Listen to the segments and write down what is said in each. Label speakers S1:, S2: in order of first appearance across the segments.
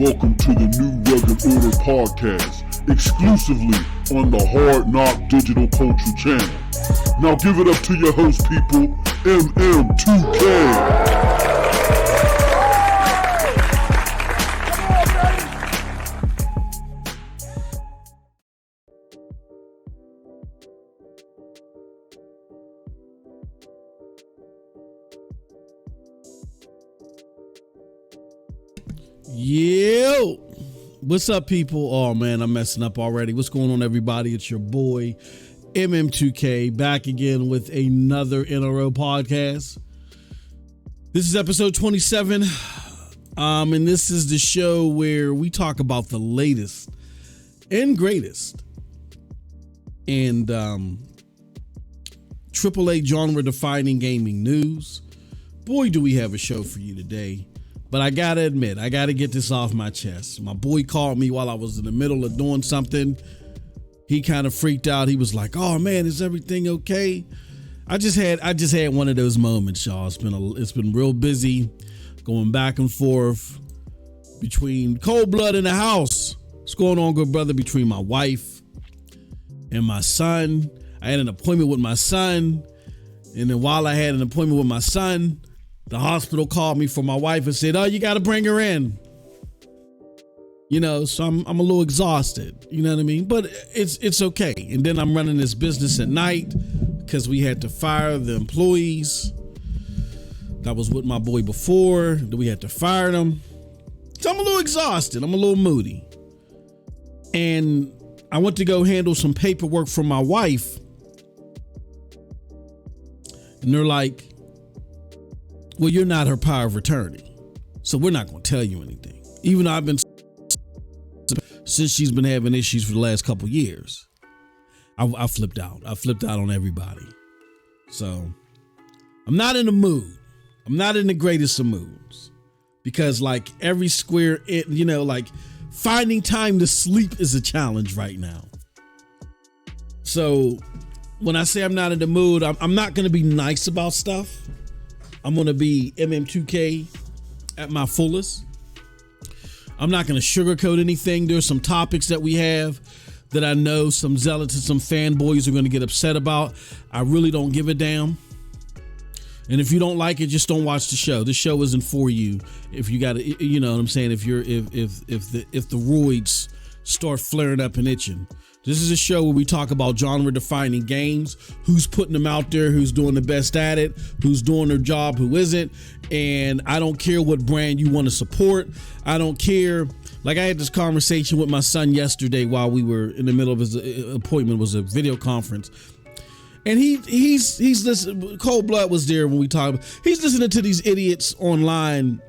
S1: Welcome to the New Rugged Order podcast, exclusively on the Hard Knock Digital Culture channel. Now give it up to your host, people, MM2K.
S2: Yo, what's up, people? Oh man, I'm messing up already. What's going on, everybody? It's your boy MM2K back again with another NRO podcast. This is episode 27, and this is the show where we talk about the latest and greatest and AAA genre-defining gaming news. Boy, do we have a show for you today. But I gotta admit, I gotta get this off my chest. My boy called me while I was in the middle of doing something. He kind of freaked out. He was like, "Oh man, is everything okay?" I just had one of those moments, y'all. It's been real busy, going back and forth between cold blood in the house. What's going on, good brother? Between my wife and my son. I had an appointment with my son, and then while I had an appointment with my son, the hospital called me for my wife and said, "Oh, you got to bring her in." You know, so I'm a little exhausted. You know what I mean? But it's okay. And then I'm running this business at night because we had to fire the employees that was with my boy before. Then we had to fire them. So I'm a little exhausted. I'm a little moody. And I went to go handle some paperwork for my wife. And they're like, "Well, you're not her power of attorney, so we're not going to tell you anything." Even though I've been, since she's been having issues for the last couple years, I flipped out. I flipped out on everybody. So I'm not in the mood. I'm not in the greatest of moods because like every square, like finding time to sleep is a challenge right now. So when I say I'm not in the mood, I'm not going to be nice about stuff. I'm going to be MM2K at my fullest. I'm not going to sugarcoat anything. There's some topics that we have that I know some zealots and some fanboys are going to get upset about. I really don't give a damn. And if you don't like it, just don't watch the show. The show isn't for you. If you got to, you know what I'm saying? If the roids start flaring up and itching. This is a show where we talk about genre-defining games, who's putting them out there, who's doing the best at it, who's doing their job, who isn't. And I don't care what brand you want to support. I don't care. Like I had this conversation with my son yesterday while we were in the middle of his appointment. It was a video conference. And he's listening. Cold Blood was there when we talked. He's listening to these idiots online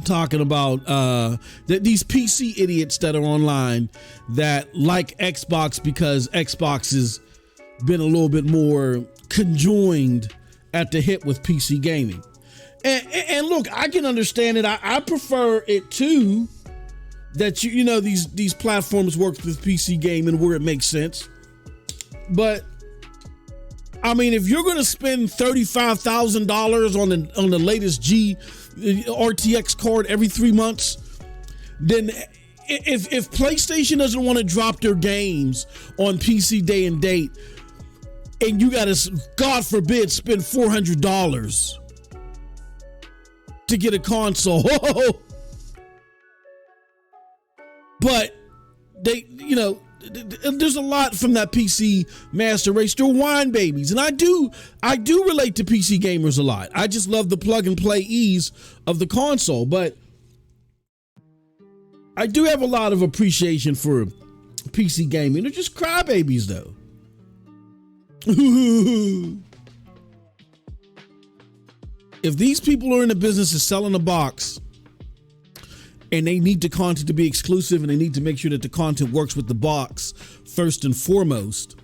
S2: talking about that these PC idiots that are online that like Xbox because Xbox has been a little bit more conjoined at the hip with PC gaming. And look, I can understand it. I prefer it too, that you know these platforms work with PC gaming where it makes sense. But I mean, if you're going to spend $35,000 on the latest RTX card every 3 months, then if PlayStation doesn't want to drop their games on PC day and date, and you got to, God forbid, spend $400 to get a console, but they, there's a lot from that PC master race. They're wine babies. And I do relate to PC gamers a lot. I just love the plug and play ease of the console. But I do have a lot of appreciation for PC gaming. They're just crybabies though. If these people are in the business of selling a box and they need the content to be exclusive and they need to make sure that the content works with the box first and foremost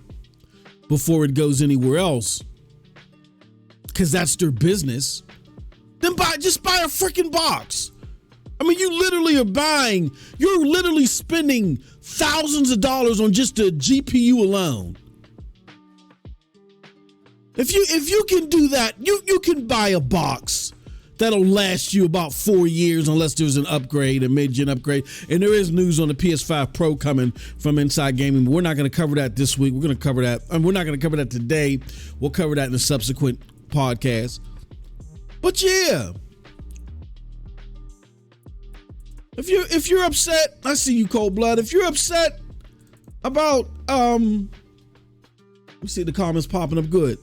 S2: before it goes anywhere else, because that's their business, then just buy a freaking box. I mean, you're literally spending thousands of dollars on just the GPU alone. If you can do that, you can buy a box that'll last you about 4 years unless there's an upgrade, a mid-gen upgrade. And there is news on the PS5 Pro coming from Inside Gaming. We're not going to cover that this week. We're going to cover that. We're not going to cover that today. We'll cover that in a subsequent podcast. But yeah, if you're upset, I see you, Cold Blood. If you're upset about let me see the comments popping up good.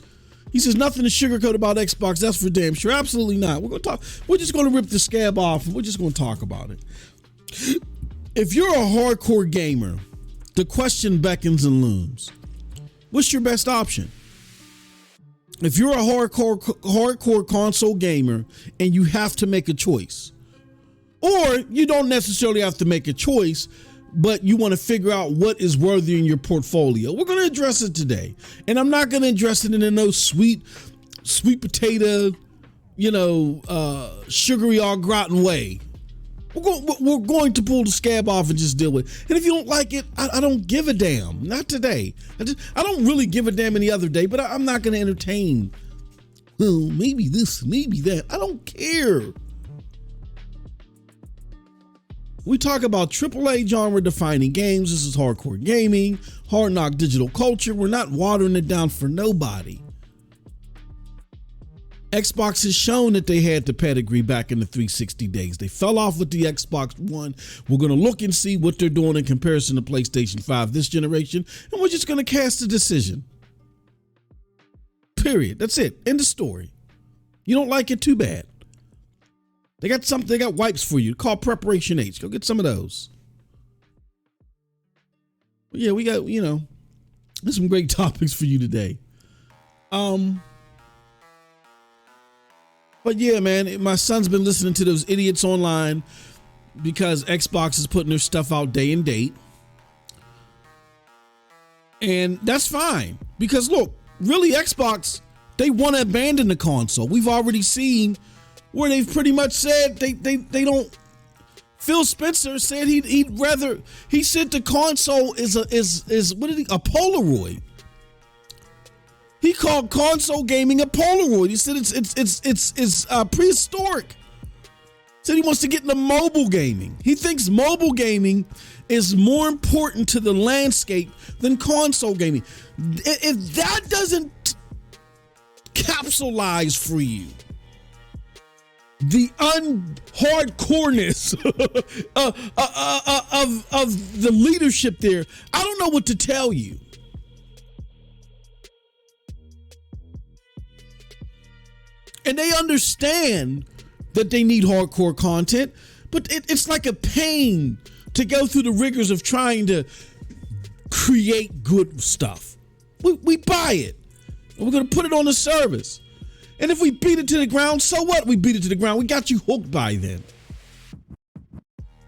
S2: He says nothing to sugarcoat about Xbox. That's for damn sure. Absolutely not. We're just going to rip the scab off and we're just going to talk about it. If you're a hardcore gamer, the question beckons and looms. What's your best option? If you're a hardcore console gamer and you have to make a choice, or you don't necessarily have to make a choice, but you want to figure out what is worthy in your portfolio, we're going to address it today. And I'm not going to address it in a no sweet potato, sugary au gratin way. We're going to pull the scab off and just deal with it. And if you don't like it, I don't give a damn. Not today. I don't really give a damn any other day, but I'm not going to entertain. Well, maybe this, maybe that. I don't care. We talk about AAA genre defining games. This is hardcore gaming, hard knock digital culture. We're not watering it down for nobody. Xbox has shown that they had the pedigree back in the 360 days. They fell off with the Xbox One. We're going to look and see what they're doing in comparison to PlayStation 5 this generation, and we're just going to cast a decision. Period. That's it. End of story. You don't like it, too bad. They got wipes for you called Preparation H. Go get some of those. But yeah, we got, there's some great topics for you today. But yeah, man, my son's been listening to those idiots online because Xbox is putting their stuff out day and date. And that's fine because look, really Xbox, they want to abandon the console. We've already seen where they've pretty much said they don't. Phil Spencer said he'd rather, he said the console is a Polaroid. He called console gaming a Polaroid. He said it's prehistoric. Said he wants to get into mobile gaming. He thinks mobile gaming is more important to the landscape than console gaming. If that doesn't capsulize for you the unhardcoreness of the leadership there, I don't know what to tell you. And they understand that they need hardcore content, but it's like a pain to go through the rigors of trying to create good stuff. We buy it, and we're going to put it on the service. And if we beat it to the ground, so what? We beat it to the ground. We got you hooked by then.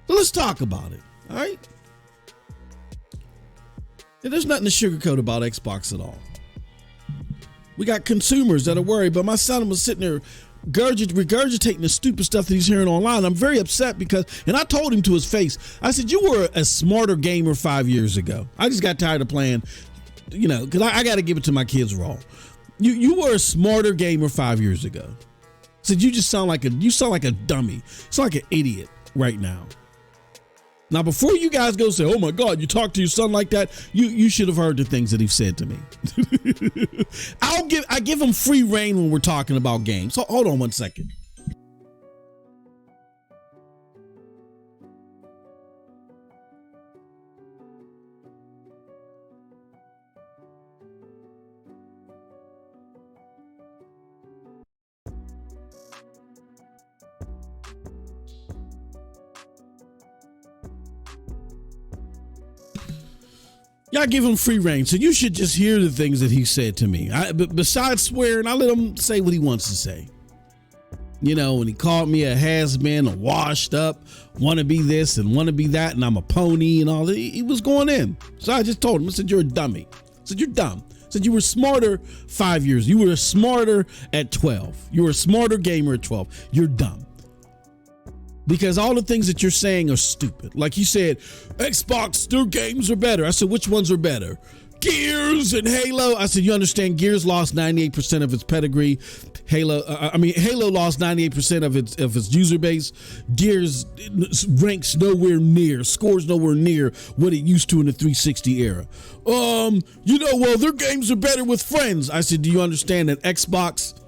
S2: So let's talk about it, all right? And there's nothing to sugarcoat about Xbox at all. We got consumers that are worried, but my son was sitting there regurgitating the stupid stuff that he's hearing online. I'm very upset because, and I told him to his face, I said, you were a smarter gamer 5 years ago. I just got tired of playing, because I got to give it to my kids raw. You were a smarter gamer 5 years ago. I said, you sound like a dummy. You sound like an idiot right now. Now, before you guys go say, oh my God, you talk to your son like that, you should have heard the things that he said to me. I give him free reign when we're talking about games. So hold on one second. Y'all give him free reign, so you should just hear the things that he said to me. Besides swearing, I let him say what he wants to say. When he called me a has-been, a washed up, want to be this and want to be that, and I'm a pony and all that. He was going in. So I just told him, I said, you're a dummy. I said, you're dumb. I said, you were smarter 5 years. You were smarter at 12. You were a smarter gamer at 12. You're dumb. Because all the things that you're saying are stupid. Like you said, Xbox, their games are better. I said, which ones are better? Gears and Halo. I said, you understand Gears lost 98% of its pedigree. Halo lost 98% of its user base. Gears ranks nowhere near, scores nowhere near what it used to in the 360 era. Well, their games are better with friends. I said, do you understand that Xbox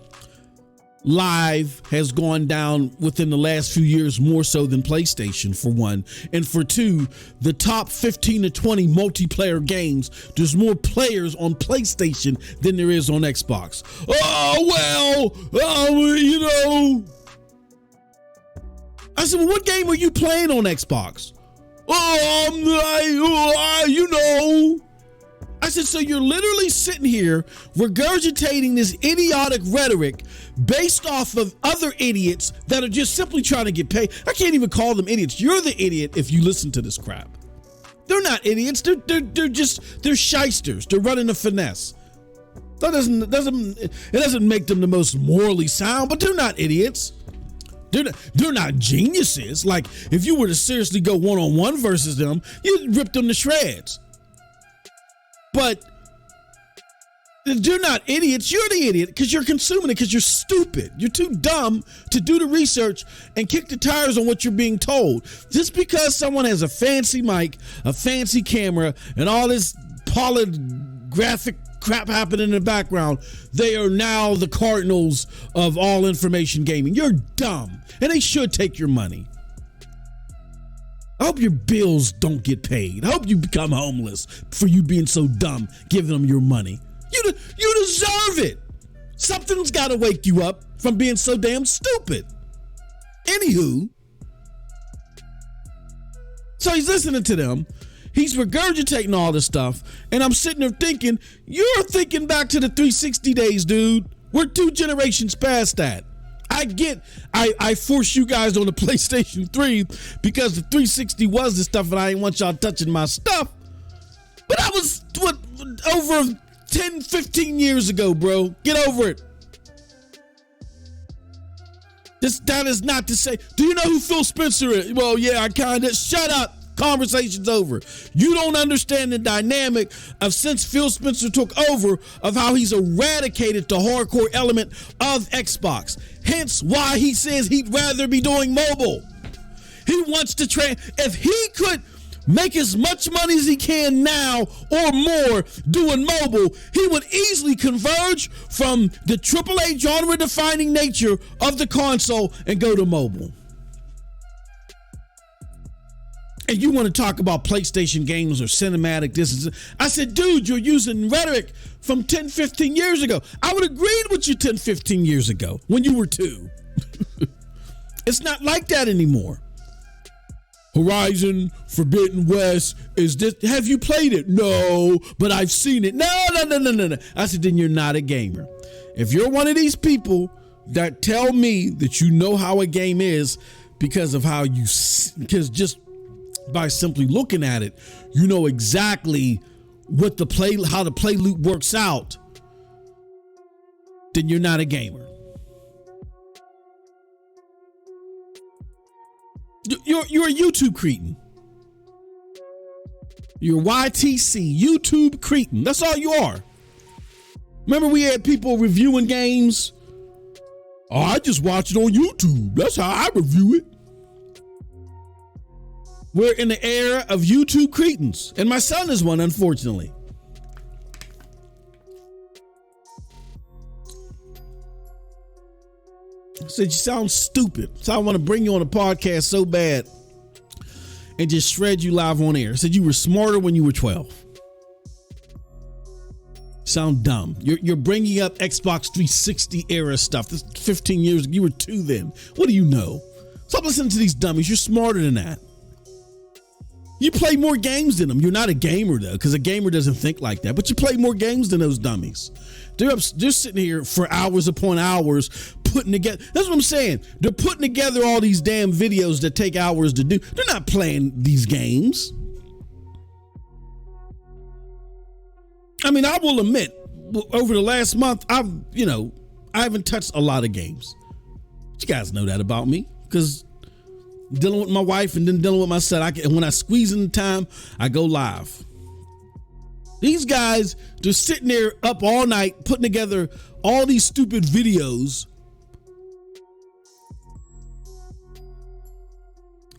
S2: Live has gone down within the last few years more so than PlayStation, for one, and for two, the top 15 to 20 multiplayer games, there's more players on PlayStation than there is on Xbox. I said, well, what game are you playing on Xbox? I said, so you're literally sitting here regurgitating this idiotic rhetoric based off of other idiots that are just simply trying to get paid. I can't even call them idiots. You're the idiot if you listen to this crap. They're not idiots. They're shysters. They're running a finesse. It doesn't make them the most morally sound, but they're not idiots. They're not geniuses. Like, if you were to seriously go one-on-one versus them, you'd rip them to shreds. But they're not idiots. You're the idiot because you're consuming it because you're stupid. You're too dumb to do the research and kick the tires on what you're being told. Just because someone has a fancy mic, a fancy camera, and all this polished graphic crap happening in the background, they are now the cardinals of all information gaming. You're dumb, and they should take your money. I hope your bills don't get paid. I hope you become homeless for you being so dumb, giving them your money. You deserve it. Something's got to wake you up from being so damn stupid. Anywho, so he's listening to them. He's regurgitating all this stuff. And I'm sitting there thinking, you're thinking back to the 360 days, dude. We're 2 generations past that. I forced you guys on the PlayStation 3 because the 360 was the stuff and I didn't want y'all touching my stuff. But I was, over 10, 15 years ago, bro. Get over it. That is not to say, do you know who Phil Spencer is? Well, yeah, I kind of, shut up. Conversation's over. You don't understand the dynamic of since Phil Spencer took over of how he's eradicated the hardcore element of Xbox. Hence why he says he'd rather be doing mobile. He wants to if he could make as much money as he can now or more doing mobile, he would easily converge from the AAA genre defining nature of the console and go to mobile. And you want to talk about PlayStation games or cinematic distance. I said, dude, you're using rhetoric from 10, 15 years ago. I would agree with you 10, 15 years ago when you were 2. It's not like that anymore. Horizon Forbidden West is this. Have you played it? No, but I've seen it. No. I said, then you're not a gamer. If you're one of these people that tell me that you know how a game is because just by simply looking at it, you know exactly how the play loop works out, then you're not a gamer. You're a YouTube cretin. You're YTC, YouTube cretin. That's all you are. Remember we had people reviewing games? Oh, I just watch it on YouTube. That's how I review it. We're in the era of YouTube cretins, and my son is one, unfortunately. I said, you sound stupid. So I want to bring you on a podcast so bad and just shred you live on air. I said you were smarter when you were 12. Sound dumb. You're bringing up Xbox 360 era stuff. This 15 years, you were 2 then. What do you know? Stop listening to these dummies. You're smarter than that. You play more games than them. You're not a gamer, though, because a gamer doesn't think like that. But you play more games than those dummies. They're sitting here for hours upon hours putting together. That's what I'm saying. They're putting together all these damn videos that take hours to do. They're not playing these games. I mean, I will admit, over the last month, I haven't touched a lot of games. But you guys know that about me, because dealing with my wife and then dealing with my son, when I squeeze in the time, I go live. These guys just sitting there up all night putting together all these stupid videos,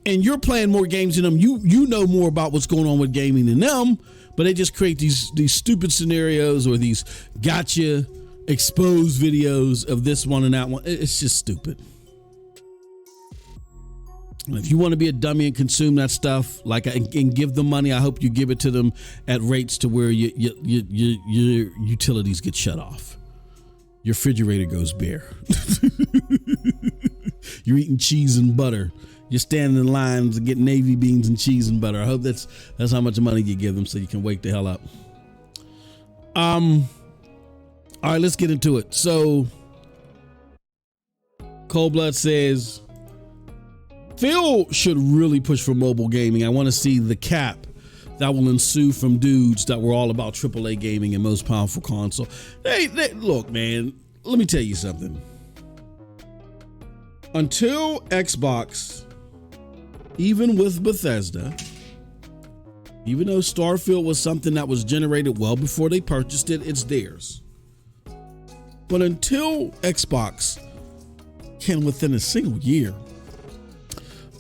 S2: and you're playing more games than them. You know more about what's going on with gaming than them, but they just create these stupid scenarios or these gotcha exposed videos of this one and that one. It's just stupid. If you want to be a dummy and consume that stuff, and give them money, I hope you give it to them at rates to where your utilities get shut off. Your refrigerator goes bare. You're eating cheese and butter. You're standing in lines and getting navy beans and cheese and butter. I hope that's how much money you give them so you can wake the hell up. All right, let's get into it. So, Cold Blood says, Phil should really push for mobile gaming. I want to see the cap that will ensue from dudes that were all about AAA gaming and most powerful console. Hey, look, man, let me tell you something. Until Xbox, even with Bethesda, even though Starfield was something that was generated well before they purchased it, it's theirs. But until Xbox can, within a single year,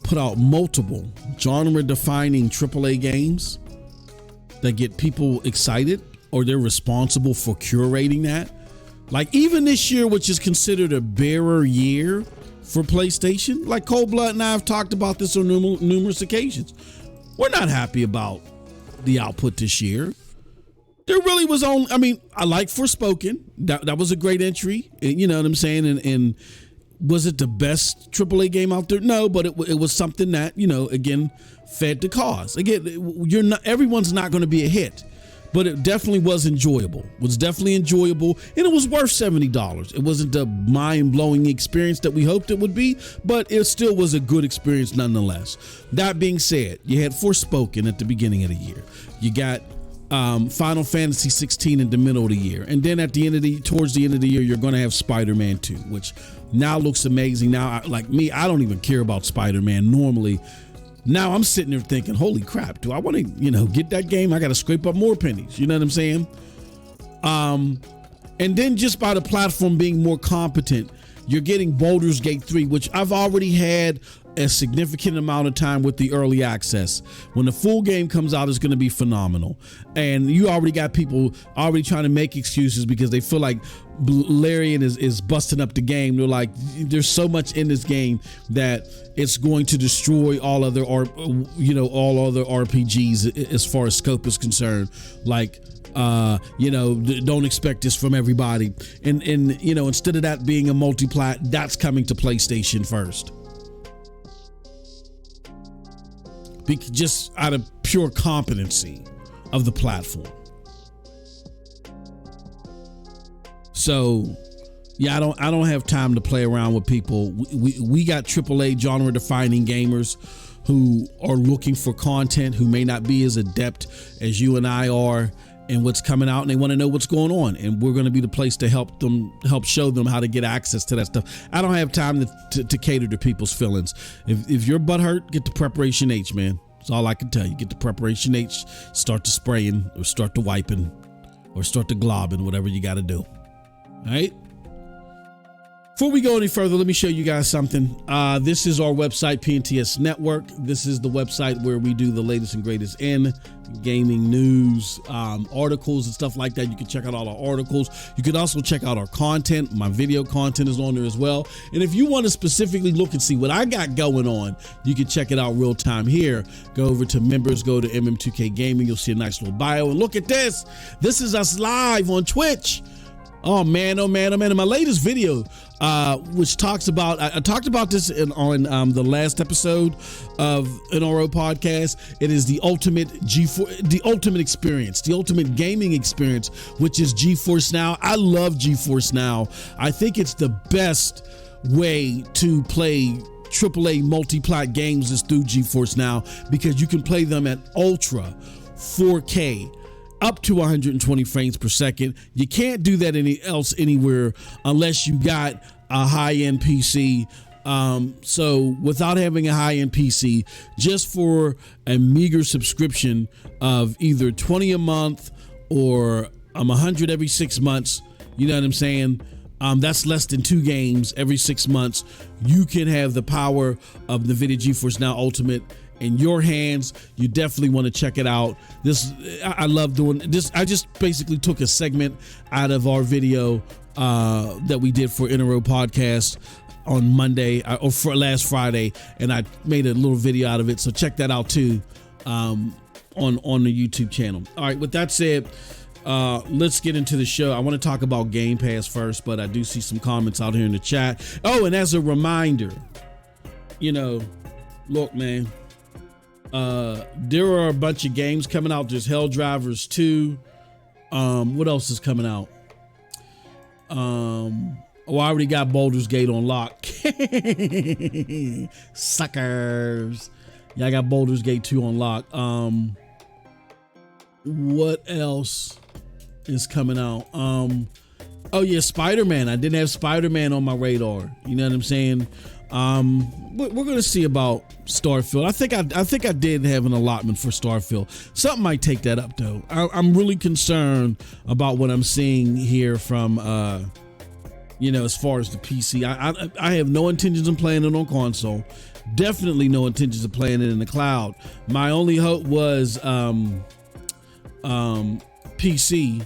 S2: put out multiple genre-defining AAA games that get people excited, or they're responsible for curating that. Like even this year, which is considered a bearer year for PlayStation, like Cold Blood and I have talked about this on numerous occasions. We're not happy about the output this year. There really was only, I mean, I like Forspoken. That was a great entry. You know what I'm saying? And was it the best AAA game out there? No, but it was something that, you know, again, fed the cause. Again, everyone's not going to be a hit, but it definitely was enjoyable. It was definitely enjoyable, and it was worth $70. It wasn't the mind-blowing experience that we hoped it would be, but it still was a good experience nonetheless. That being said, you had Forspoken at the beginning of the year. You got Final Fantasy 16 in the middle of the year, and then towards the end of the year, you're going to have Spider-Man 2, which now looks amazing. Now, like me, I don't even care about Spider-Man normally. Now I'm sitting there thinking, holy crap, do I want to, get that game? I got to scrape up more pennies. You know what I'm saying? And then just by the platform being more competent, you're getting Baldur's Gate 3, which I've already had a significant amount of time with the early access. When the full game comes out, it's going to be phenomenal. And you already got people already trying to make excuses because they feel like Larian is busting up the game. They're like, there's so much in this game that it's going to destroy all other RPGs as far as scope is concerned. Like, don't expect this from everybody. And instead of that being a multi-plat, that's coming to PlayStation first. Just out of pure competency of the platform. So, yeah, I don't have time to play around with people. We got AAA genre defining gamers who are looking for content, who may not be as adept as you and I are in what's coming out, and they want to know what's going on, and we're going to be the place to help show them how to get access to that stuff. I don't have time to cater to people's feelings. If your butt hurt, get the Preparation H, man. That's all I can tell you. Get the Preparation H, start the spraying or start the wiping or start the globbing, whatever you got to do. All right. Before we go any further, let me show you guys something. This is our website, PNTS Network. This is the website where we do the latest and greatest in gaming news, articles and stuff like that. You can check out all our articles. You can also check out our content. My video content is on there as well. And if you want to specifically look and see what I got going on, you can check it out real time here. Go over to members, go to MM2K Gaming. You'll see a nice little bio. And look at this. This is us live on Twitch. Oh man, oh man, oh man. In my latest video, which talks about, I talked about this on the last episode of NRO podcast. It is the ultimate the ultimate experience, the ultimate gaming experience, which is GeForce Now. I love GeForce Now. I think it's the best way to play AAA multi-plat games is through GeForce Now, because you can play them at ultra 4K. Up to 120 frames per second. You can't do that anywhere unless you got a high-end PC. So without having a high-end PC, just for a meager subscription of either $20 a month or 100 every 6 months. You know what I'm saying? That's less than 2 games every 6 months. You can have the power of NVIDIA GeForce Now Ultimate in your hands. You definitely want to check it out. I love doing this. I just basically took a segment out of our video that we did for NRO podcast on Monday or for last Friday, and I made a little video out of it. So check that out too on the YouTube channel. All right, with that said, let's get into the show. I want to talk about Game Pass first, but I do see some comments out here in the chat. Oh, and as a reminder, look, man, there are a bunch of games coming out. There's Hell Drivers 2. What else is coming out? I already got Baldur's Gate on lock. Suckers. Yeah, I got Baldur's Gate 2 on lock. What else is coming out? Oh yeah, Spider-Man. I didn't have Spider-Man on my radar. You know what I'm saying? We're gonna see about Starfield. I think I did have an allotment for Starfield. Something might take that up though. I'm really concerned about what I'm seeing here from as far as the PC. I have no intentions of playing it on console. Definitely no intentions of playing it in the cloud. My only hope was PC,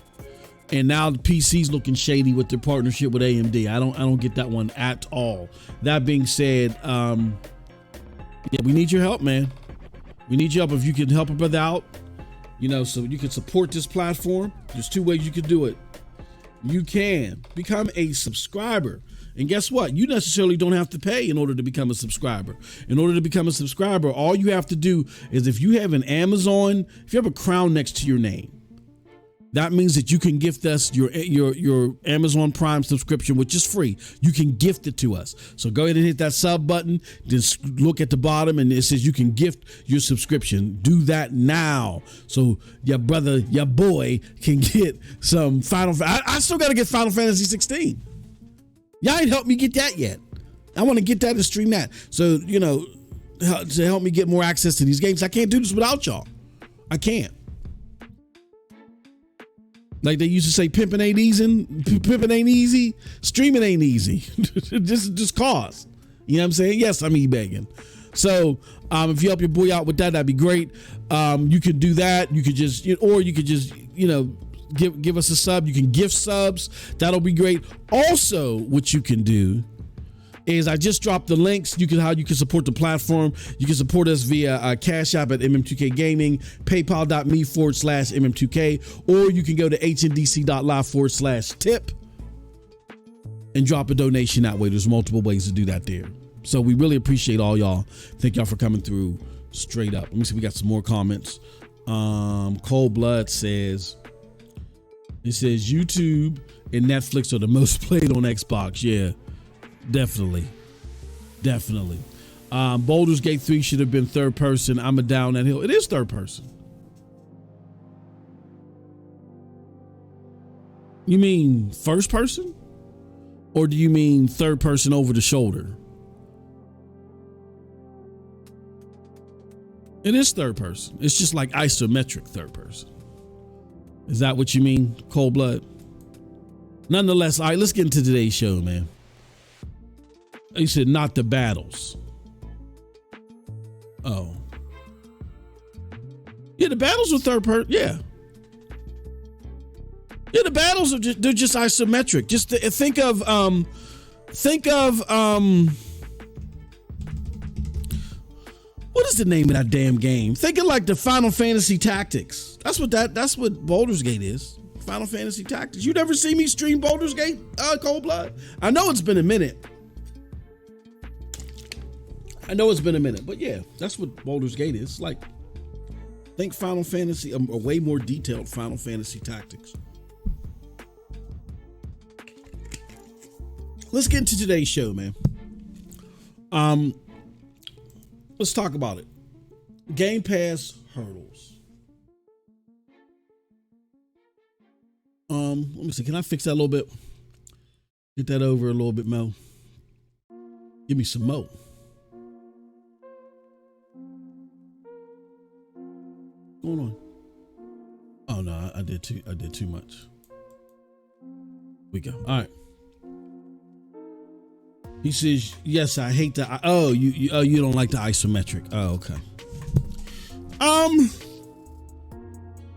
S2: and now the PC's looking shady with their partnership with AMD. I don't get that one at all. That being said, we need your help, man. We need your help. If you can help a brother out, so you can support this platform. There's 2 ways you can do it. You can become a subscriber. And guess what? You necessarily don't have to pay in order to become a subscriber. In order to become a subscriber, all you have to do is if you have an Amazon, if you have a crown next to your name, that means that you can gift us your Amazon Prime subscription, which is free. You can gift it to us. So go ahead and hit that sub button. Just look at the bottom and it says you can gift your subscription. Do that now. So your brother, your boy can get some I still got to get Final Fantasy 16. Y'all ain't helped me get that yet. I want to get that and stream that. So, to help me get more access to these games. I can't do this without y'all. I can't. Like they used to say, pimping ain't easy, streaming ain't easy. just cause. You know what I'm saying? Yes, I'm e-begging. So if you help your boy out with that, that'd be great. You could do that. You could just, give us a sub. You can gift subs. That'll be great. Also, what you can do is I just dropped the links. How you can support the platform. You can support us via Cashapp at MM2K Gaming, paypal.me/MM2K, or you can go to HNDC.live/tip and drop a donation that way. There's multiple ways to do that there. So we really appreciate all y'all. Thank y'all for coming through straight up. Let me see. We got some more comments. Cold Blood says, YouTube and Netflix are the most played on Xbox. Yeah. Definitely. Baldur's Gate 3 should have been third person. I'm a down that hill. It is third person. You mean first person? Or do you mean third person over the shoulder? It is third person. It's just like isometric third person. Is that what you mean, Cold Blood? Nonetheless, all right, let's get into today's show, man. You said not the battles. Oh. Yeah, the battles are third person. Yeah. Yeah, the battles are they're just isometric. Just think of what is the name of that damn game? Think of like the Final Fantasy Tactics. That's what Baldur's Gate is. Final Fantasy Tactics. You never see me stream Baldur's Gate, Cold Blood? I know it's been a minute. But yeah, that's what Baldur's Gate is. Like, think Final Fantasy, a way more detailed Final Fantasy Tactics. Let's get into today's show, man. Let's talk about it. Game Pass hurdles. Let me see. Can I fix that a little bit? Get that over a little bit, Mo. Give me some Mo. What's going on? Oh, no, I did too much. We go. All right. He says, yes, I hate the, you don't like the isometric. Oh, okay.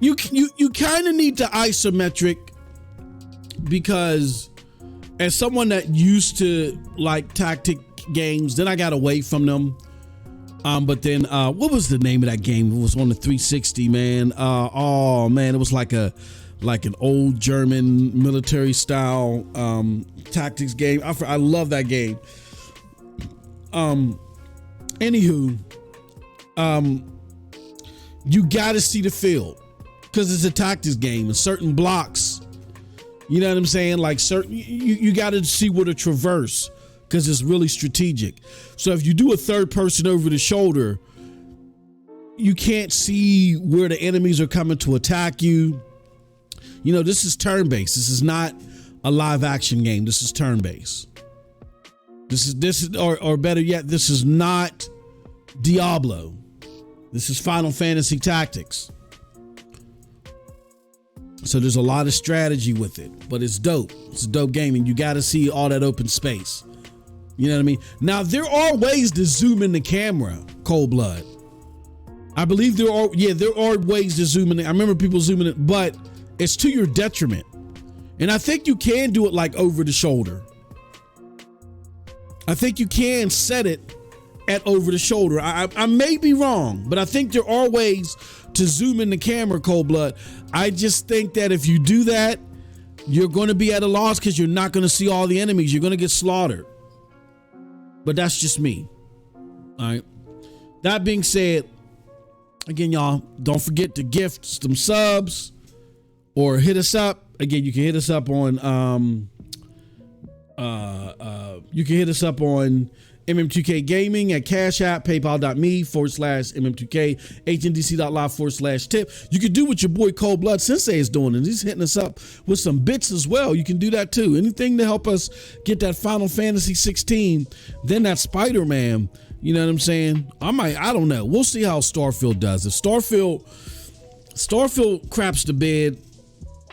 S2: You kind of need the isometric because as someone that used to like tactic games, then I got away from them. But then, what was the name of that game? It was on the 360, man. It was like an old German military style tactics game. I love that game. Anywho, you got to see the field because it's a tactics game and certain blocks. You know what I'm saying? Like certain, you got to see where to traverse because it's really strategic. So if you do a third person over the shoulder, you can't see where the enemies are coming to attack you. You know, this is turn-based. This is not a live action game. This is turn-based. This is, or better yet, this is not Diablo. This is Final Fantasy Tactics. So there's a lot of strategy with it, but it's dope. It's a dope game, and you got to see all that open space. You know what I mean? Now, there are ways to zoom in the camera, Cold Blood. I believe there are ways to zoom in. I remember people zooming in, but it's to your detriment. And I think you can do it like over the shoulder. I think you can set it at over the shoulder. I may be wrong, but I think there are ways to zoom in the camera, Cold Blood. I just think that if you do that, you're going to be at a loss because you're not going to see all the enemies. You're going to get slaughtered. But that's just me. All right. That being said, again, y'all, don't forget to gift some subs or hit us up. Again, you can hit us up on MM2K Gaming at Cashapp, paypal.me/MM2K, HNDC.live/tip. You can do what your boy Cold Blood Sensei is doing, and he's hitting us up with some bits as well. You can do that too. Anything to help us get that Final Fantasy 16, then that Spider-Man. You know what I'm saying? I don't know. We'll see how Starfield does. If Starfield craps the bed,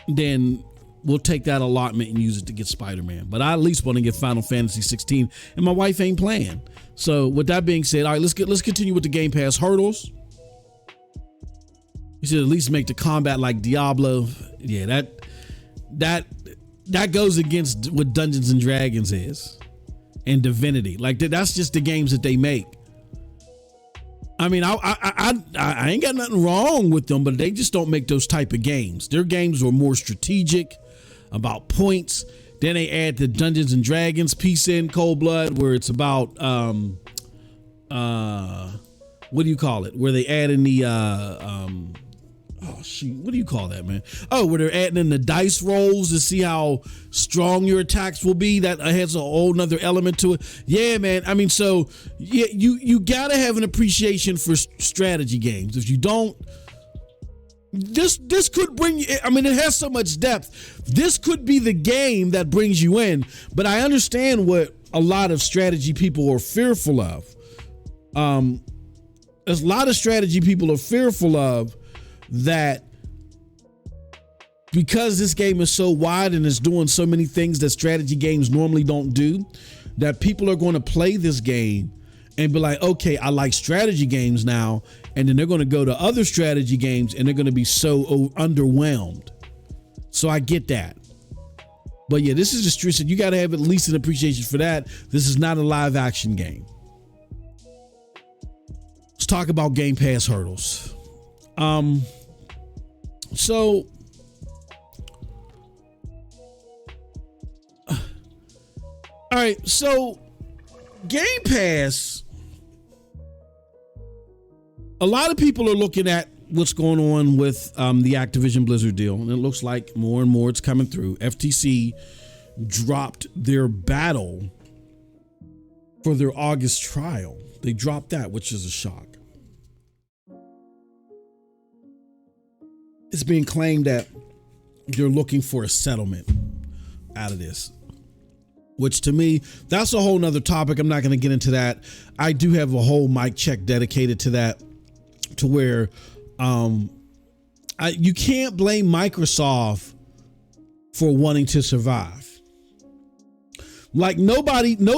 S2: then we'll take that allotment and use it to get Spider-Man. But I at least want to get Final Fantasy 16, and my wife ain't playing. So with that being said, all right, let's continue with the Game Pass hurdles. You should at least make the combat like Diablo. Yeah, that goes against what Dungeons and Dragons is and Divinity. Like that's just the games that they make. I mean, I ain't got nothing wrong with them, but they just don't make those type of games. Their games are more strategic, about points. Then they add the Dungeons and Dragons piece in, Cold Blood, where it's about what do you call it? Where they add in the what do you call that, man? Oh, where they're adding in the dice rolls to see how strong your attacks will be. That has a whole nother element to it. Yeah, man. I mean, so yeah, you gotta have an appreciation for strategy games. If you don't, this could bring you. I mean, it has so much depth. This could be the game that brings you in. But I understand what a lot of strategy people are fearful of. There's a lot of strategy people are fearful of that because this game is so wide and is doing so many things that strategy games normally don't do, that people are going to play this game and be like, okay, I like strategy games now. And then they're going to go to other strategy games and they're going to be so underwhelmed. So I get that. But yeah, this is the street. So you got to have at least an appreciation for that. This is not a live action game. Let's talk about Game Pass hurdles. So all right, so Game Pass, a lot of people are looking at what's going on with the Activision Blizzard deal, and it looks like more and more it's coming through. FTC dropped their battle for their August trial. They dropped that, which is a shock. It's being claimed that they're looking for a settlement out of this, which to me, that's a whole nother topic. I'm not going to get into that. I do have a whole mic check dedicated to that, to where You can't blame Microsoft for wanting to survive. Like no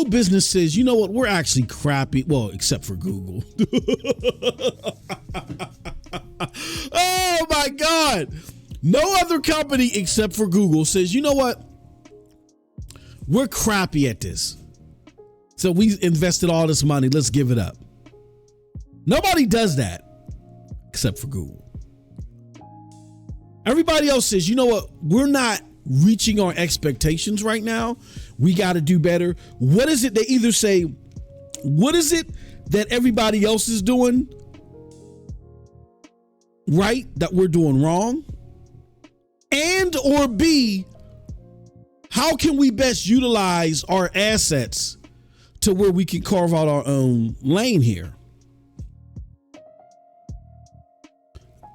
S2: business says, you know what, we're actually crappy. Well, except for Google. Oh my God. No other company except for Google says, you know what, we're crappy at this. So we invested all this money. Let's give it up. Nobody does that except for Google. Everybody else says, you know what, we're not reaching our expectations right now. We got to do better. What is it? They either say, what is it that everybody else is doing right that we're doing wrong? And or B, how can we best utilize our assets to where we can carve out our own lane here?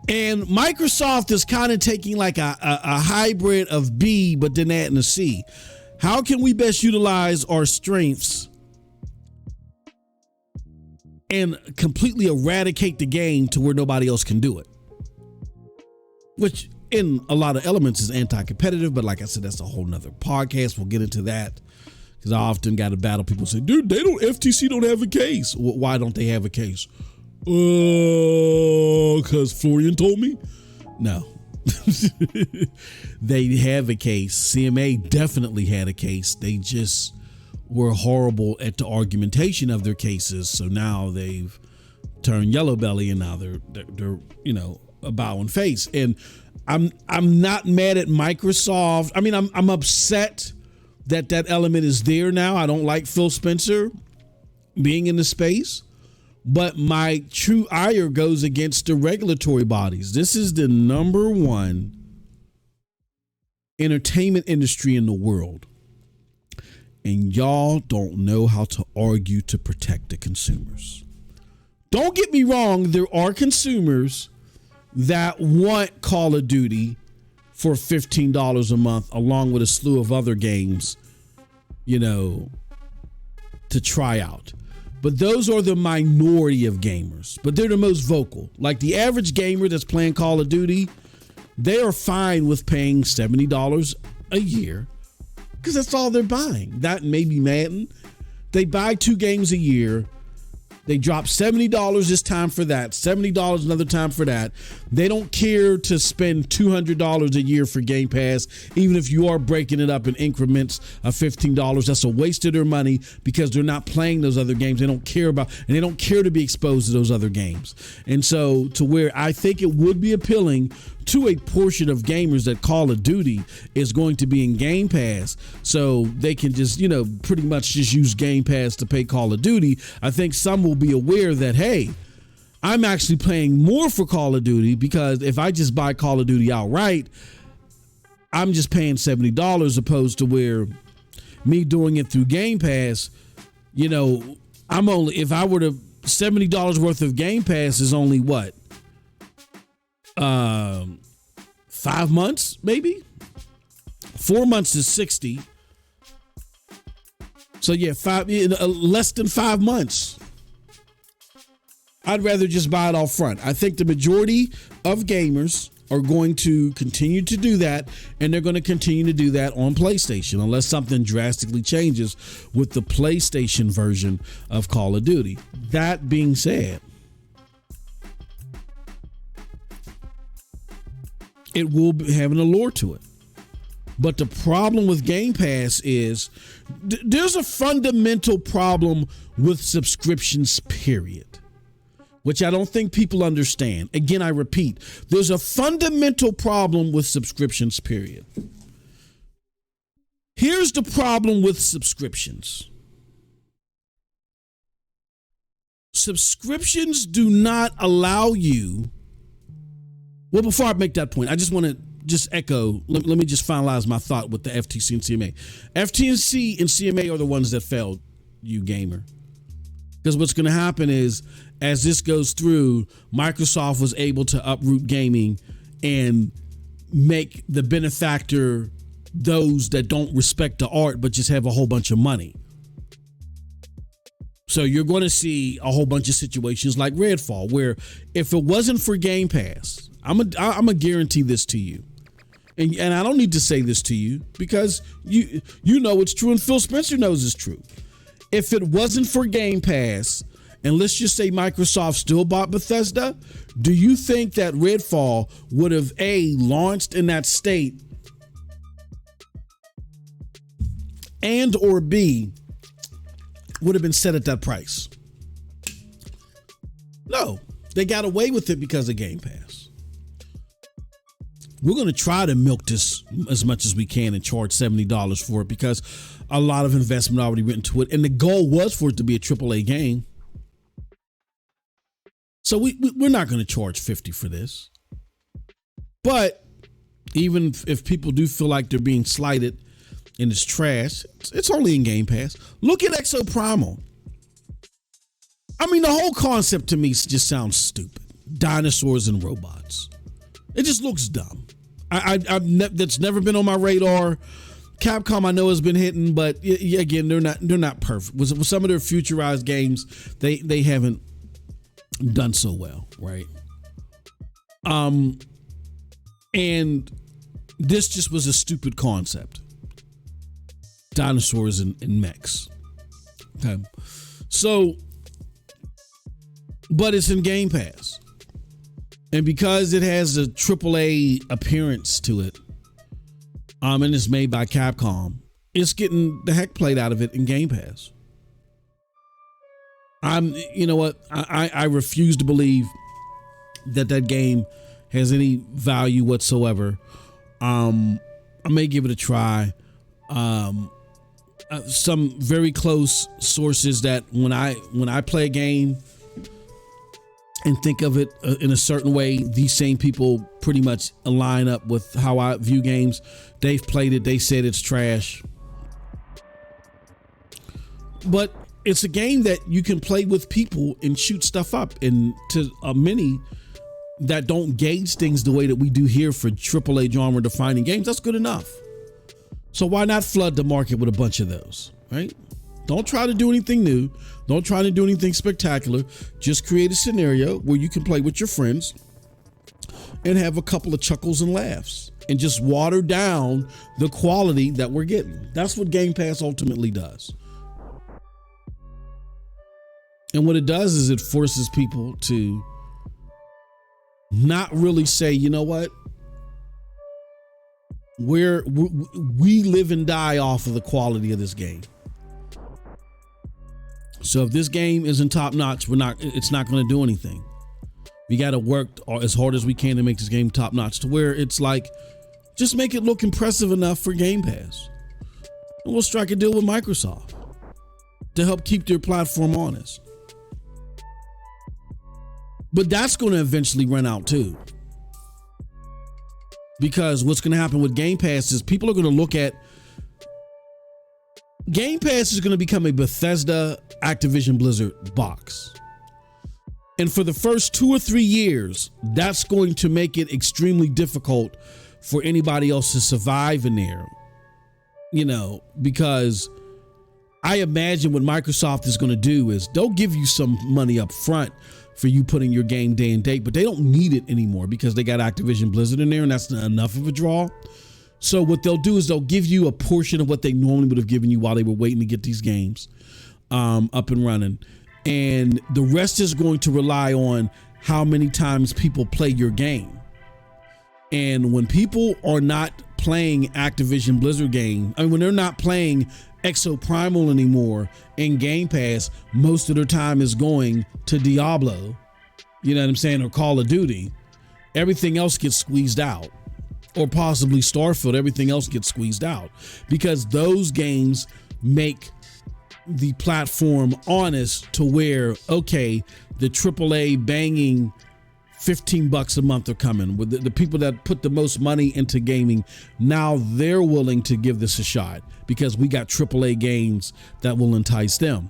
S2: And Microsoft is kind of taking like a hybrid of B, but then adding a C. How can we best utilize our strengths and completely eradicate the game to where nobody else can do it? Which in a lot of elements is anti-competitive, but like I said, that's a whole nother podcast. We'll get into that because I often got to battle people say, dude, FTC don't have a case. Well, why don't they have a case? Because Florian told me? No. They have a case. CMA definitely had a case. They just were horrible at the argumentation of their cases. So now they've turned yellow belly and now they're a bowing face. And I'm not mad at Microsoft. I mean, I'm upset that element is there now. I don't like Phil Spencer being in the space. But my true ire goes against the regulatory bodies. This is the number one entertainment industry in the world. And y'all don't know how to argue to protect the consumers. Don't get me wrong. There are consumers that want Call of Duty for $15 a month, along with a slew of other games, to try out. But those are the minority of gamers, but they're the most vocal. Like the average gamer that's playing Call of Duty, they are fine with paying $70 a year because that's all they're buying. That may be Madden. They buy 2 games a year. They drop $70 this time for that, $70 another time for that. They don't care to spend $200 a year for Game Pass, even if you are breaking it up in increments of $15. That's a waste of their money because they're not playing those other games. They don't care about, and they don't care to be exposed to those other games. And so to where I think it would be appealing to a portion of gamers that Call of Duty is going to be in Game Pass, so they can just, pretty much just use Game Pass to pay Call of Duty. I think some will be aware that, hey, I'm actually paying more for Call of Duty because if I just buy Call of Duty outright, I'm just paying $70 opposed to where me doing it through Game Pass, I'm only, if I were to, $70 worth of Game Pass is only what? 5 months, maybe 4 months is 60. So yeah, less than 5 months. I'd rather just buy it all front. I think the majority of gamers are going to continue to do that, and they're going to continue to do that on PlayStation unless something drastically changes with the PlayStation version of Call of Duty. That being said, it will have an allure to it. But the problem with Game Pass is there's a fundamental problem with subscriptions, period, which I don't think people understand. Again, I repeat, there's a fundamental problem with subscriptions, period. Here's the problem with subscriptions. Subscriptions do not allow you. Well, before I make that point, I just want to echo. Let me just finalize my thought with the FTC and CMA. FTC and CMA are the ones that failed you, gamer. Because what's going to happen is, as this goes through, Microsoft was able to uproot gaming and make the benefactor those that don't respect the art but just have a whole bunch of money. So you're going to see a whole bunch of situations like Redfall, where if it wasn't for Game Pass, I'm a guarantee this to you. And I don't need to say this to you because you know it's true and Phil Spencer knows it's true. If it wasn't for Game Pass, and let's just say Microsoft still bought Bethesda, do you think that Redfall would have A, launched in that state, and or B, would have been set at that price? No, they got away with it because of Game Pass. We're going to try to milk this as much as we can and charge $70 for it because a lot of investment already went into it. And the goal was for it to be a AAA game. So we're not going to charge $50 for this. But even if people do feel like they're being slighted and it's trash, it's only in Game Pass. Look at Exo Primal. I mean, the whole concept to me just sounds stupid. Dinosaurs and robots. It just looks dumb. That's never been on my radar. Capcom, I know, has been hitting, but again, they're not perfect. With some of their futurized games, they haven't done so well, right? And this just was a stupid concept. Dinosaurs and mechs. Okay, so, but it's in Game Pass. And because it has a AAA appearance to it, and it's made by Capcom, it's getting the heck played out of it in Game Pass. You know what? I refuse to believe that game has any value whatsoever. I may give it a try. Some very close sources that when I play a game and think of it in a certain way, these same people pretty much align up with how I view games. They've played it. They said it's trash. But it's a game that you can play with people and shoot stuff up. And to many that don't gauge things the way that we do here for AAA genre defining games, that's good enough. So why not flood the market with a bunch of those, right? Don't try to do anything new. Don't try to do anything spectacular. Just create a scenario where you can play with your friends and have a couple of chuckles and laughs and just water down the quality that we're getting. That's what Game Pass ultimately does. And what it does is it forces people to not really say, you know what? We live and die off of the quality of this game. So if this game isn't top notch, it's not going to do anything. We got to work as hard as we can to make this game top notch to where it's like, just make it look impressive enough for Game Pass. And we'll strike a deal with Microsoft to help keep their platform honest. But that's going to eventually run out too. Because what's going to happen with Game Pass is people are going to look at Game Pass is going to become a Bethesda Activision Blizzard box. And for the first 2 or 3 years, that's going to make it extremely difficult for anybody else to survive in there. You know, because I imagine what Microsoft is going to do is they'll give you some money up front for you putting your game day and date, but they don't need it anymore because they got Activision Blizzard in there and that's not enough of a draw. So what they'll do is they'll give you a portion of what they normally would have given you while they were waiting to get these games up and running. And the rest is going to rely on how many times people play your game. And when people are not playing Activision Blizzard game, I mean, when they're not playing Exo Primal anymore in Game Pass, most of their time is going to Diablo, you know what I'm saying, or Call of Duty. Everything else gets squeezed out. Or possibly Starfield, everything else gets squeezed out because those games make the platform honest to where, okay, the AAA banging $15 a month are coming with the people that put the most money into gaming. Now they're willing to give this a shot because we got AAA games that will entice them.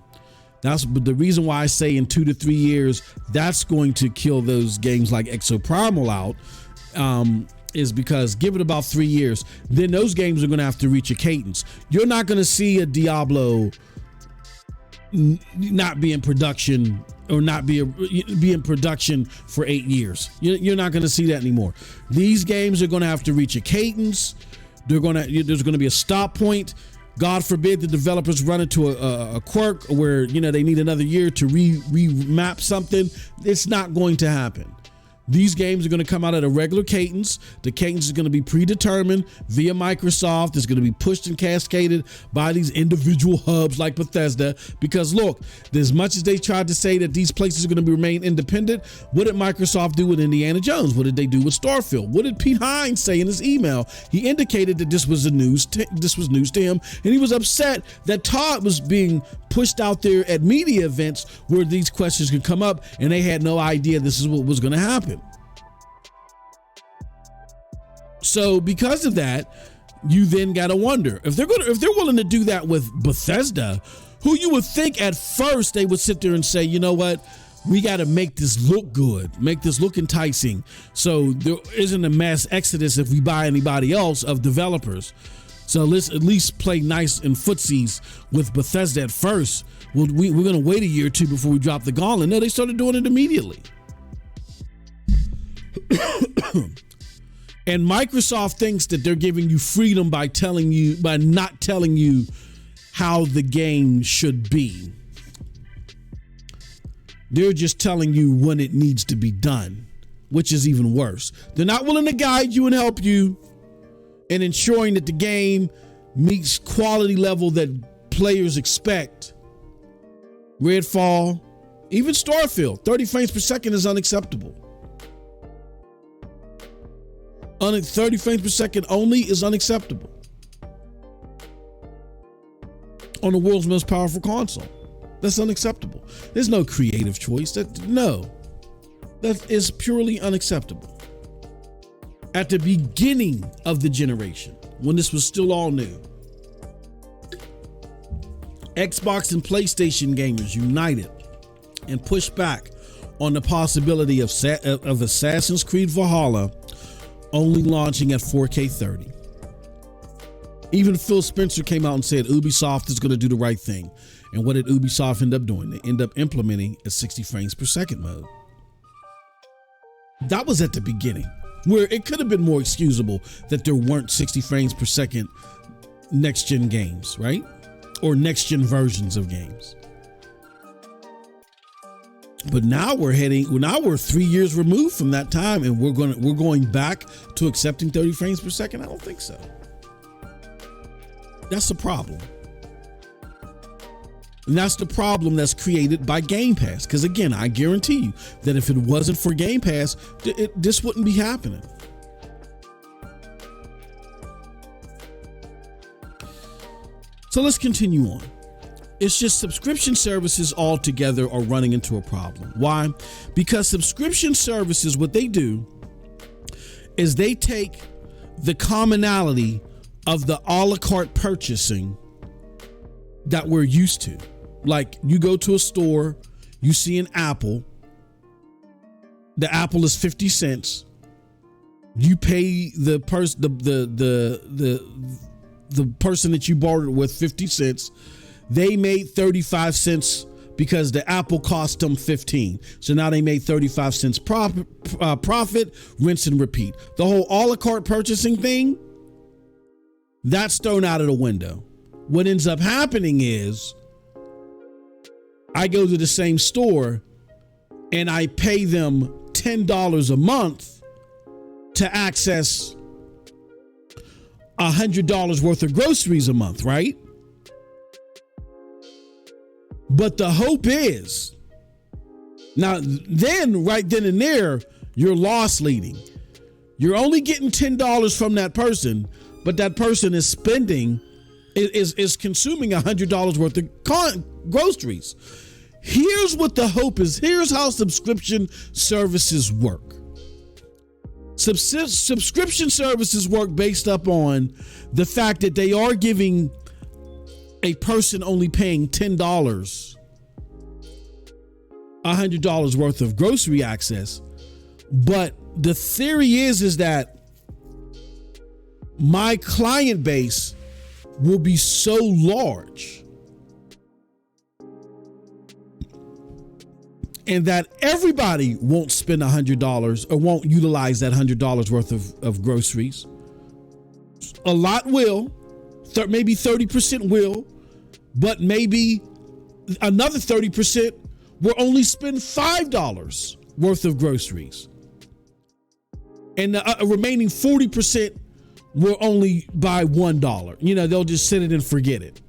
S2: That's the reason why I say in 2 to 3 years, that's going to kill those games like Exo Primal out. Is because give it about 3 years, then those games are going to have to reach a cadence. You're not going to see a Diablo not be in production or not be in production for 8 years. You're not going to see that anymore. These games are going to have to reach a cadence. There's going to be a stop point. God forbid the developers run into a quirk where they need another year to remap something. It's not going to happen. These games are going to come out at a regular cadence. The cadence is going to be predetermined via Microsoft. It's going to be pushed and cascaded by these individual hubs like Bethesda. Because look, as much as they tried to say that these places are going to remain independent, what did Microsoft do with Indiana Jones? What did they do with Starfield? What did Pete Hines say in his email? He indicated that this was news to him, and he was upset that Todd was being pushed out there at media events where these questions could come up, and they had no idea this is what was going to happen. So because of that, you then got to wonder if they're willing to do that with Bethesda, who you would think at first they would sit there and say, you know what, we got to make this look good, make this look enticing, so there isn't a mass exodus if we buy anybody else of developers. So let's at least play nice and footsies with Bethesda at first. We're going to wait a year or two before we drop the gauntlet. No, they started doing it immediately. And Microsoft thinks that they're giving you freedom by not telling you how the game should be. They're just telling you when it needs to be done, which is even worse. They're not willing to guide you and help you in ensuring that the game meets quality level that players expect. Redfall, even Starfield, 30 frames per second is unacceptable. 30 frames per second only is unacceptable on the world's most powerful console. That's unacceptable. There's no creative choice. That is purely unacceptable. At the beginning of the generation, when this was still all new, Xbox and PlayStation gamers united and pushed back on the possibility of Assassin's Creed Valhalla only launching at 4K 30. Even Phil Spencer came out and said Ubisoft is going to do the right thing. And what did Ubisoft end up doing? They end up implementing a 60 frames per second mode. That was at the beginning, where it could have been more excusable that there weren't 60 frames per second next-gen games, right? Or next-gen versions of games. But now we're 3 years removed from that time, and we're going back to accepting 30 frames per second. I don't think so. That's the problem. And that's the problem that's created by Game Pass. Because again, I guarantee you that if it wasn't for Game Pass, this wouldn't be happening. So let's continue on. It's just subscription services altogether are running into a problem. Why? Because subscription services, what they do is they take the commonality of the a la carte purchasing that we're used to. Like you go to a store, you see an apple. The apple is 50 cents. You pay the person that you bought it with 50 cents. They made 35 cents because the apple cost them 15. So now they made 35 cents profit, rinse and repeat. The whole a la carte purchasing thing, that's thrown out of the window. What ends up happening is I go to the same store and I pay them $10 a month to access $100 worth of groceries a month, right? But the hope is, now then, right then and there, you're loss leading. You're only getting $10 from that person, but that person is spending, is consuming $100 worth of groceries. Here's what the hope is. Here's how subscription services work. Subscription services work based upon the fact that they are giving a person only paying $10, $100 worth of grocery access. But the theory is that my client base will be so large and that everybody won't spend $100 or won't utilize that $100 worth of groceries. A lot will, maybe 30% will, but maybe another 30% will only spend $5 worth of groceries. And the remaining 40% will only buy $1. You know, they'll just sit it and forget it.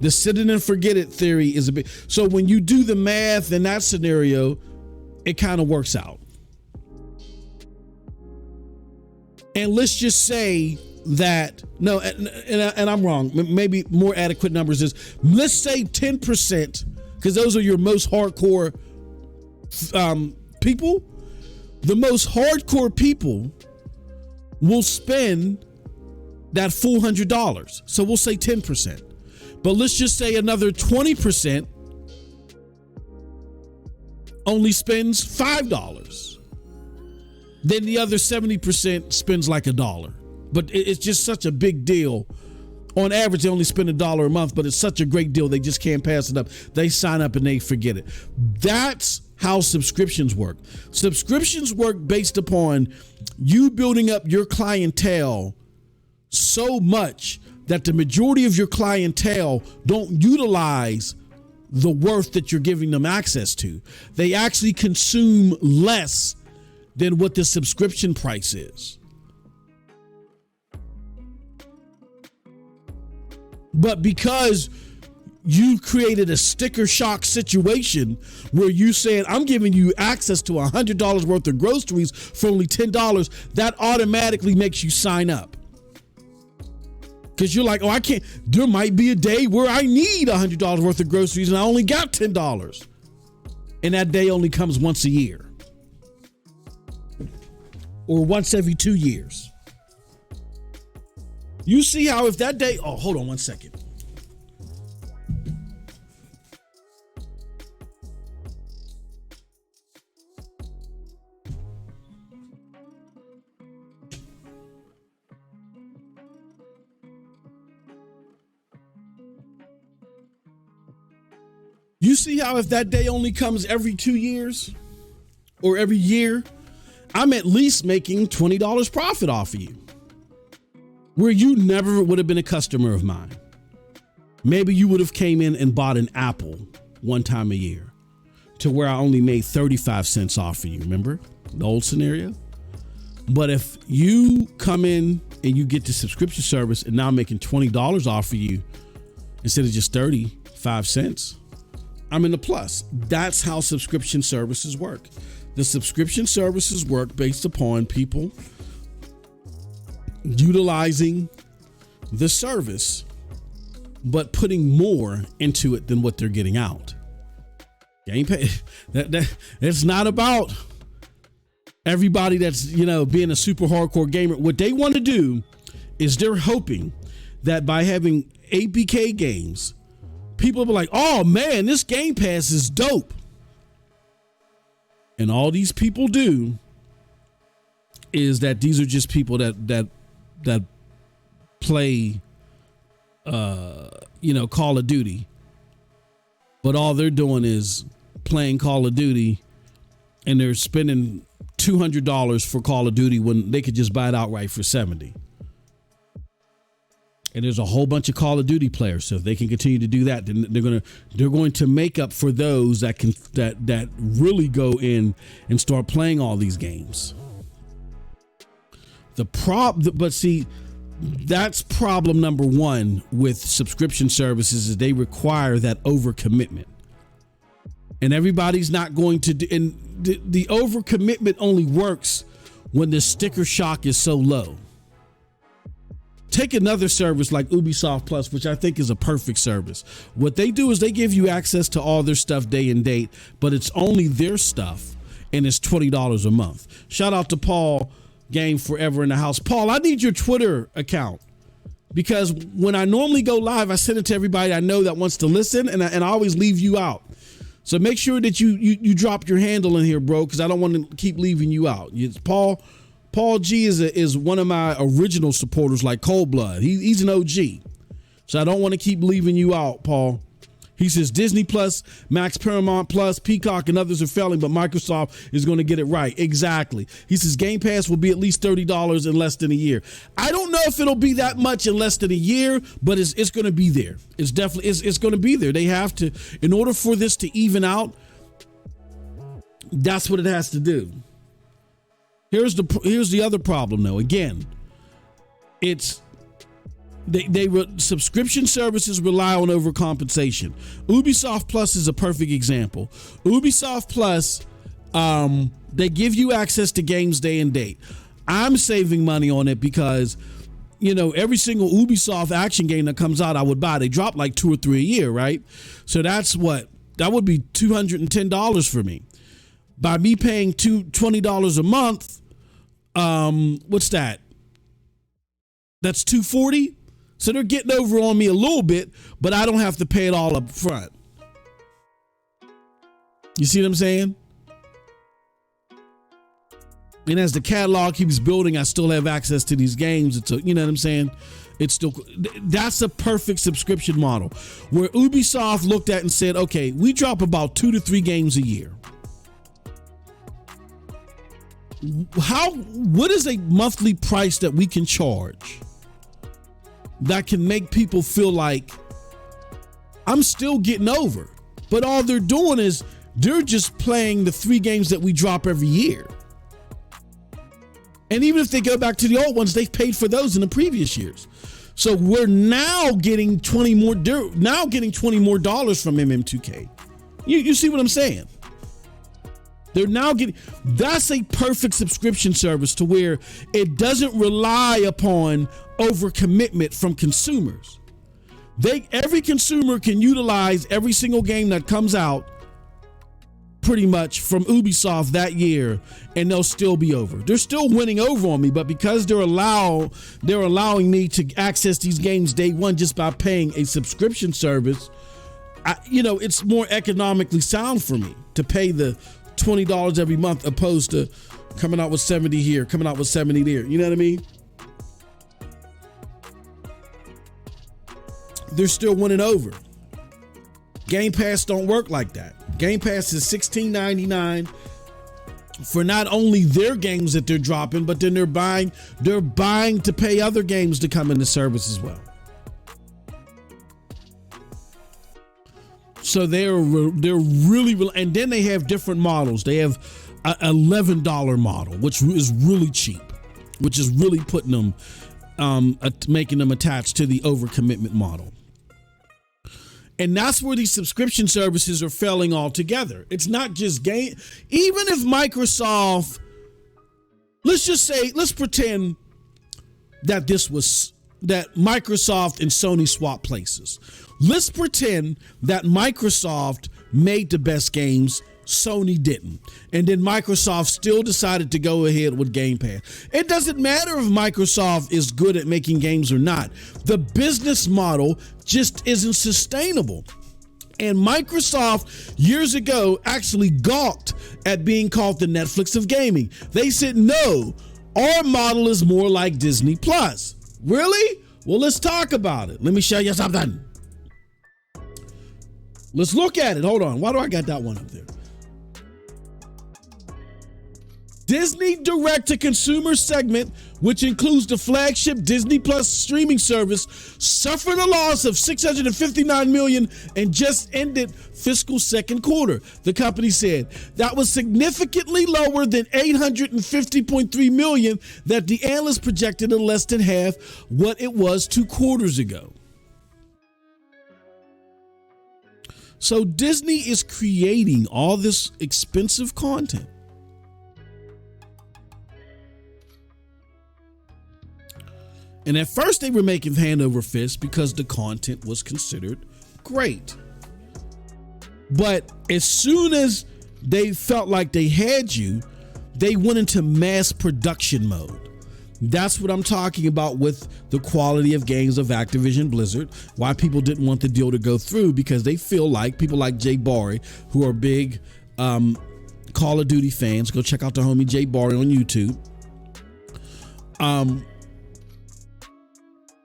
S2: The sit it and forget it theory is a bit. So when you do the math in that scenario, it kind of works out. And let's just say that, no, and I'm wrong. Maybe more adequate numbers is, let's say 10%, because those are your most hardcore people. The most hardcore people will spend that full $100. So we'll say 10%. But let's just say another 20% only spends $5. Then the other 70% spends like $1. But it's just such a big deal. On average, they only spend $1 a month, but it's such a great deal, they just can't pass it up. They sign up and they forget it. That's how subscriptions work. Subscriptions work based upon you building up your clientele so much that the majority of your clientele don't utilize the worth that you're giving them access to. They actually consume less than what the subscription price is. But because you created a sticker shock situation where you said, I'm giving you access to $100 worth of groceries for only $10, that automatically makes you sign up. Because you're like, oh, I can't, there might be a day where I need $100 worth of groceries and I only got $10. And that day only comes once a year. Or once every 2 years. You see how if that day, oh, hold on one second. You see how if that day only comes every 2 years or every year, I'm at least making $20 profit off of you, where you never would have been a customer of mine. Maybe you would have came in and bought an apple one time a year, to where I only made 35 cents off of you. Remember the old scenario? But if you come in and you get the subscription service and now I'm making $20 off of you instead of just 35 cents, I'm in the plus. That's how subscription services work. The subscription services work based upon people utilizing the service, but putting more into it than what they're getting out. Game pay. It's not about everybody that's, being a super hardcore gamer. What they want to do is they're hoping that by having APK games, people will be like, oh man, this Game Pass is dope. And all these people do is that these are just people that play, Call of Duty. But all they're doing is playing Call of Duty, and they're spending $200 for Call of Duty when they could just buy it outright for $70. And there's a whole bunch of Call of Duty players. So if they can continue to do that, then they're going to make up for those that really go in and start playing all these games. But see, that's problem number one with subscription services, is they require that overcommitment. And everybody's not going to do, and the overcommitment only works when the sticker shock is so low. Take another service like Ubisoft Plus, which I think is a perfect service. What they do is they give you access to all their stuff day and date, but it's only their stuff, and it's $20 a month. Shout out to Paul, Game Forever in the house. Paul, I need your Twitter account, because when I normally go live, I send it to everybody I know that wants to listen, and I always leave you out. So make sure that you drop your handle in here, bro, because I don't want to keep leaving you out. It's Paul G is one of my original supporters, like Cold Blood. He's an OG. So I don't want to keep leaving you out, Paul. He says Disney Plus, Max, Paramount Plus, Peacock, and others are failing, but Microsoft is going to get it right. Exactly. He says Game Pass will be at least $30 in less than a year. I don't know if it'll be that much in less than a year, but it's going to be there. It's definitely it's going to be there. They have to, in order for this to even out. That's what it has to do. Here's the other problem though. Again, it's. Subscription services rely on overcompensation. Ubisoft Plus is a perfect example. Ubisoft Plus, they give you access to games day and date. I'm saving money on it because, every single Ubisoft action game that comes out, I would buy. They drop like 2 or 3 a year, right? So that would be $210 for me. By me paying $20 a month, what's that? That's $240. So they're getting over on me a little bit, but I don't have to pay it all up front. You see what I'm saying? And as the catalog keeps building, I still have access to these games. You know what I'm saying? That's a perfect subscription model where Ubisoft looked at and said, okay, we drop about 2 to 3 games a year. What is a monthly price that we can charge that can make people feel like I'm still getting over? But all they're doing is they're just playing the 3 games that we drop every year. And even if they go back to the old ones, they've paid for those in the previous years. So we're now getting 20 more dollars from MM2K. You see what I'm saying? They're now getting, that's a perfect subscription service to where it doesn't rely upon overcommitment from consumers. Every consumer can utilize every single game that comes out pretty much from Ubisoft that year, and they'll still be over. They're still winning over on me, but because they're allowing me to access these games day one just by paying a subscription service, it's more economically sound for me to pay the $20 every month opposed to coming out with 70 here, coming out with 70 there. You know what I mean? They're still winning over. Game Pass don't work like that. Game Pass is $16.99 for not only their games that they're dropping, but then they're buying to pay other games to come in the service as well. So they're really, and then they have different models. They have a $11 model, which is really cheap, which is really putting them, making them attached to the overcommitment model. And that's where these subscription services are failing altogether. It's not just game. Even if Microsoft, let's pretend that that Microsoft and Sony swap places. Let's pretend that Microsoft made the best games, Sony didn't. And then Microsoft still decided to go ahead with Game Pass. It doesn't matter if Microsoft is good at making games or not. The business model just isn't sustainable. And Microsoft years ago actually gawked at being called the Netflix of gaming. They said, no, our model is more like Disney Plus. Really? Well, let's talk about it. Let me show you something. Let's look at it. Hold on. Why do I got that one up there? Disney direct-to-consumer segment, which includes the flagship Disney Plus streaming service, suffered a loss of $659 million and just ended fiscal second quarter. The company said that was significantly lower than $850.3 million that the analysts projected, in less than half what it was 2 quarters ago. So Disney is creating all this expensive content. And at first they were making hand over fist because the content was considered great. But as soon as they felt like they had you, they went into mass production mode. That's what I'm talking about with the quality of games of Activision Blizzard, why people didn't want the deal to go through, because they feel like people like Jay Barry, who are big Call of Duty fans, go check out the homie Jay Barry on YouTube.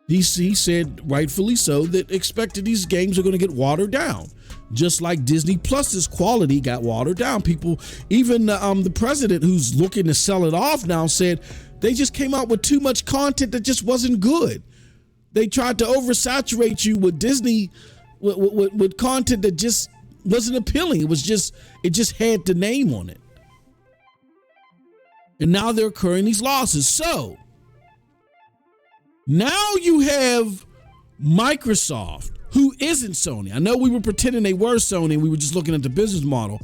S2: He said, rightfully so, that expected these games are going to get watered down. just like Disney Plus's quality got watered down. People, even the president who's looking to sell it off now said they just came out with too much content that just wasn't good. They tried to oversaturate you with Disney, with content that just wasn't appealing. It just had the name on it. And now they're incurring these losses. So now you have Microsoft, who isn't Sony. I know we were pretending they were Sony. We were just looking at the business model.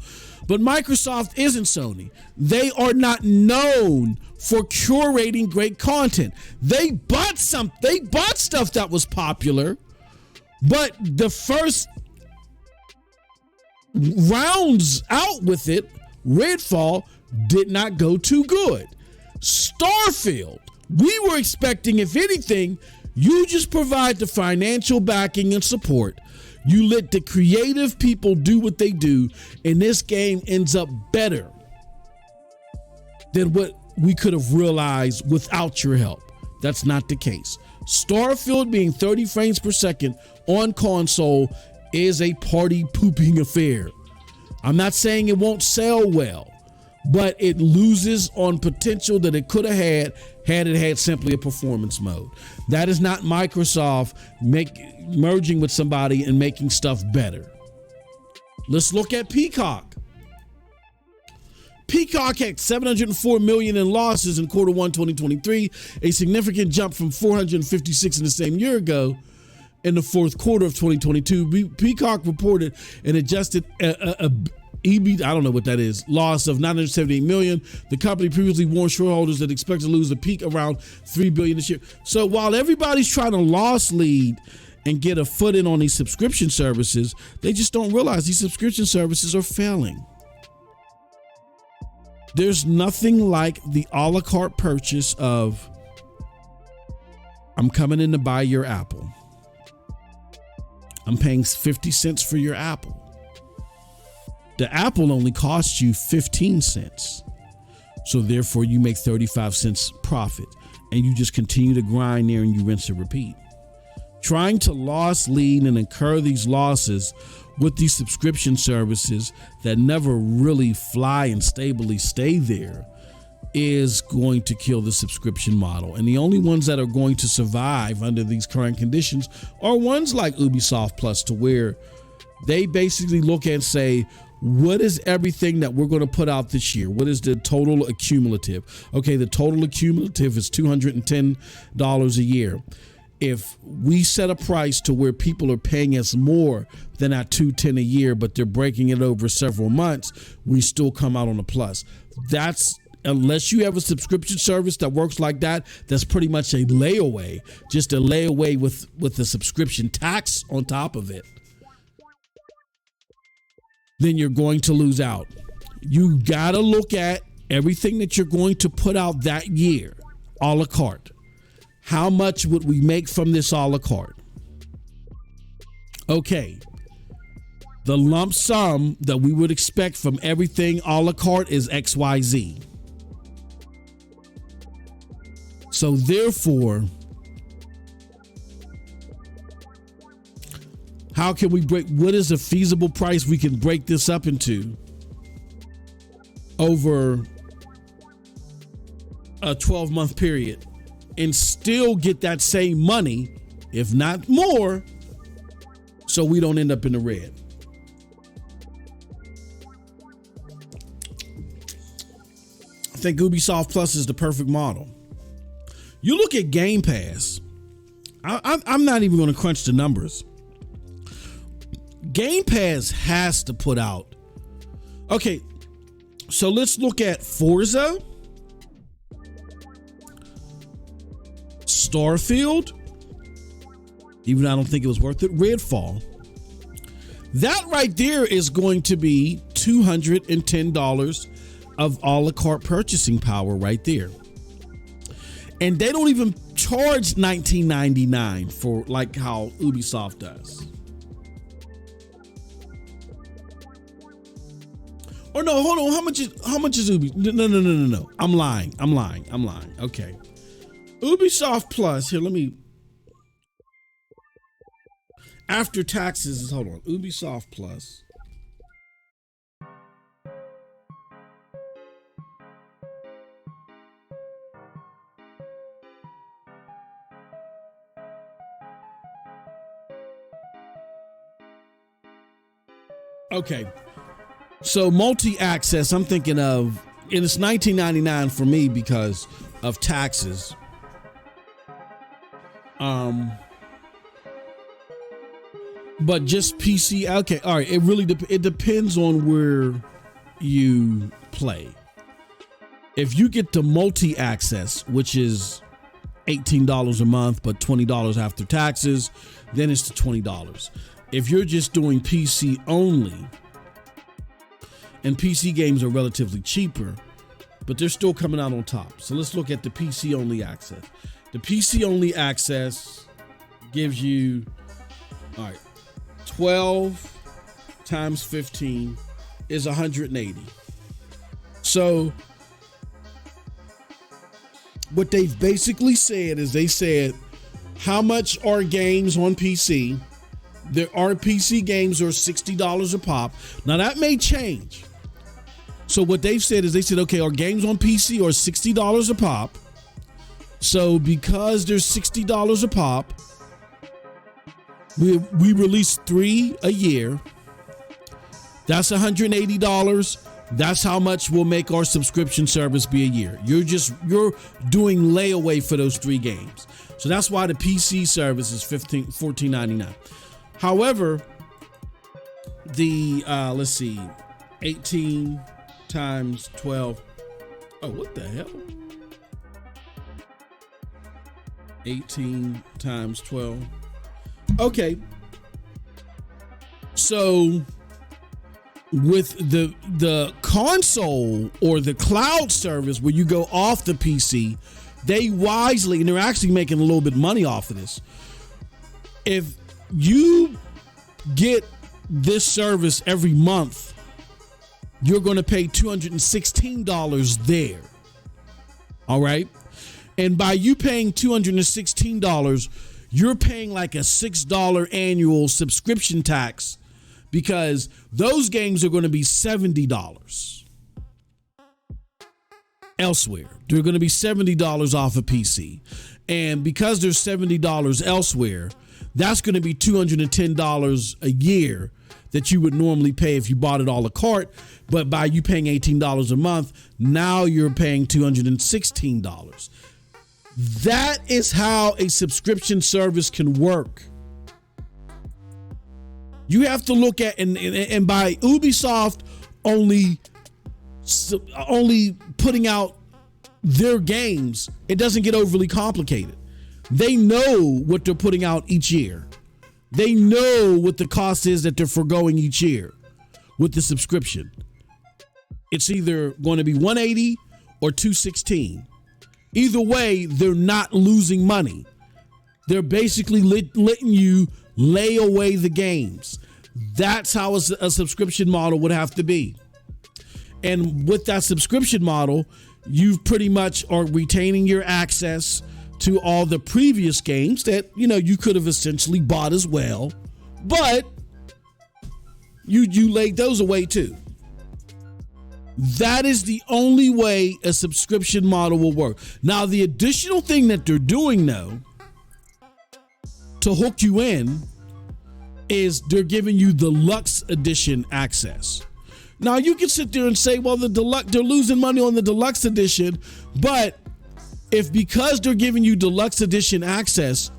S2: But Microsoft isn't Sony. They are not known for curating great content. They bought stuff that was popular, but the first rounds out with it, Redfall, did not go too good. Starfield, we were expecting, if anything, you just provide the financial backing and support. You let the creative people do what they do, and this game ends up better than what we could have realized without your help. That's not the case. Starfield being 30 frames per second on console is a party pooping affair. I'm not saying it won't sell well, but it loses on potential that it could have had it had simply a performance mode. That is not Microsoft merging with somebody and making stuff better. Let's look at Peacock. Peacock had $704 million in losses in quarter one 2023, a significant jump from $456 in the same year ago. In the fourth quarter of 2022, Peacock reported an adjusted EB, I don't know what that is, loss of $978 million. The company previously warned shareholders that expect to lose the peak around $3 billion this year. So while everybody's trying to loss lead and get a foot in on these subscription services, they just don't realize these subscription services are failing. There's nothing like the a la carte purchase of, I'm coming in to buy your Apple. I'm paying 50 cents for your Apple. The Apple only costs you 15 cents. So therefore you make 35 cents profit, and you just continue to grind there and you rinse and repeat. Trying to loss lead and incur these losses with these subscription services that never really fly and stably stay there is going to kill the subscription model. And the only ones that are going to survive under these current conditions are ones like Ubisoft Plus, to where they basically look and say, what is everything that we're going to put out this year? What is the total accumulative? Okay, the total accumulative is $210 a year. If we set a price to where people are paying us more than that $210 a year, but they're breaking it over several months, we still come out on a plus. That's, unless you have a subscription service that works like that, that's pretty much a layaway, just a layaway with the subscription tax on top of it, then you're going to lose out. You got to look at everything that you're going to put out that year, a la carte. How much would we make from this a la carte? Okay. The lump sum that we would expect from everything a la carte is XYZ. So therefore, how can we what is a feasible price we can break this up into over a 12-month period and still get that same money, if not more, so we don't end up in the red? I think Ubisoft Plus is the perfect model. You look at Game Pass. I'm not even going to crunch the numbers. Game Pass has to put out. Okay, so let's look at Forza, Starfield, even though I don't think it was worth it, Redfall. That right there is going to be $210 of a la carte purchasing power right there. And they don't even charge $19.99 for like how Ubisoft does. Or no, hold on. How much is Ubi? No. I'm lying. Okay. Ubisoft Plus, here, let me. after taxes is, hold on, Ubisoft Plus. Okay, so multi-access, I'm thinking of, and it's $19.99 for me because of taxes. But just PC, okay, all right, it really it depends on where you play. If you get the multi-access, which is $18 a month, but $20 after taxes, then it's the $20. If you're just doing PC only, and PC games are relatively cheaper, but they're still coming out on top. So let's look at the PC only access. The PC only access gives you, all right, 12 times 15 is 180. So what they've basically said is they said, how much are games on PC? There are PC games are $60 a pop. Now that may change. So what they've said is they said, okay, our games on PC are $60 a pop. So because they're $60 a pop, we release 3 a year. That's $180. That's how much we'll make our subscription service be a year. You're doing layaway for those 3 games. So that's why the PC service is $14.99. However, the let's see, 18 times 12. Oh, what the hell? 18 times 12. Okay. So with the console or the cloud service where you go off the PC, they wisely, and they're actually making a little bit of money off of this. If you get this service every month, you're going to pay $216 there. All right. And by you paying $216, you're paying like a $6 annual subscription tax because those games are going to be $70 elsewhere. They're going to be $70 off a PC. And because there's $70 elsewhere, that's going to be $210 a year that you would normally pay if you bought it a la carte. But by you paying $18 a month, now you're paying $216. That is how a subscription service can work. You have to look at, and by Ubisoft only putting out their games, it doesn't get overly complicated. They know what they're putting out each year. They know what the cost is that they're foregoing each year with the subscription. It's either going to be $180 or $216. Either way, they're not losing money. They're basically letting you lay away the games. That's how a subscription model would have to be. And with that subscription model, you pretty much are retaining your access to all the previous games that, you could have essentially bought as well, but you laid those away too. That is the only way a subscription model will work. Now, the additional thing that they're doing though, to hook you in, is they're giving you deluxe edition access. Now, you can sit there and say, well, they're losing money on the deluxe edition, but because they're giving you deluxe edition access,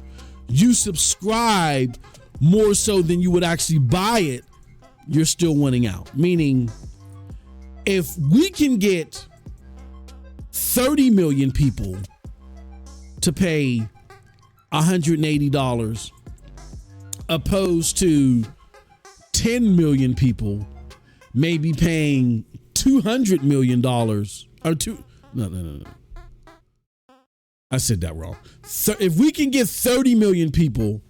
S2: you subscribe more so than you would actually buy it, you're still winning out. Meaning, if we can get 30 million people to pay $180 opposed to 10 million people maybe paying $200 million no. I said that wrong. If we can get 30 million people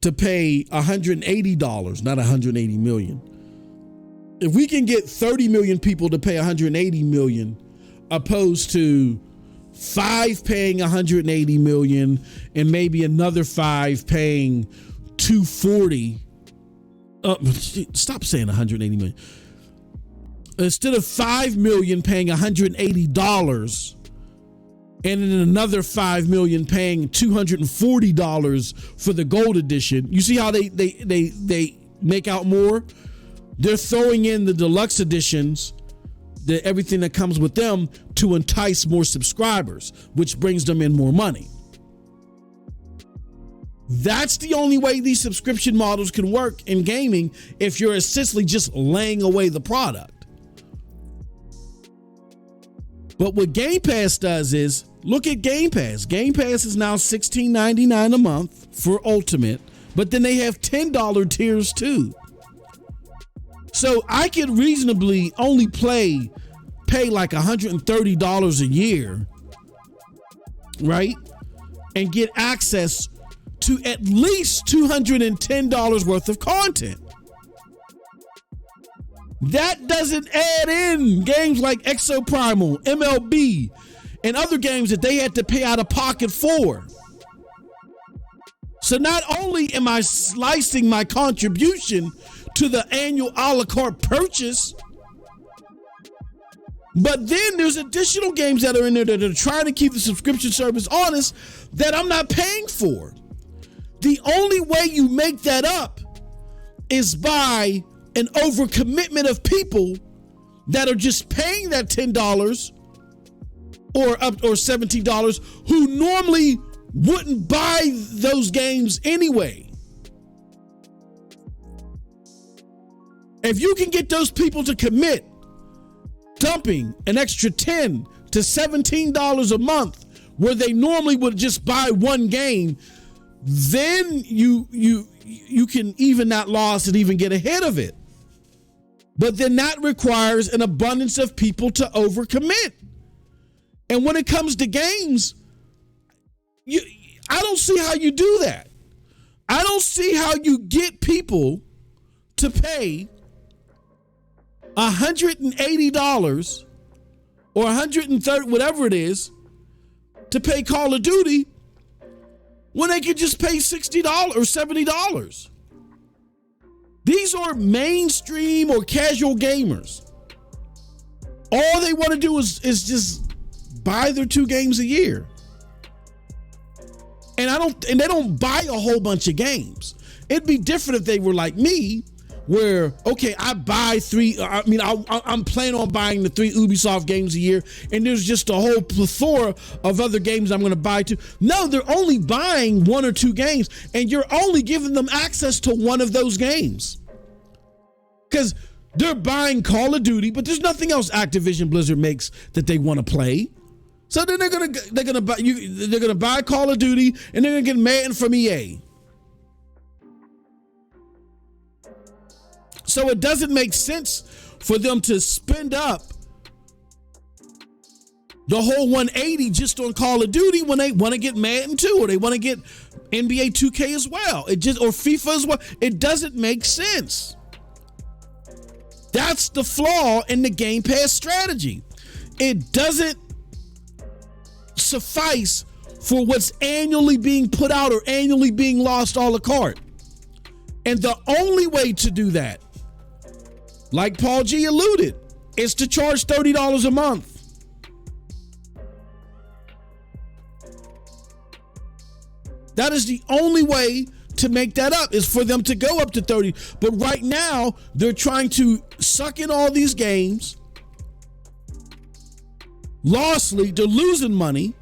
S2: to pay $180, not 180 million. If we can get 30 million people to pay 180 million opposed to 5 paying 180 million and maybe another 5 paying 240. Stop saying 180 million. Instead of 5 million paying $180, and then another 5 million paying $240 for the gold edition. You see how they make out more? They're throwing in the deluxe editions, everything that comes with them, to entice more subscribers, which brings them in more money. That's the only way these subscription models can work in gaming, if you're essentially just laying away the product. But what Game Pass does is, look at Game Pass. Game Pass is now $16.99 a month for Ultimate, but then they have $10 tiers too. So I could reasonably only pay like $130 a year, right? And get access to at least $210 worth of content. That doesn't add in games like Exoprimal, MLB, and other games that they had to pay out of pocket for. So not only am I slicing my contribution to the annual a la carte purchase, but then there's additional games that are in there that are trying to keep the subscription service honest that I'm not paying for. The only way you make that up is by an overcommitment of people that are just paying that $10 or $17 who normally wouldn't buy those games anyway. If you can get those people to commit dumping an extra $10 to $17 a month where they normally would just buy one game, then you can even that loss and even get ahead of it. But then that requires an abundance of people to overcommit. And when it comes to games, I don't see how you do that. I don't see how you get people to pay $180 or $130, whatever it is, to pay Call of Duty when they could just pay $60 or $70. These are mainstream or casual gamers. All they want to do is just buy their 2 games a year. And they don't buy a whole bunch of games. It'd be different if they were like me, where, okay, I buy 3, I'm planning on buying the 3 Ubisoft games a year, and there's just a whole plethora of other games I'm going to buy too. No, they're only buying 1 or 2 games, and you're only giving them access to one of those games. Because they're buying Call of Duty, but there's nothing else Activision Blizzard makes that they want to play. So then they're gonna buy Call of Duty, and they're gonna get Madden from EA. So it doesn't make sense for them to spend up the whole 180 just on Call of Duty when they want to get Madden too, or they want to get NBA 2K as well. Or FIFA as well. It doesn't make sense. That's the flaw in the Game Pass strategy. It doesn't suffice for what's annually being put out or annually being lost a la carte. And the only way to do that, like Paul G alluded, is to charge $30 a month. That is the only way to make that up, is for them to go up to 30. But right now, they're trying to suck in all these games. Lostly, they're losing money.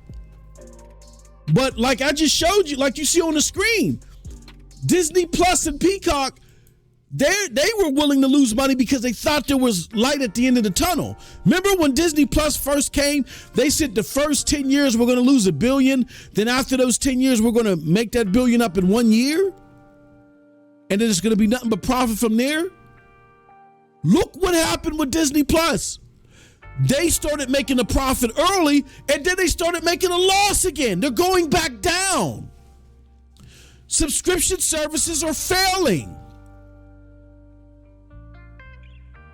S2: But like I just showed you, like you see on the screen, Disney Plus and Peacock, they were willing to lose money because they thought there was light at the end of the tunnel. Remember when Disney Plus first came, they said the first 10 years we're going to lose $1 billion. Then after those 10 years, we're going to make that $1 billion up in 1 year. And then it's going to be nothing but profit from there. Look what happened with Disney Plus. They started making a profit early, and then they started making a loss again. They're going back down. Subscription services are failing.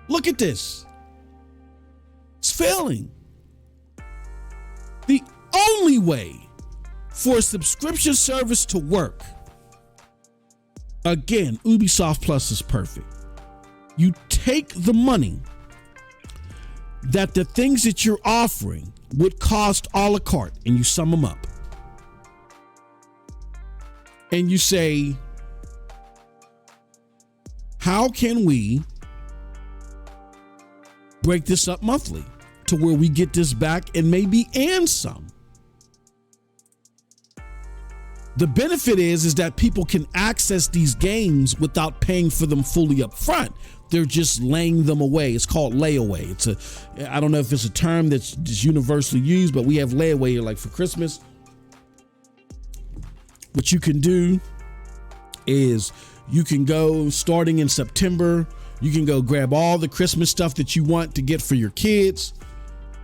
S2: Look at this. It's failing. The only way for a subscription service to work Again, Ubisoft Plus is perfect. You take the money that the things that you're offering would cost a la carte and you sum them up. And you say, how can we break this up monthly to where we get this back and some? The benefit is that people can access these games without paying for them fully up front. They're just laying them away. It's called layaway. I don't know if it's a term that's just universally used, but we have layaway here, like for Christmas. What you can do is you can go starting in September, you can go grab all the Christmas stuff that you want to get for your kids.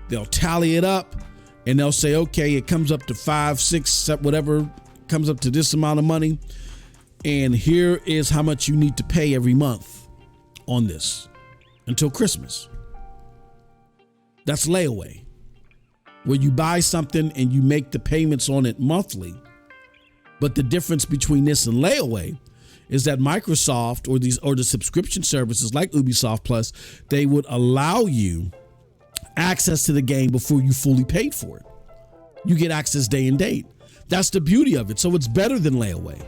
S2: They'll tally it up and they'll say, okay, it comes up to 5, 6, 7, whatever, comes up to this amount of money. And here is how much you need to pay every month on this until Christmas. That's layaway, where you buy something and you make the payments on it monthly. But the difference between this and layaway is that Microsoft or the subscription services like Ubisoft Plus, they would allow you access to the game before you fully paid for it. You get access day and date. That's the beauty of it. So it's better than layaway.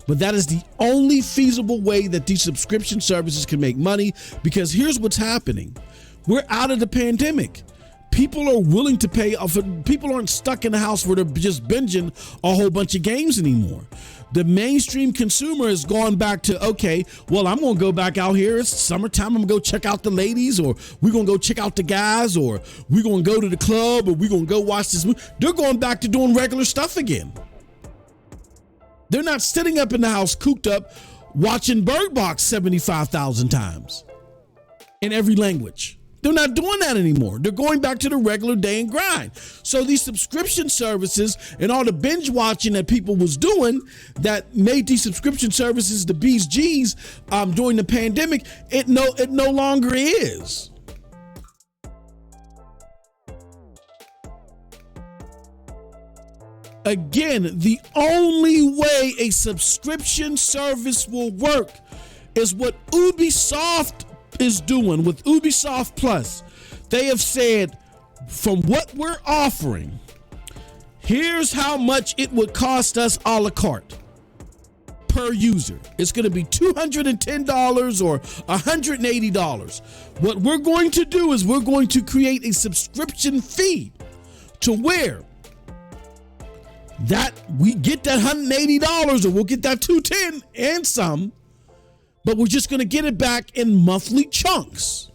S2: But that is the only feasible way that these subscription services can make money, because here's what's happening. We're out of the pandemic. People are willing to pay. People aren't stuck in the house where they're just binging a whole bunch of games anymore. The mainstream consumer has gone back to, okay, well, I'm going to go back out here. It's summertime. I'm going to go check out the ladies, or we're going to go check out the guys, or we're going to go to the club, or we're going to go watch this movie. They're going back to doing regular stuff again. They're not sitting up in the house cooped up watching Bird Box 75,000 times in every language. They're not doing that anymore. They're going back to the regular day and grind. So these subscription services and all the binge watching that people was doing that made these subscription services the B's G's during the pandemic, it no longer is. Again, the only way a subscription service will work is what Ubisoft is doing with Ubisoft Plus. They have said, from what we're offering, here's how much it would cost us a la carte per user. It's going to be $210 or $180. What we're going to do is we're going to create a subscription fee to where that we get that $180 or we'll get that $210 and some, but we're just going to get it back in monthly chunks.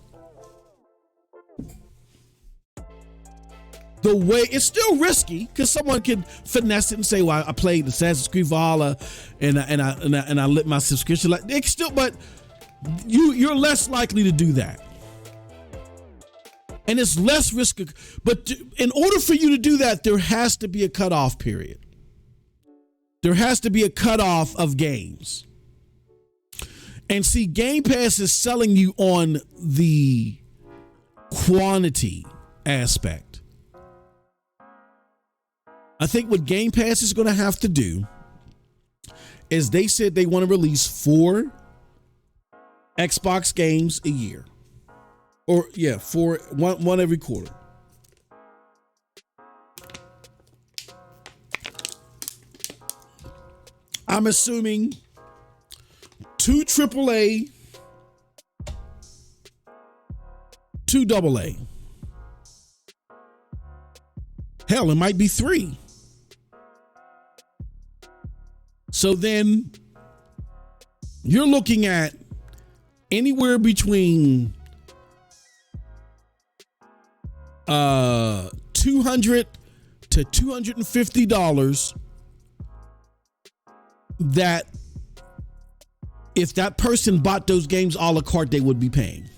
S2: The way it's still risky, because someone could finesse it and say, "Well, I played Assassin's Creed Valhalla and I lit my subscription." Like it's still, but you're less likely to do that, and it's less risky. But in order for you to do that, there has to be a cutoff period. There has to be a cutoff of games. And see, Game Pass is selling you on the quantity aspect. I think what Game Pass is going to have to do is they said they want to release 4 Xbox games a year. Or, yeah, one every quarter. I'm assuming 2 AAA, 2 AA. Hell, it might be 3. So then you're looking at anywhere between $200 to $250 that if that person bought those games a la carte, they would be paying.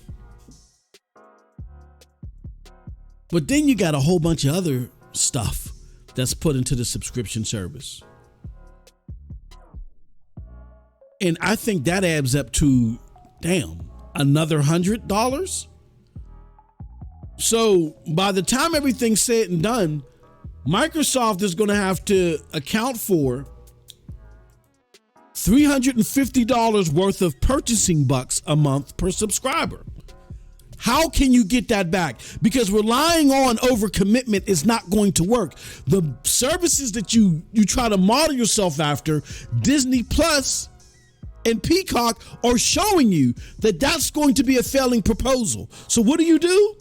S2: But then you got a whole bunch of other stuff that's put into the subscription service. And I think that adds up to, another $100. So by the time everything's said and done, Microsoft is going to have to account for $350 worth of purchasing bucks a month per subscriber. How can you get that back? Because relying on overcommitment is not going to work. The services that you try to model yourself after, Disney Plus and Peacock, are showing you that that's going to be a failing proposal. So what do?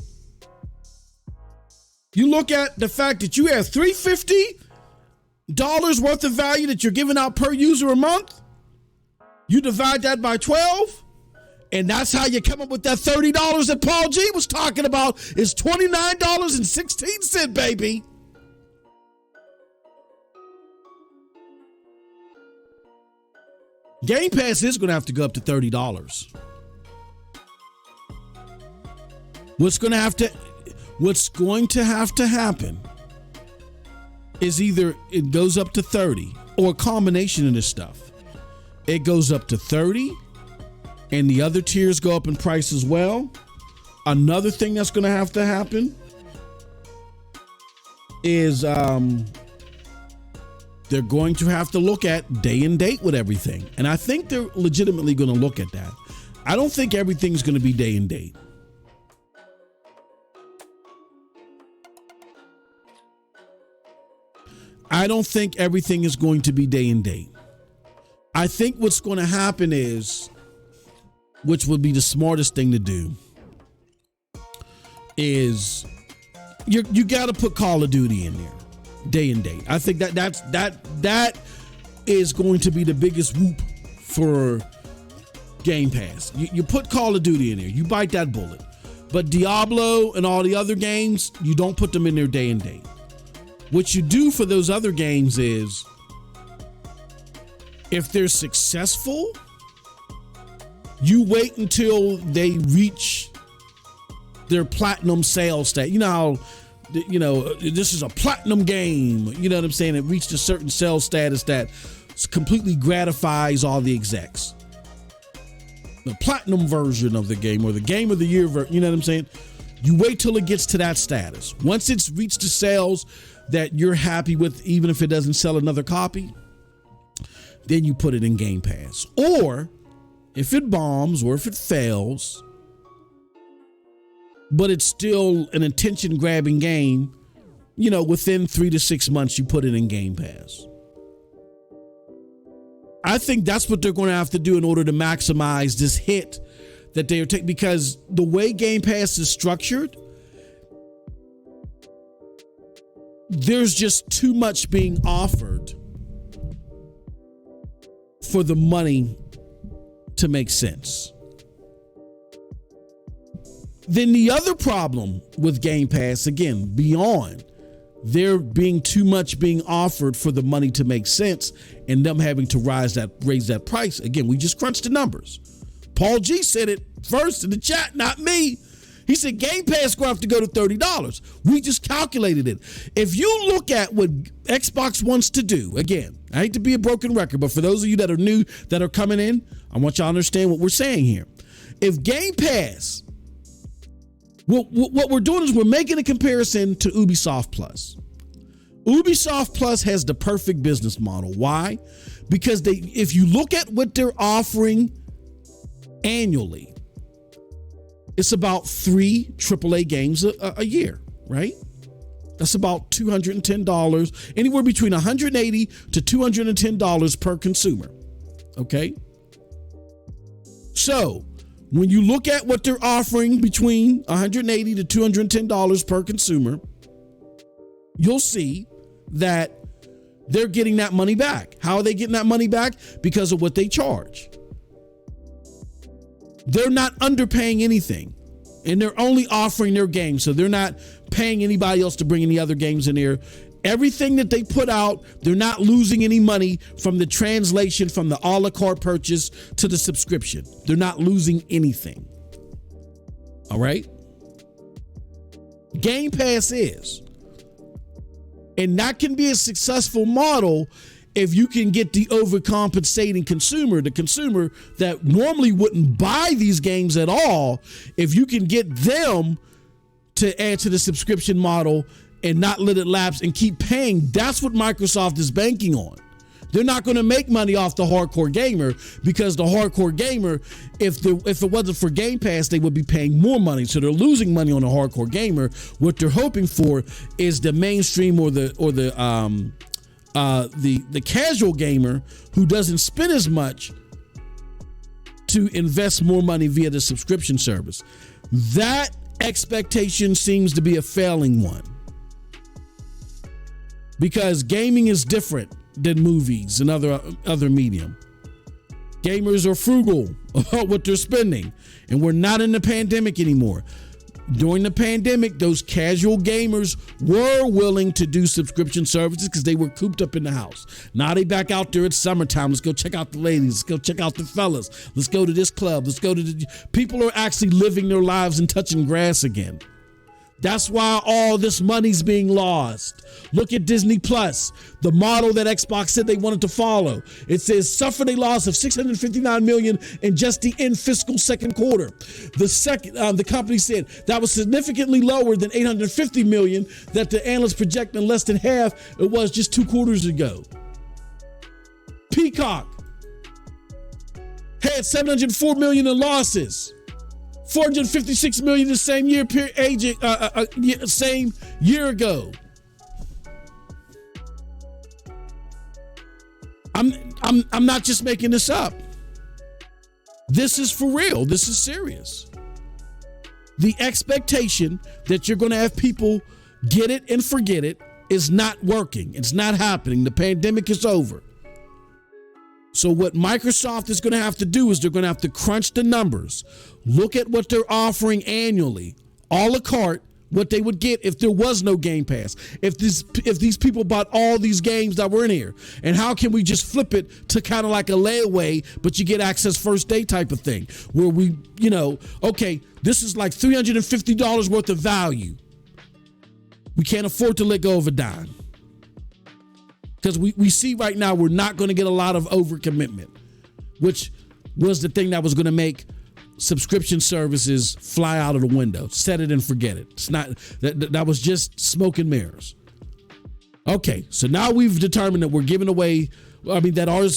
S2: You look at the fact that you have $350 worth of value that you're giving out per user a month. You divide that by 12, and that's how you come up with that $30 that Paul G was talking about. Is $29.16, baby. Game Pass is going to have to go up to $30. What's going to have to happen is either it goes up to 30 or a combination of this stuff. It goes up to 30 and the other tiers go up in price as well. Another thing that's going to happen is they're going to have to look at day and date with everything. And I think they're legitimately going to look at that. I don't think everything's going to be day and date. I don't think everything is going to be day and date. I think what's going to happen is, which would be the smartest thing to do, is you got to put Call of Duty in there, day and date. I think that is going to be the biggest whoop for Game Pass. You put Call of Duty in there, you bite that bullet. But Diablo and all the other games, you don't put them in there day and date. What you do for those other games is, if they're successful, you wait until they reach their platinum sales stat. You know how, this is a platinum game. You know what I'm saying? It reached a certain sales status that completely gratifies all the execs. The platinum version of the game, or the game of the year, you know what I'm saying? You wait till it gets to that status. Once it's reached the sales that you're happy with, even if it doesn't sell another copy, then you put it in Game Pass. Or if it bombs or if it fails, but it's still an attention grabbing game, within 3 to 6 months, you put it in Game Pass. I think that's what they're going to have to do in order to maximize this hit that they are taking, because the way Game Pass is structured, there's just too much being offered for the money to make sense. Then the other problem with Game Pass, again, beyond there being too much being offered for the money to make sense and them having to raise that price. Again, we just crunched the numbers. Paul G said it first in the chat, not me. He said Game Pass going to have to go to $30. We just calculated it. If you look at what Xbox wants to do, again, I hate to be a broken record, but for those of you that are new, that are coming in, I want y'all to understand what we're saying here. If Game Pass, what we're doing is we're making a comparison to Ubisoft Plus. Ubisoft Plus has the perfect business model. Why? Because if you look at what they're offering annually, it's about 3 AAA games a year, right? That's about $210, anywhere between $180 to $210 per consumer. Okay. So when you look at what they're offering between $180 to $210 per consumer, you'll see that they're getting that money back. How are they getting that money back? Because of what they charge. They're not underpaying anything, and they're only offering their games. So they're not paying anybody else to bring any other games in there. Everything that they put out, they're not losing any money from the translation from the a la carte purchase to the subscription. They're not losing anything. All right. Game Pass is. And that can be a successful model if you can get the overcompensating consumer, the consumer that normally wouldn't buy these games at all, if you can get them to add to the subscription model and not let it lapse and keep paying. That's what Microsoft is banking on. They're not going to make money off the hardcore gamer, because the hardcore gamer, if it wasn't for Game Pass, they would be paying more money. So they're losing money on the hardcore gamer. What they're hoping for is the mainstream or the casual gamer who doesn't spend as much to invest more money via the subscription service. That expectation seems to be a failing one, because gaming is different than movies and other medium. Gamers are frugal about what they're spending, and we're not in the pandemic anymore. During the pandemic, those casual gamers were willing to do subscription services because they were cooped up in the house. Now they back out there. It's summertime. Let's go check out the ladies. Let's go check out the fellas. Let's go to this club. Let's go to the... People are actually living their lives and touching grass again. That's why all this money's being lost. Look at Disney Plus, the model that Xbox said they wanted to follow. It says suffered a loss of $659 million in just the end fiscal second quarter. The company said that was significantly lower than $850 million that the analysts project, in less than half it was just 2 quarters ago. Peacock had $704 million in losses. $456 million the same same year ago. I'm not just making this up. This is for real. This is serious. The expectation that you're going to have people get it and forget it is not working. It's not happening. The pandemic is over. So what Microsoft is going to have to do is they're going to have to crunch the numbers, look at what they're offering annually, a la carte, what they would get if there was no Game Pass, if these people bought all these games that were in here, and how can we just flip it to kind of like a layaway, but you get access first day type of thing, where we, okay, this is like $350 worth of value. We can't afford to let go of a dime. Because we see right now we're not going to get a lot of overcommitment, which was the thing that was going to make subscription services fly out of the window. Set it and forget it. It's not that was just smoke and mirrors. Okay, so now we've determined that we're giving away. That our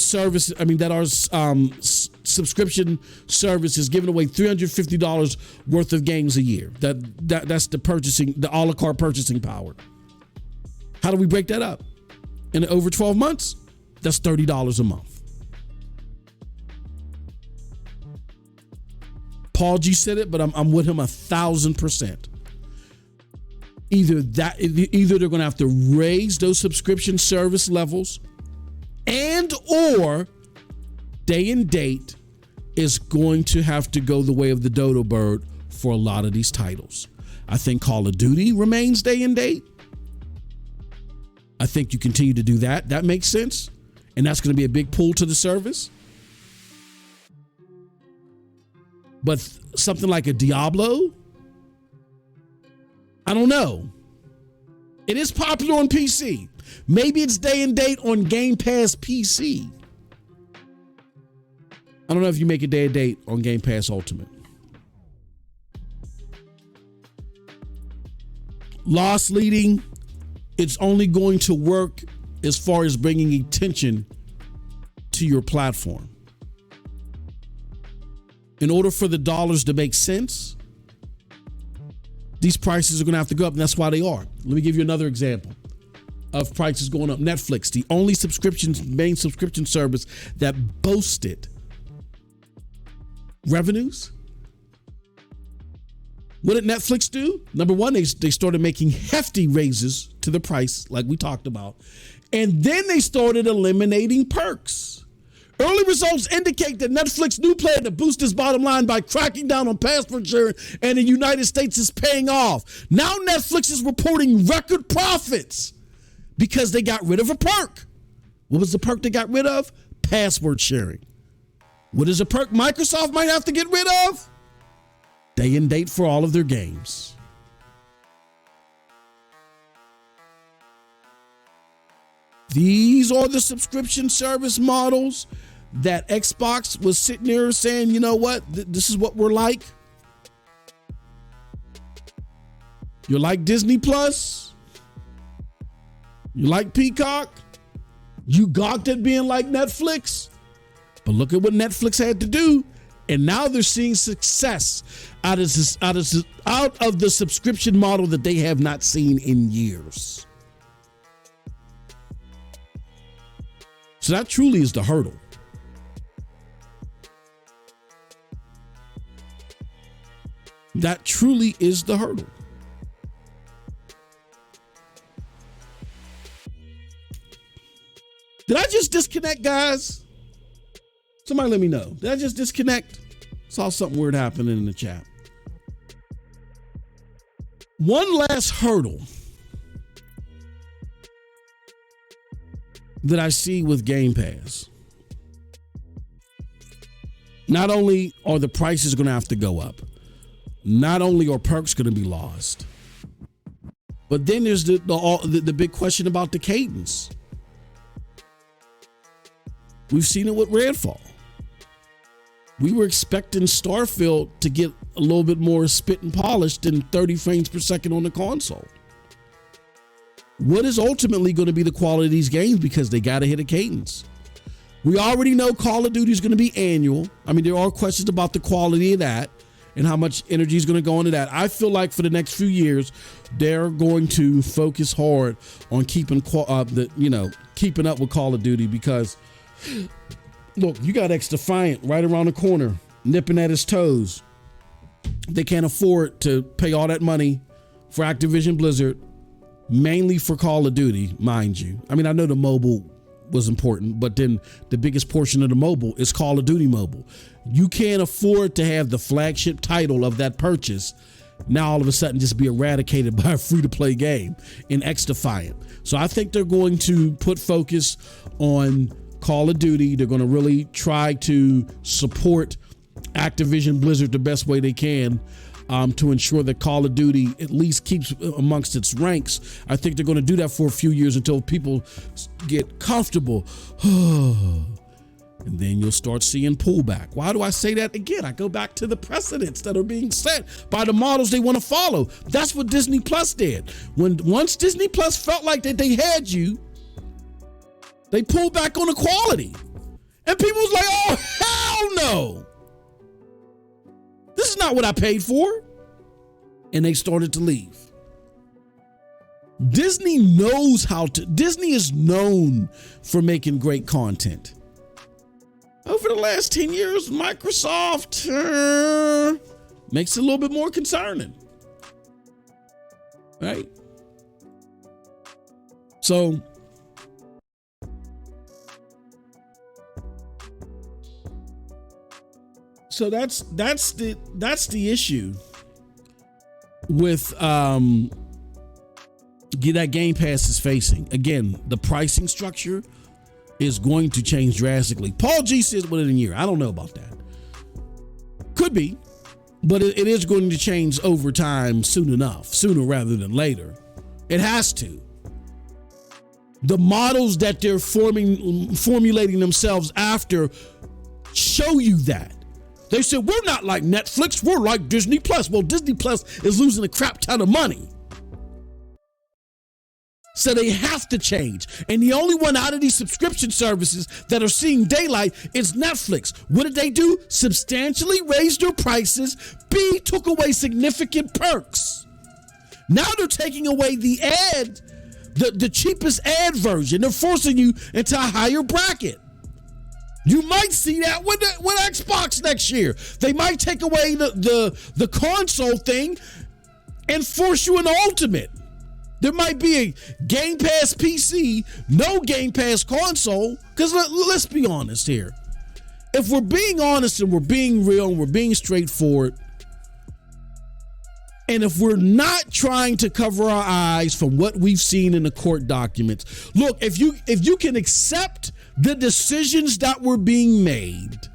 S2: subscription service is giving away $350 worth of games a year. That's the a la carte purchasing power. How do we break that up? In over 12 months, that's $30 a month. Paul G said it, but I'm with him 1,000%. Either they're going to have to raise those subscription service levels, and or day and date is going to have to go the way of the dodo bird for a lot of these titles. I think Call of Duty remains day and date. I think you continue to do that. That makes sense. And that's going to be a big pull to the service. But something like a Diablo, I don't know. It is popular on PC. Maybe it's day and date on Game Pass PC. I don't know if you make a day and date on Game Pass Ultimate. Loss leading. It's only going to work as far as bringing attention to your platform. In order for the dollars to make sense, these prices are going to have to go up, and that's why they are. Let me give you another example of prices going up. Netflix, the only main subscription service that boasted revenues. What did Netflix do? Number one, they started making hefty raises to the price, like we talked about. And then they started eliminating perks. Early results indicate that Netflix's new plan to boost its bottom line by cracking down on passport sharing in the United States is paying off. Now Netflix is reporting record profits because they got rid of a perk. What was the perk they got rid of? Password sharing. What is a perk Microsoft might have to get rid of? Day and date for all of their games. These are the subscription service models that Xbox was sitting there saying, you know what, this is what we're like. You're like Disney Plus. You like Peacock. You gawked at being like Netflix, but look at what Netflix had to do. And now they're seeing success out of the subscription model that they have not seen in years. So that truly is the hurdle. That truly is the hurdle. Did I just disconnect, guys? Somebody let me know. Did I just disconnect? Saw something weird happening in the chat. One last hurdle that I see with Game Pass. Not only are the prices going to have to go up, not only are perks going to be lost, but then there's the big question about the cadence. We've seen it with Redfall. We were expecting Starfield to get a little bit more spit and polished than 30 frames per second on the console. What is ultimately going to be the quality of these games? Because they got to hit a cadence. We already know Call of Duty is going to be annual. I mean, there are questions about the quality of that and how much energy is going to go into that. I feel like for the next few years, they're going to focus hard on keeping keeping up with Call of Duty because, look, you got X-Defiant right around the corner, nipping at his toes. They can't afford to pay all that money for Activision Blizzard, mainly for Call of Duty, mind you. I mean, I know the mobile was important, but then the biggest portion of the mobile is Call of Duty mobile. You can't afford to have the flagship title of that purchase now all of a sudden just be eradicated by a free-to-play game in X-Defiant. So I think they're going to put focus on Call of Duty. They're going to really try to support Activision Blizzard the best way they can to ensure that Call of Duty at least keeps amongst its ranks. I think they're going to do that for a few years until people get comfortable. And then you'll start seeing pullback. Why do I say that again? I go back to the precedents that are being set by the models they want to follow. That's what Disney Plus did. Once Disney Plus felt like that they had you, they pulled back on the quality. And people was like, oh, hell no. This is not what I paid for. And they started to leave. Disney is known for making great content. Over the last 10 years, Microsoft makes it a little bit more concerning. Right? So that's the issue with that Game Pass is facing. Again, the pricing structure is going to change drastically. Paul G says within a year. I don't know about that. Could be, but it is going to change over time sooner rather than later. It has to. The models that they're formulating themselves after show you that. They said, we're not like Netflix, we're like Disney Plus. Well, Disney Plus is losing a crap ton of money. So they have to change. And the only one out of these subscription services that are seeing daylight is Netflix. What did they do? Substantially raised their prices. B, took away significant perks. Now they're taking away the cheapest ad version. They're forcing you into a higher bracket. You might see that with Xbox next year. They might take away the console thing and force you an ultimate. There might be a Game Pass PC, no Game Pass console. Because let's be honest here. If we're being honest and we're being real and we're being straightforward, and if we're not trying to cover our eyes from what we've seen in the court documents, look, if you can accept the decisions that were being made,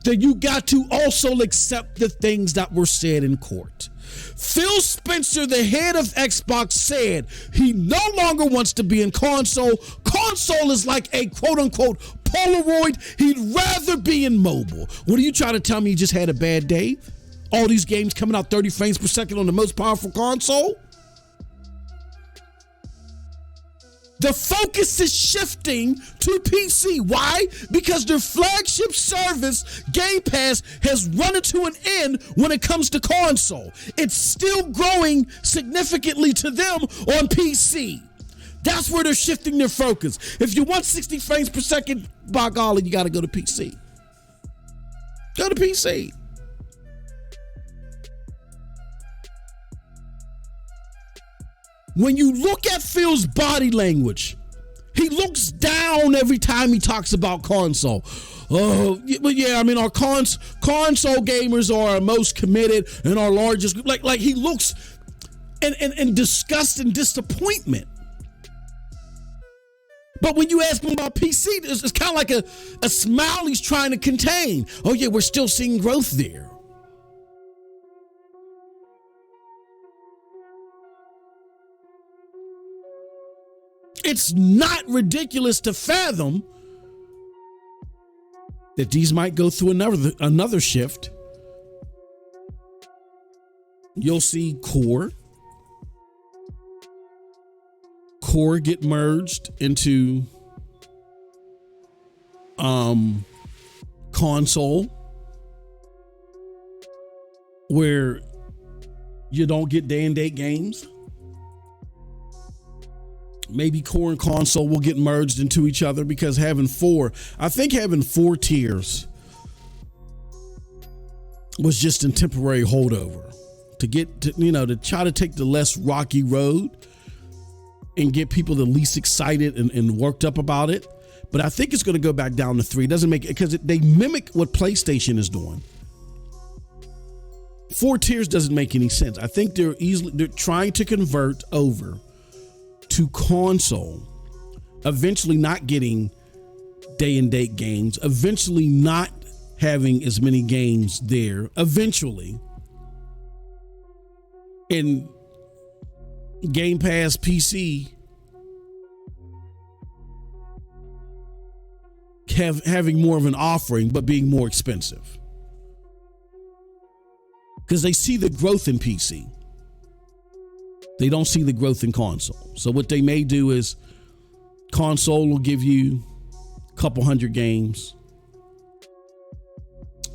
S2: then you got to also accept the things that were said in court. Phil Spencer, the head of Xbox, said he no longer wants to be in console. Console is like a quote-unquote Polaroid. He'd rather be in mobile. What are you trying to tell me? You just had a bad day? All these games coming out 30 frames per second on the most powerful console? The focus is shifting to PC. Why? Because their flagship service, Game Pass, has run into an end when it comes to console. It's still growing significantly to them on PC. That's where they're shifting their focus. If you want 60 frames per second, by golly, you got to go to PC. Go to PC. When you look at Phil's body language, he looks down every time he talks about console. Oh, but yeah, I mean, our console gamers are our most committed and our largest group. Like he looks in disgust and disappointment. But when you ask him about PC, it's kind of like a smile he's trying to contain. Oh yeah, we're still seeing growth there. It's not ridiculous to fathom that these might go through another shift. You'll see Core get merged into console, where you don't get day and date games. Maybe Core and console will get merged into each other, because having four tiers was just a temporary holdover to try to take the less rocky road and get people the least excited and worked up about it. But I think it's going to go back down to 3. It doesn't make it, because they mimic what PlayStation is doing. 4 tiers doesn't make any sense. I think they're trying to convert over to console, eventually not getting day and date games, eventually not having as many games there, eventually. And Game Pass PC having more of an offering, but being more expensive, because they see the growth in PC. They don't see the growth in console. So what they may do is console will give you a couple hundred games,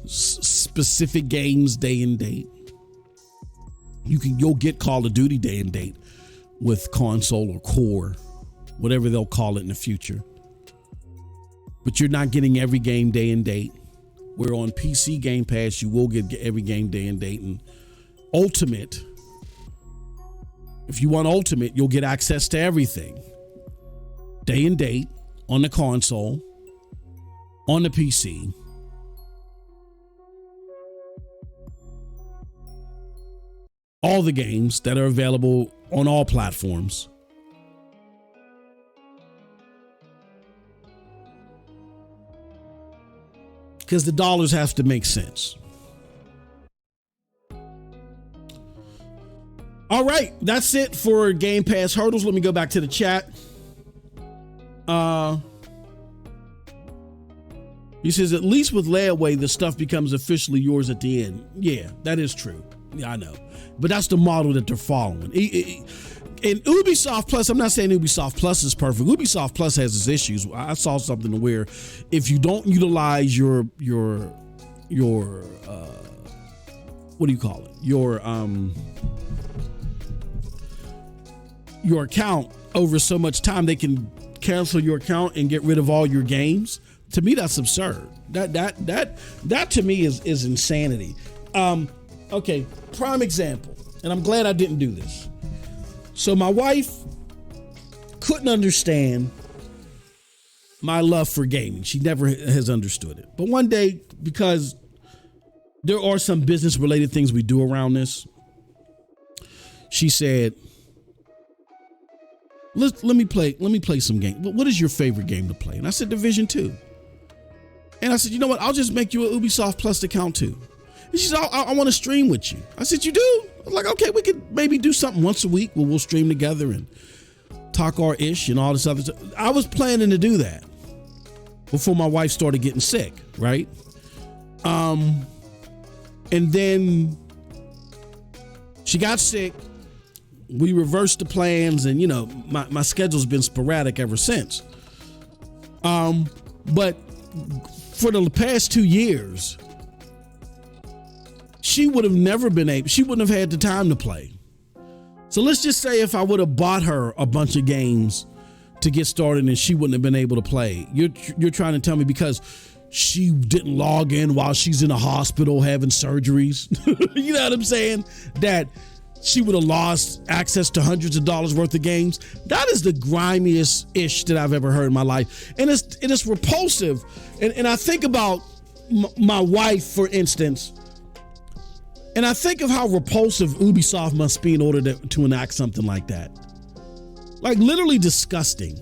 S2: specific games day and date. You'll get Call of Duty day and date with console or Core, whatever they'll call it in the future. But you're not getting every game day and date. Where on PC Game Pass, you will get every game day and date. And Ultimate, if you want Ultimate, you'll get access to everything day and date on the console, on the PC. All the games that are available on all platforms. Because the dollars have to make sense. All right, that's it for Game Pass hurdles. Let me go back to the chat. He says, at least with layaway, the stuff becomes officially yours at the end. Yeah, that is true. Yeah, I know. But that's the model that they're following. In Ubisoft Plus, I'm not saying Ubisoft Plus is perfect. Ubisoft Plus has its issues. I saw something where if you don't utilize your what do you call it? Your account over so much time, they can cancel your account and get rid of all your games. To me, that's absurd. That to me is insanity. Okay, prime example, and I'm glad I didn't do this. So my wife couldn't understand my love for gaming. She never has understood it. But one day, because there are some business related things we do around this, she said, let me play some game. What is your favorite game to play? And I said, Division 2. And I said, you know what? I'll just make you an Ubisoft Plus account too. And she said, I want to stream with you. I said, you do? I was like, okay, we could maybe do something once a week where we'll stream together and talk our ish and all this other stuff. I was planning to do that before my wife started getting sick, right? And then she got sick. we reversed the plans, and my schedule's been sporadic ever since. But for the past 2 years, she would have never been able, she wouldn't have had the time to play. So let's just say if I would have bought her a bunch of games to get started and she wouldn't have been able to play. You're trying to tell me because she didn't log in while she's in a hospital having surgeries, you know what I'm saying, that she would have lost access to hundreds of dollars worth of games? That is the grimiest ish that I've ever heard in my life. And it's repulsive. And I think about my wife, for instance, and I think of how repulsive Ubisoft must be in order to enact something like that. Like literally disgusting.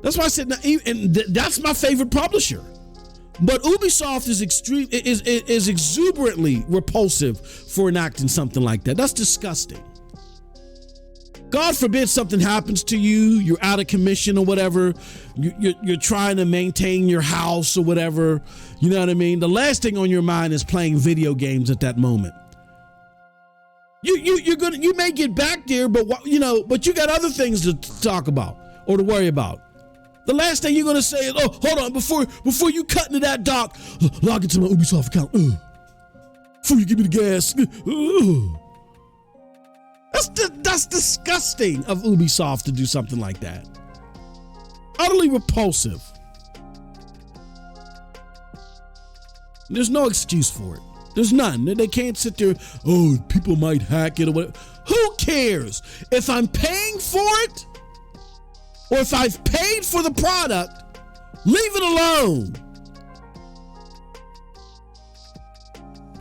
S2: That's why I said, and that's my favorite publisher. But Ubisoft is exuberantly repulsive for enacting something like that. That's disgusting. God forbid something happens to you, you're out of commission or whatever, you're trying to maintain your house or whatever, you know what I mean? The last thing on your mind is playing video games at that moment. You may get back there, but but you got other things to talk about or to worry about. The last thing you're gonna say is, "Oh, hold on, before you cut into that dock, log into my Ubisoft account. Before you give me the gas." That's disgusting of Ubisoft to do something like that. Utterly repulsive. There's no excuse for it. There's none. They can't sit there, "Oh, people might hack it or whatever." Who cares? If I'm paying for it, or if I've paid for the product, leave it alone.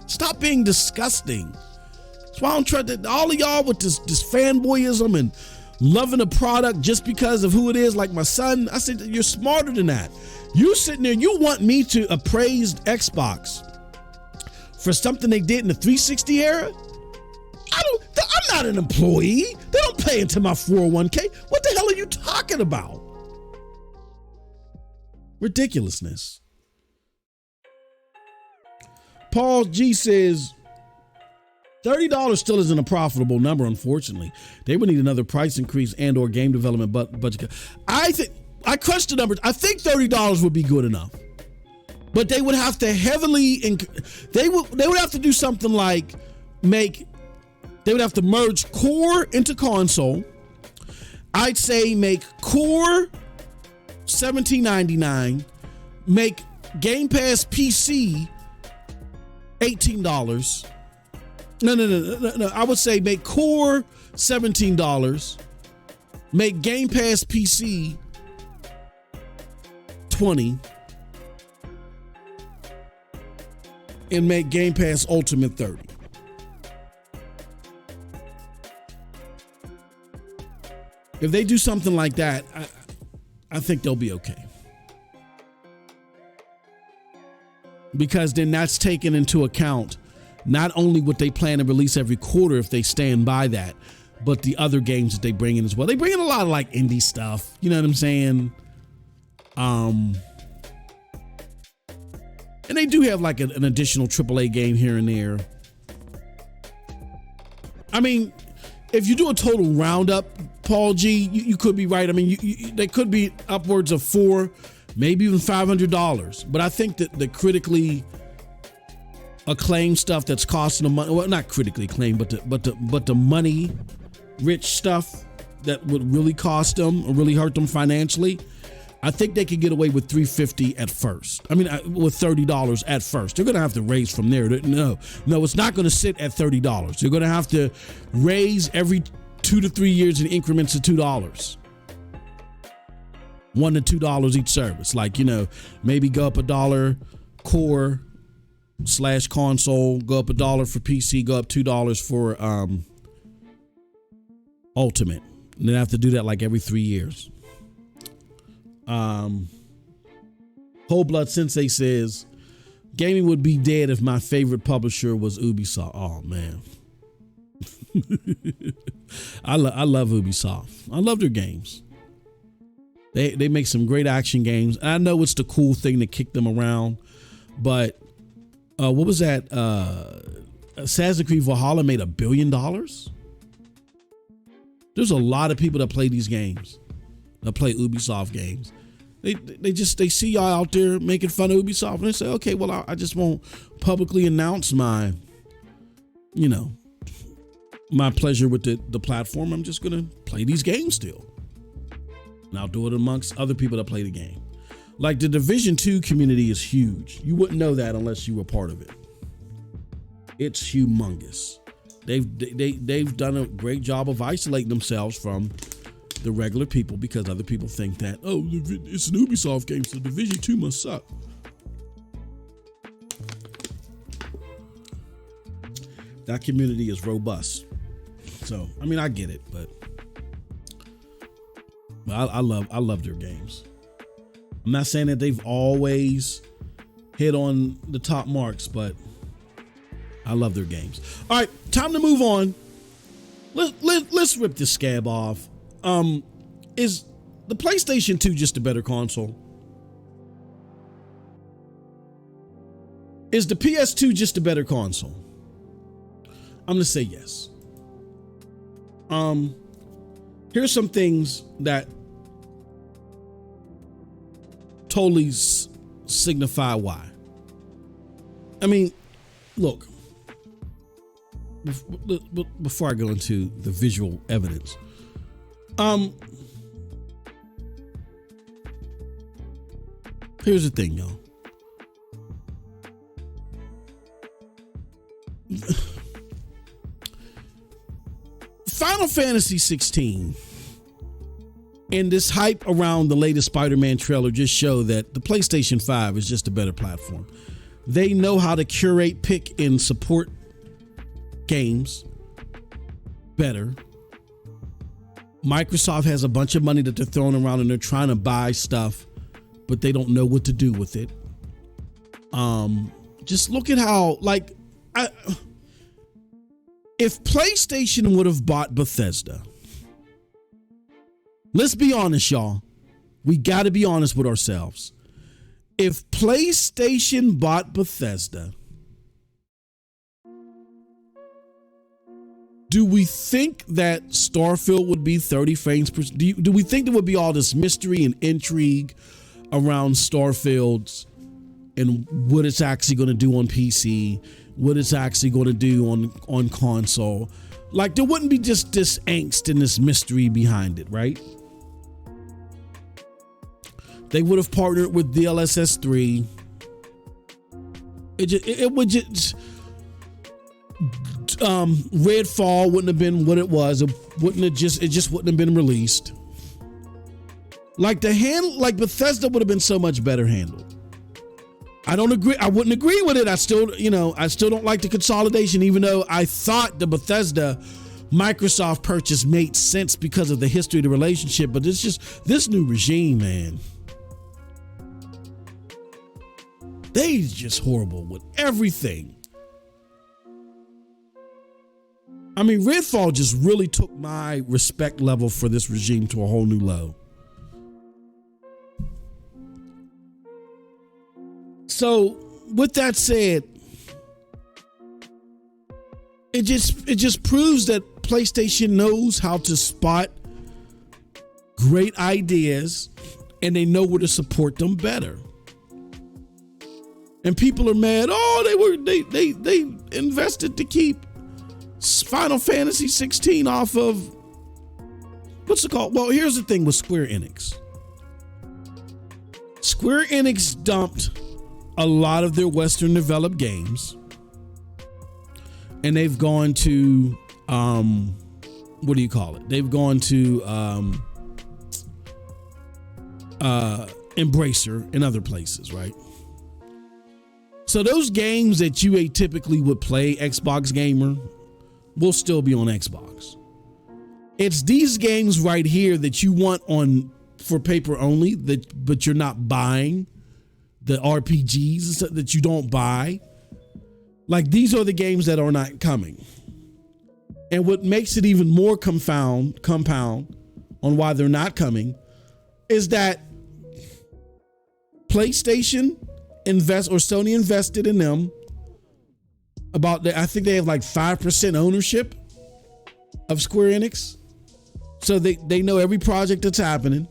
S2: Stop being disgusting. That's why I don't try to, all of y'all with this fanboyism and loving a product just because of who it is, like my son. I said, you're smarter than that. You sitting there, you want me to appraise Xbox for something they did in the 360 era? I'm not an employee. They don't pay into my 401k. What the hell are you talking about? Ridiculousness. Paul G says, $30 still isn't a profitable number, unfortunately. They would need another price increase and or game development budget. I crunched the numbers. I think $30 would be good enough. But they would have to they would have to do something like they would have to merge core into console. I'd say make core $17.99, make Game Pass PC $18. No. I would say make core $17, make Game Pass PC $20, and make Game Pass Ultimate $30. If they do something like that, I think they'll be okay. Because then that's taken into account not only what they plan to release every quarter if they stand by that, but the other games that they bring in as well. They bring in a lot of like indie stuff, you know what I'm saying? And they do have like an additional AAA game here and there. I mean, if you do a total roundup, Paul G, you could be right. I mean, they could be upwards of $400, maybe even $500. But I think that the critically acclaimed stuff that's costing them money, well, not critically acclaimed, but the money rich stuff that would really cost them or really hurt them financially, I think they could get away with $350 at first. I mean, with $30 at first. They're going to have to raise from there. No, it's not going to sit at $30. They're going to have to raise every 2 to 3 years in increments of $2. $1 to $2 each service. Like, maybe go up $1 core / console, go up $1 for PC, go up $2 for Ultimate. And then have to do that like every 3 years. Whole Blood Sensei says, gaming would be dead if my favorite publisher was Ubisoft. Oh man. I love Ubisoft. I love their games. They make some great action games. I know it's the cool thing to kick them around, but what was that? Assassin's Creed Valhalla made $1 billion. There's a lot of people that play these games, that play Ubisoft games. They see y'all out there making fun of Ubisoft, and they say, okay, well, I just won't publicly announce my pleasure with the platform. I'm just gonna play these games still. And I'll do it amongst other people that play the game. Like the Division 2 community is huge. You wouldn't know that unless you were part of it. It's humongous. They've done a great job of isolating themselves from the regular people because other people think that, oh, it's an Ubisoft game, so Division 2 must suck. That community is robust. So, I mean, I get it, but I love their games. I'm not saying that they've always hit on the top marks, but I love their games. All right, time to move on. Let's rip this scab off. Is the PlayStation 2 just a better console? Is the PS2 just a better console? I'm gonna say yes. Here's some things that totally signify why. I mean, look, before I go into the visual evidence, here's the thing, y'all. Final Fantasy 16 and this hype around the latest Spider-Man trailer just show that the PlayStation 5 is just a better platform. They know how to curate, pick, and support games better. Microsoft has a bunch of money that they're throwing around and they're trying to buy stuff, but they don't know what to do with it. Just look at how, if PlayStation would have bought Bethesda, let's be honest, y'all. We got to be honest with ourselves. If PlayStation bought Bethesda, do we think that Starfield would be 30 frames per second? Do we think there would be all this mystery and intrigue around Starfields and what it's actually going to do on PC, what it's actually going to do on console? Like, there wouldn't be just this angst and this mystery behind it, right? They would have partnered with DLSS 3. It would just Redfall wouldn't have been what it was. It just wouldn't have been released. Like Bethesda would have been so much better handled. I don't agree. I wouldn't agree with it. I still don't like the consolidation, even though I thought the Bethesda Microsoft purchase made sense because of the history of the relationship. But it's just this new regime, man. They're just horrible with everything. I mean, Redfall just really took my respect level for this regime to a whole new low. So, with that said, it just proves that PlayStation knows how to spot great ideas and they know where to support them better. And people are mad. Oh, they invested to keep Final Fantasy 16 off of, what's it called? Well, here's the thing with Square Enix. Square Enix dumped a lot of their Western developed games, and they've gone to what do you call it? They've gone to Embracer and other places, right? So those games that you typically would play, Xbox gamer, will still be on Xbox. It's these games right here that you want on for paper only, but you're not buying. The RPGs that you don't buy. Like, these are the games that are not coming. And what makes it even more compound on why they're not coming is that PlayStation Sony invested in them. I think they have like 5% ownership of Square Enix. So they know every project that's happening,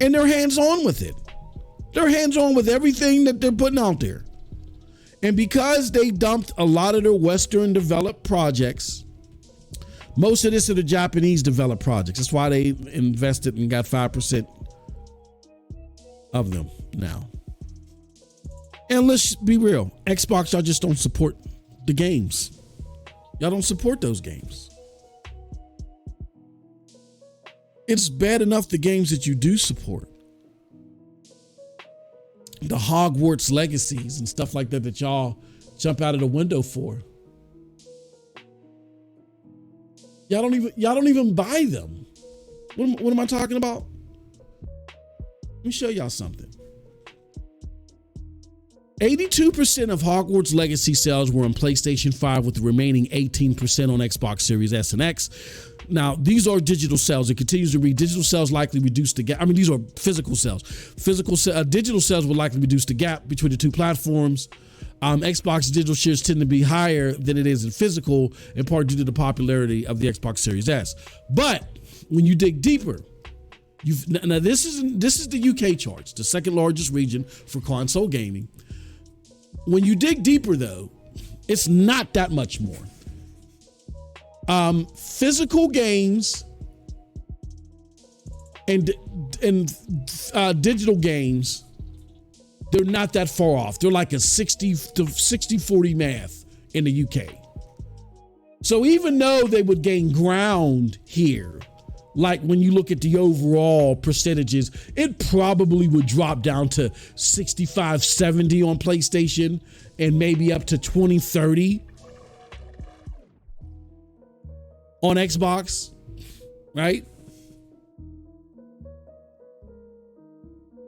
S2: and they're hands-on with it. They're hands-on with everything that they're putting out there. And because they dumped a lot of their Western developed projects, most of this are the Japanese developed projects. That's why they invested and got 5% of them now. And let's be real, Xbox, y'all just don't support the games. Y'all don't support those games. It's bad enough the games that you do support. The Hogwarts legacies and stuff like that that y'all jump out of the window for. Y'all don't even buy them. What am I talking about? Let me show y'all something. 82% of Hogwarts Legacy sales were on PlayStation 5, with the remaining 18% on Xbox Series S and X. Now, these are digital sales. It continues to read, digital sales likely reduce the gap. I mean, these are physical sales. Digital sales will likely reduce the gap between the two platforms. Xbox digital shares tend to be higher than it is in physical, in part due to the popularity of the Xbox Series S. But when you dig deeper, now this is the UK charts, the second largest region for console gaming. When you dig deeper, though, it's not that much more. Physical games and digital games, they're not that far off. They're like a 60-40 math in the UK. So even though they would gain ground here, like when you look at the overall percentages, it probably would drop down to 65-70 on PlayStation and maybe up to 20-30 on Xbox, right?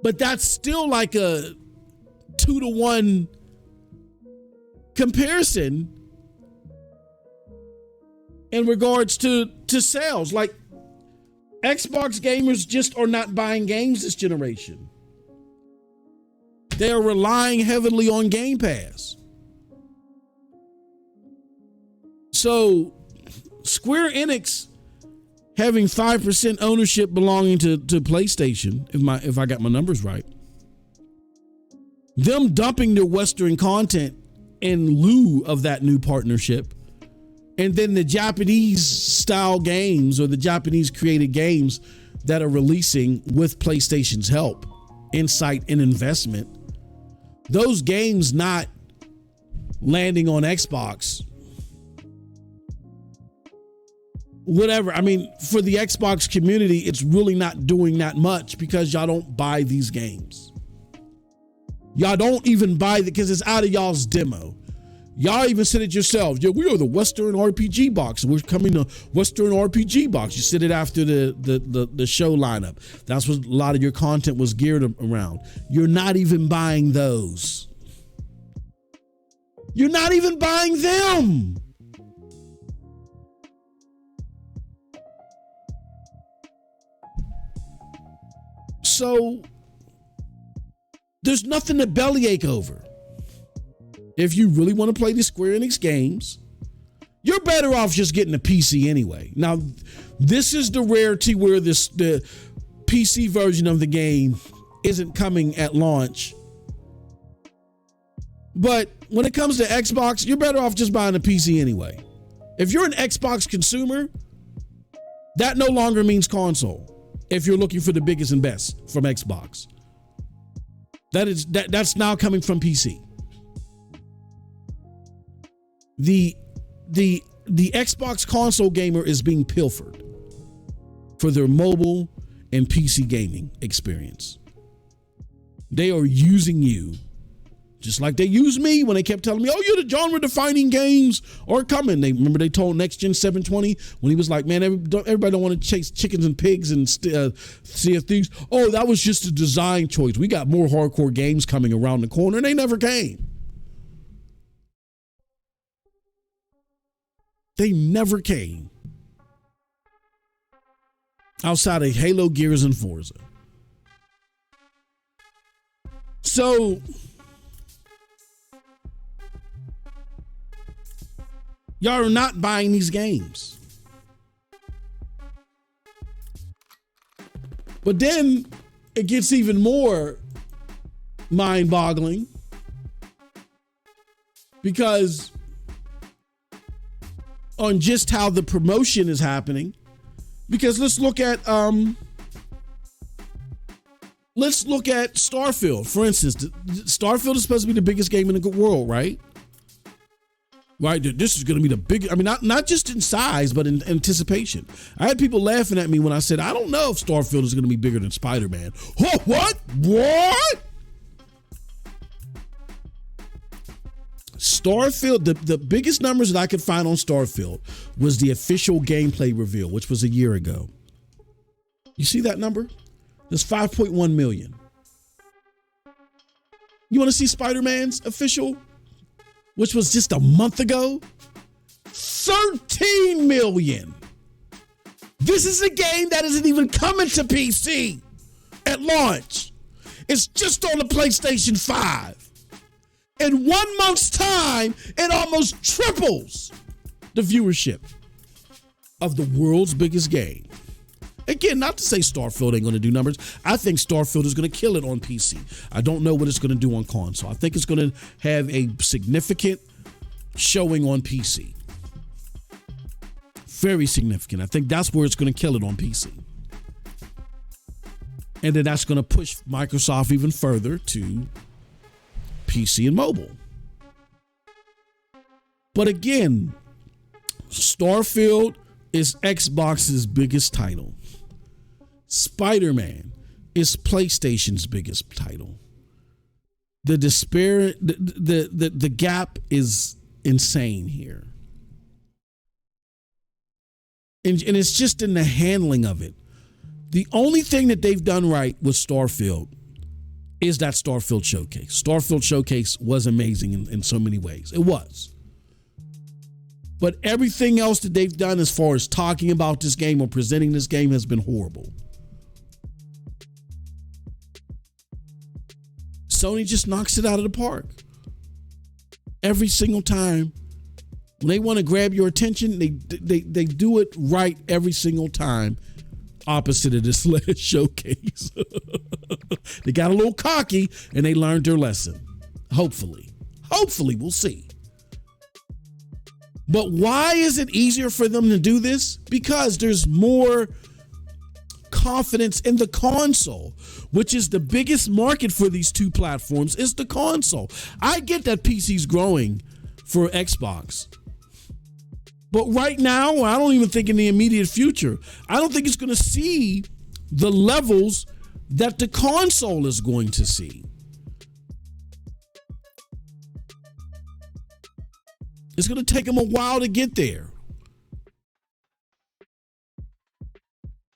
S2: But that's still like a 2-to-1 comparison in regards to sales. Like, Xbox gamers just are not buying games this generation. They are relying heavily on Game Pass. So Square Enix having 5% ownership belonging to PlayStation, if I got my numbers right, them dumping their Western content in lieu of that new partnership, and then the Japanese style games or the Japanese created games that are releasing with PlayStation's help, insight, and investment, those games not landing on Xbox, whatever. I mean, for the Xbox community, it's really not doing that much because y'all don't buy these games. Y'all don't even buy it because it's out of y'all's demo. Y'all even said it yourselves. Yeah, we are the Western RPG box. We're coming to Western RPG box. You said it after the show lineup. That's what a lot of your content was geared around. You're not even buying those. You're not even buying them. So there's nothing to bellyache over. If you really want to play the Square Enix games, you're better off just getting a PC anyway. Now, this is the rarity where the PC version of the game isn't coming at launch. But when it comes to Xbox, you're better off just buying a PC anyway. If you're an Xbox consumer, that no longer means console. If you're looking for the biggest and best from Xbox, that's now coming from PC. The Xbox console gamer is being pilfered for their mobile and PC gaming experience. They are using you just like they used me when they kept telling me, oh, you're the genre-defining games are coming. They told Next Gen 720 when he was like, man, everybody don't want to chase chickens and pigs and Sea of Thieves. Oh, that was just a design choice. We got more hardcore games coming around the corner, and they never came. They never came. Outside of Halo, Gears, and Forza. So y'all are not buying these games. But then it gets even more mind-boggling because on just how the promotion is happening. Because let's look at Starfield, for instance. Starfield is supposed to be the biggest game in the world, right? Right, this is going to be the big. I mean, not just in size, but in anticipation. I had people laughing at me when I said, I don't know if Starfield is going to be bigger than Spider-Man. Oh, what? Starfield, the biggest numbers that I could find on Starfield was the official gameplay reveal, which was a year ago. You see that number? There's 5.1 million. You want to see Spider-Man's official, which was just a month ago? 13 million. This is a game that isn't even coming to PC at launch. It's just on the PlayStation 5. In 1 month's time, it almost triples the viewership of the world's biggest game. Again, not to say Starfield ain't going to do numbers. I think Starfield is going to kill it on PC. I don't know what it's going to do on console. I think it's going to have a significant showing on PC. Very significant. I think that's where it's going to kill it on PC. And then that's going to push Microsoft even further to PC and mobile. But again, Starfield is Xbox's biggest title. Spider-Man is PlayStation's biggest title. The despair, the gap is insane here. And it's just in the handling of it. The only thing that they've done right with Starfield is that Starfield Showcase. Starfield Showcase was amazing in so many ways. It was. But everything else that they've done as far as talking about this game or presenting this game has been horrible. Sony just knocks it out of the park. Every single time. When they want to grab your attention, they do it right every single time. Opposite of this last showcase. They got a little cocky and they learned their lesson. Hopefully, we'll see. But why is it easier for them to do this? Because there's more confidence in the console, which is the biggest market for these two platforms, is the console. I get that PC's growing for Xbox. But right now, I don't even think in the immediate future, I don't think it's going to see the levels that the console is going to see. It's going to take them a while to get there.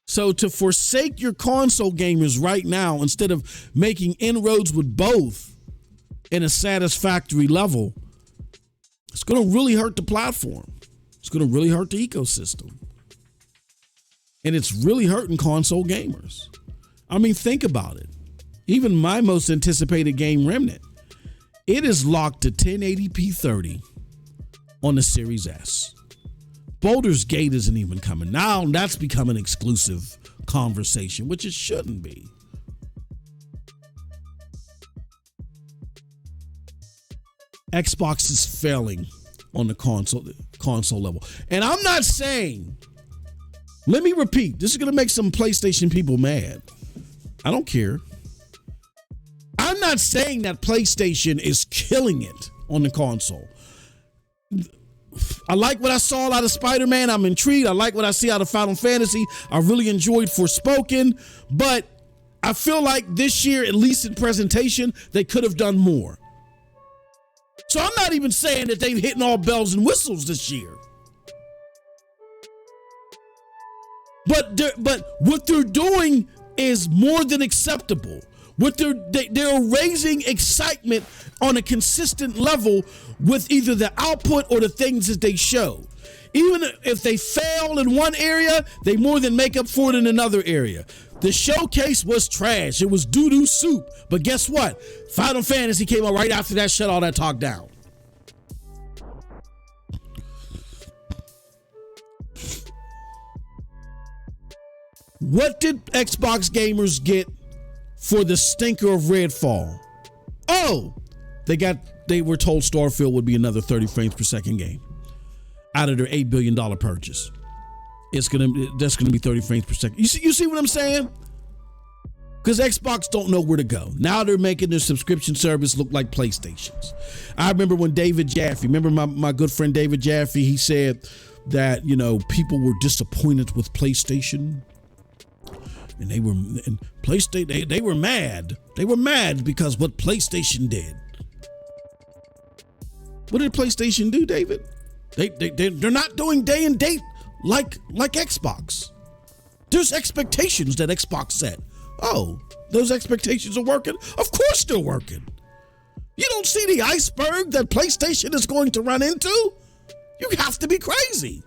S2: So to forsake your console gamers right now, instead of making inroads with both in a satisfactory level, it's going to really hurt the platform. It's going to really hurt the ecosystem. And it's really hurting console gamers. I mean, think about it. Even my most anticipated game, Remnant, it is locked to 1080p 30 on the Series S. Baldur's Gate isn't even coming. Now that's become an exclusive conversation, which it shouldn't be. Xbox is failing on the console level. And I'm not saying, let me repeat, this is going to make some PlayStation people mad. I don't care. I'm not saying that PlayStation is killing it on the console. I like what I saw out of Spider-Man. I'm intrigued. I like what I see out of Final Fantasy. I really enjoyed Forspoken, but I feel like this year, at least in presentation, they could have done more. So I'm not even saying that they've hitting all bells and whistles this year. But what they're doing is more than acceptable. They're raising excitement on a consistent level with either the output or the things that they show. Even if they fail in one area, they more than make up for it in another area. The showcase was trash. It was doo-doo soup. But guess what? Final Fantasy came out right after that, shut all that talk down. What did Xbox gamers get for the stinker of Redfall? Oh, they were told Starfield would be another 30 frames per second game out of their $8 billion purchase. That's gonna be 30 frames per second. You see what I'm saying? Because Xbox don't know where to go. Now they're making their subscription service look like PlayStation's. I remember when David Jaffe, remember my good friend David Jaffe, he said that, people were disappointed with PlayStation. And they were mad. They were mad because what PlayStation did. What did PlayStation do, David? They're not doing day and date like Xbox. There's expectations that Xbox set. Oh, those expectations are working? Of course they're working. You don't see the iceberg that PlayStation is going to run into? You have to be crazy.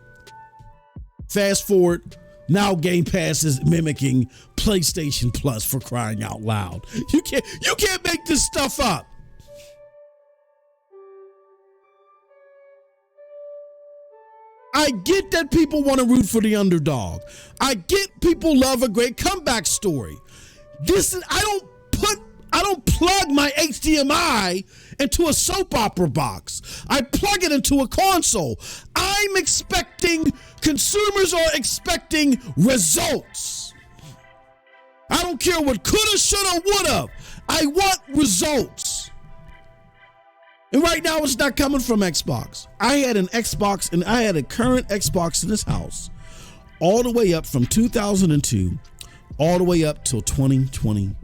S2: Fast forward, now Game Pass is mimicking PlayStation Plus, for crying out loud. You can't make this stuff up. I get that people want to root for the underdog. I get people love a great comeback story. I don't plug my HDMI into a soap opera box. I plug it into a console. Consumers are expecting results. I don't care what coulda, shoulda, woulda. I want results. And right now it's not coming from Xbox. I had an Xbox and I had a current Xbox in this house all the way up from 2002 all the way up till 2020.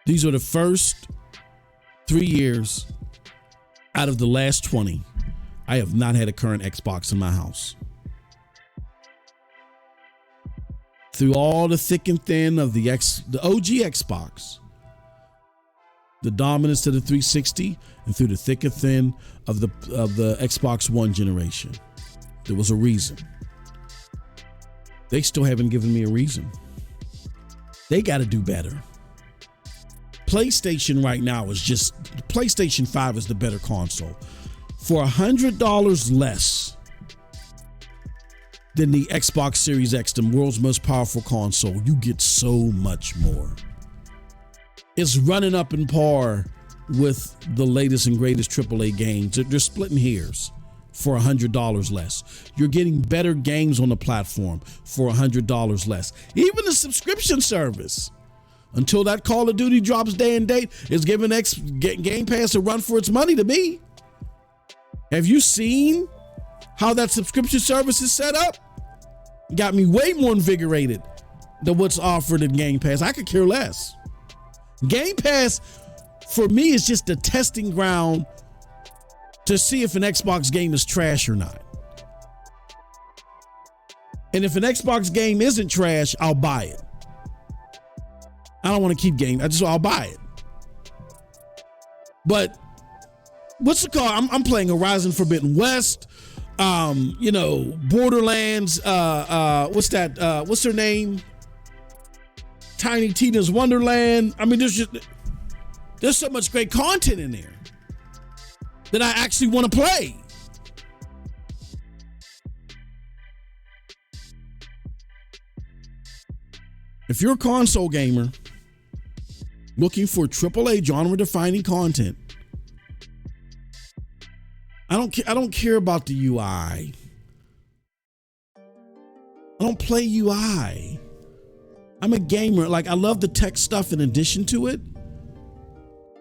S2: These are the first 3 years out of the last 20. I have not had a current Xbox in my house. Through all the thick and thin of the OG Xbox, the dominance of the 360, and through the thick and thin of the Xbox One generation, there was a reason. They still haven't given me a reason. They got to do better. PlayStation right now is PlayStation 5 is the better console. For $100 less than the Xbox Series X, the world's most powerful console, you get so much more. It's running up in par with the latest and greatest AAA games. They're splitting hairs for $100 less. You're getting better games on the platform for $100 less. Even the subscription service, until that Call of Duty drops day and date, is giving Game Pass a run for its money to me. Have you seen how that subscription service is set up? Got me way more invigorated than what's offered in Game Pass. I could care less. Game Pass, for me, is just a testing ground to see if an Xbox game is trash or not. And if an Xbox game isn't trash, I'll buy it. I don't want to keep game. I'll buy it. But what's it called? I'm playing Horizon Forbidden West. Borderlands. What's that? What's her name? Tiny Tina's Wonderland. I mean, there's so much great content in there that I actually want to play. If you're a console gamer looking for AAA genre-defining content, I don't care about the UI. I don't play UI. I'm a gamer. I love the tech stuff in addition to it,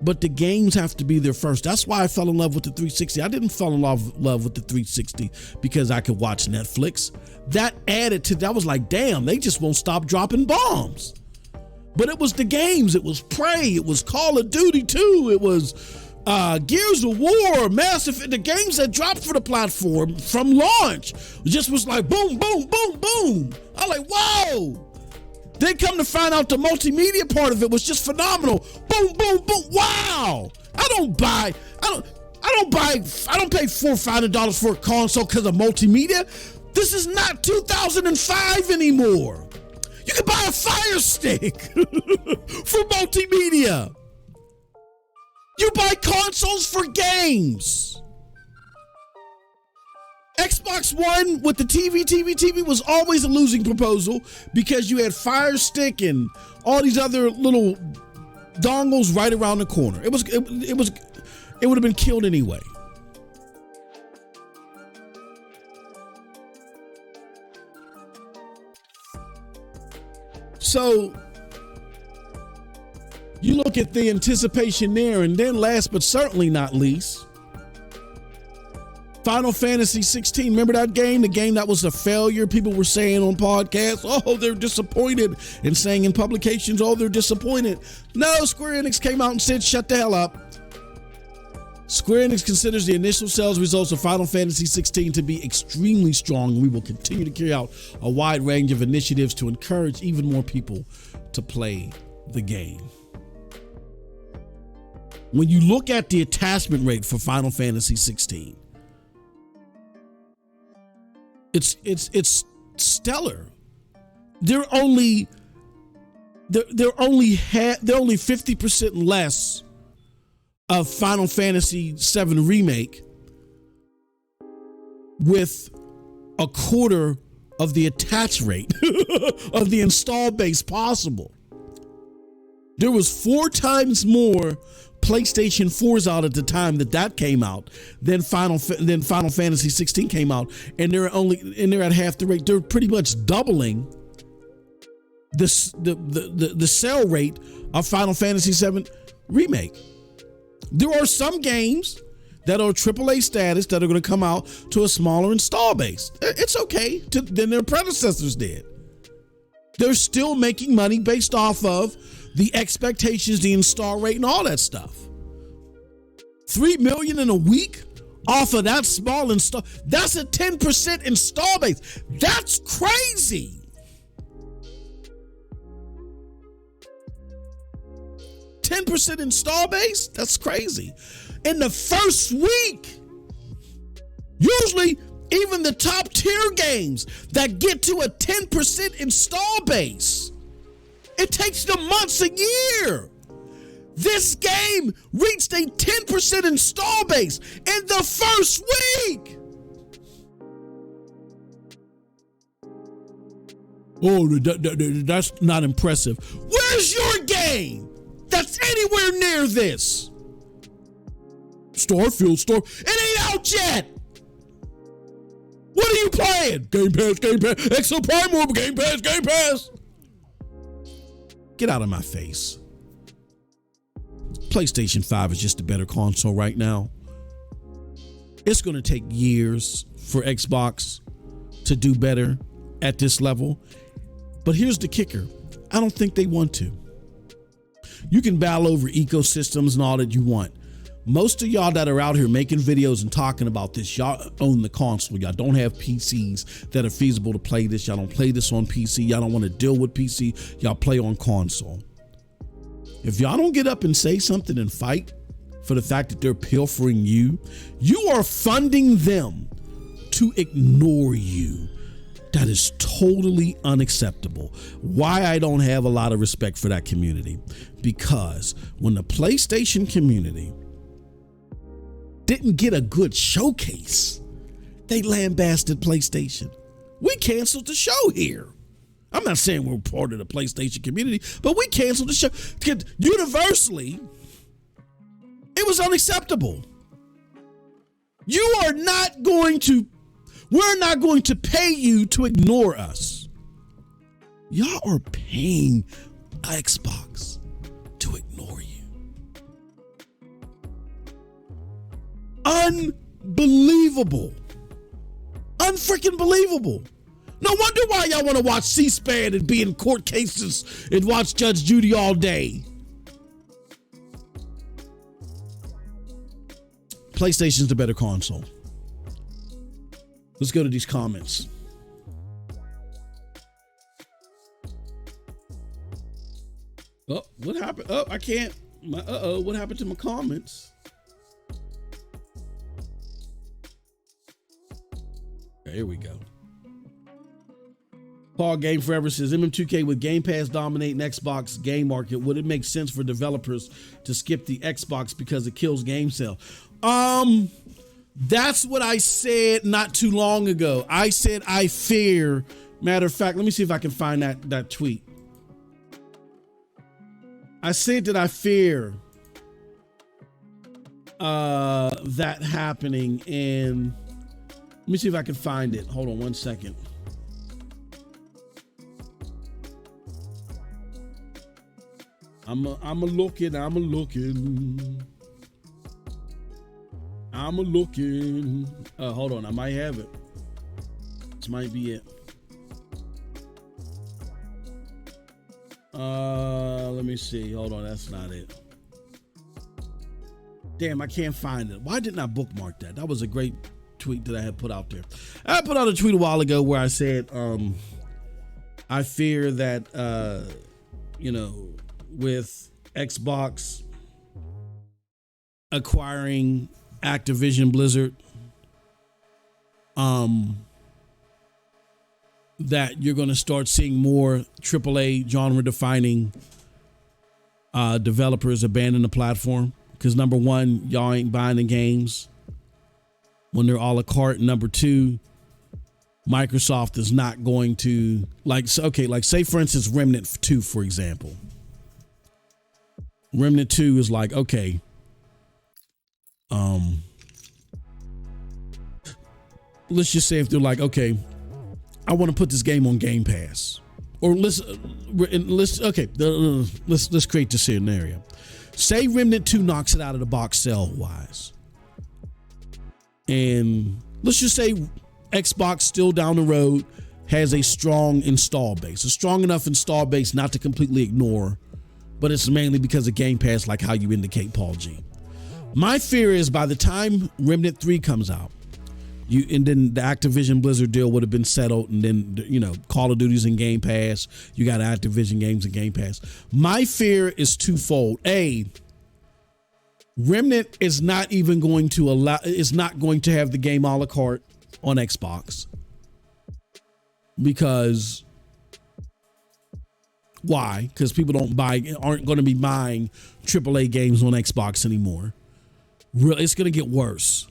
S2: but the games have to be there first. That's why I fell in love with the 360. I didn't fall in love with the 360 because I could watch Netflix. That added to that. I was like, damn, they just won't stop dropping bombs. But it was the games. It was Prey. It was Call of Duty 2. It was Gears of War, Mass Effect. The games that dropped for the platform from launch just was like boom, boom, boom, boom. I'm like, whoa. Then come to find out the multimedia part of it was just phenomenal. Boom, boom, boom. Wow. I don't pay $400 or $500 for a console because of multimedia. This is not 2005 anymore. You can buy a Fire Stick for multimedia. You buy consoles for games. Xbox One with the TV was always a losing proposal because you had Fire Stick and all these other little dongles right around the corner. It would have been killed anyway. So you look at the anticipation there, and then last but certainly not least, Final Fantasy 16. Remember that game? The game that was a failure. People were saying on podcasts, oh, they're disappointed, and saying in publications, oh, they're disappointed. No, Square Enix came out and said, shut the hell up. Square Enix considers the initial sales results of Final Fantasy 16 to be extremely strong, and we will continue to carry out a wide range of initiatives to encourage even more people to play the game. When you look at the attachment rate for Final Fantasy 16, it's stellar. They're only 50% less of Final Fantasy VII Remake with a quarter of the attach rate of the install base possible. There was 4 times more PlayStation 4s out at the time that came out than Final Fantasy 16 came out, and they're at half the rate. They're pretty much doubling the sell rate of Final Fantasy 7 Remake. There are some games that are AAA status that are going to come out to a smaller install base. It's okay than their predecessors did. They're still making money based off of the expectations, the install rate, and all that stuff. 3 million in a week off of that small install. That's a 10% install base. That's crazy. %10 install base? That's crazy. In the first week, usually even the top tier games that get to a 10% install base, it takes them months, a year. This game reached a 10% install base in the first week. Oh, that's not impressive. Where's your game that's anywhere near this? Starfield. It ain't out yet. What are you playing? Game Pass. Exo Prime, Game Pass. Get out of my face. PlayStation 5 is just a better console right now. It's going to take years for Xbox to do better at this level. But here's the kicker. I don't think they want to. You can battle over ecosystems and all that you want. Most of y'all that are out here making videos and talking about this, y'all own the console. Y'all don't have PCs that are feasible to play this. Y'all don't play this on PC. Y'all don't want to deal with PC. Y'all play on console. If y'all don't get up and say something and fight for the fact that they're pilfering you, you are funding them to ignore you. That is totally unacceptable. Why I don't have a lot of respect for that community? Because when the PlayStation community didn't get a good showcase, they lambasted PlayStation. We canceled the show here. I'm not saying we're part of the PlayStation community, but we canceled the show. Universally, it was unacceptable. We're not going to pay you to ignore us. Y'all are paying Xbox to ignore you. Unbelievable. Unfreaking believable. No wonder why y'all want to watch C-SPAN and be in court cases and watch Judge Judy all day. PlayStation's the better console. Let's go to these comments. Oh, what happened? Oh, I can't. What happened to my comments? Okay, here we go. Paul Game Forever says, MM2K with Game Pass dominating Xbox game market, would it make sense for developers to skip the Xbox because it kills game sale? That's what I said not too long ago. I said I fear. Matter of fact, let me see if I can find that tweet. I said that I fear that happening, and let me see if I can find it. Hold on one second. I'm looking. Hold on, I might have it. This might be it. Let me see. Hold on, that's not it. Damn, I can't find it. Why didn't I bookmark that? That was a great tweet that I had put out there. I put out a tweet a while ago where I said, I fear that, with Xbox acquiring Activision Blizzard, that you're going to start seeing more AAA genre defining developers abandon the platform. Because number one, y'all ain't buying the games when they're a la carte. Number two, Microsoft is not going to say for instance, Remnant 2, for example. Remnant 2 is like, okay, let's just say if they're like, okay, I want to put this game on Game Pass, or let's create this scenario. Say Remnant 2 knocks it out of the box sell wise, and let's just say Xbox still down the road has a strong install base, a strong enough install base not to completely ignore, but it's mainly because of Game Pass, like how you indicate, Paul G. My fear is by the time Remnant 3 comes out, and then the Activision Blizzard deal would have been settled, and then, Call of Duty's in Game Pass. You got Activision games in Game Pass. My fear is twofold. A, Remnant is not going to have the game a la carte on Xbox. Because why? Because people aren't going to be buying AAA games on Xbox anymore. Really, it's going to get worse.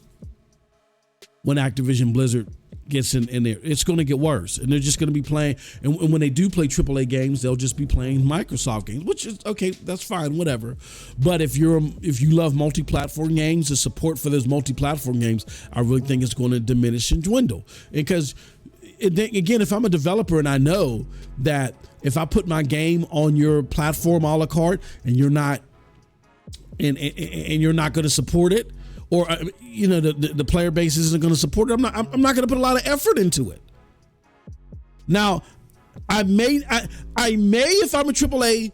S2: When Activision Blizzard gets in there, it's going to get worse, and they're just going to be playing. And when they do play AAA games, they'll just be playing Microsoft games, which is okay. That's fine, whatever. But if you love multi-platform games, the support for those multi-platform games, I really think it's going to diminish and dwindle. Because again, if I'm a developer and I know that if I put my game on your platform a la carte and you're not, and you're not going to support it, or the player base isn't going to support it, I'm not going to put a lot of effort into it. Now, I may if I'm a AAA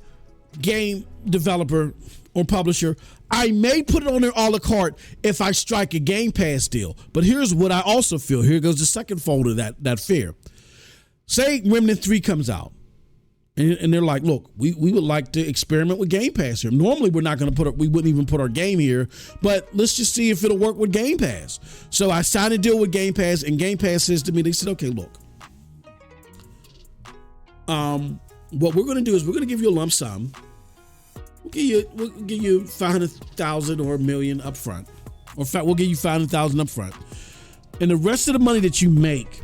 S2: game developer or publisher, I may put it on there a la carte if I strike a Game Pass deal. But here's what I also feel. Here goes the second fold of that fear. Say Remnant 3 comes out. And they're like, look, we would like to experiment with Game Pass here. Normally, we wouldn't even put our game here, but let's just see if it'll work with Game Pass. So I signed a deal with Game Pass, and Game Pass says to me, they said, okay, look, what we're going to do is we're going to give you a lump sum. We'll give you 500,000 or $1 million up front. Or in fact, we'll give you 500,000 up front. And the rest of the money that you make,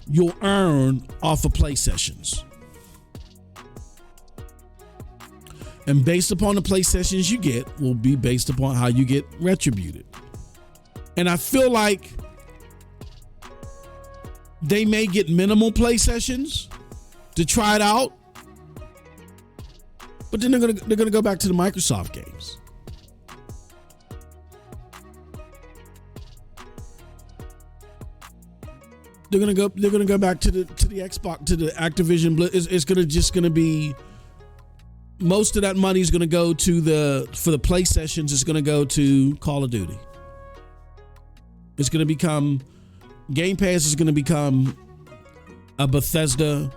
S2: you'll earn off of play sessions. And based upon the play sessions you get will be based upon how you get retributed. And I feel like they may get minimal play sessions to try it out, but then they're gonna go back to the Microsoft games. They're gonna go back to the Xbox, to the Activision. It's gonna be. Most of that money is going to go for the play sessions. It's going to go to Call of Duty. It's going to become, Game Pass is going to become a Bethesda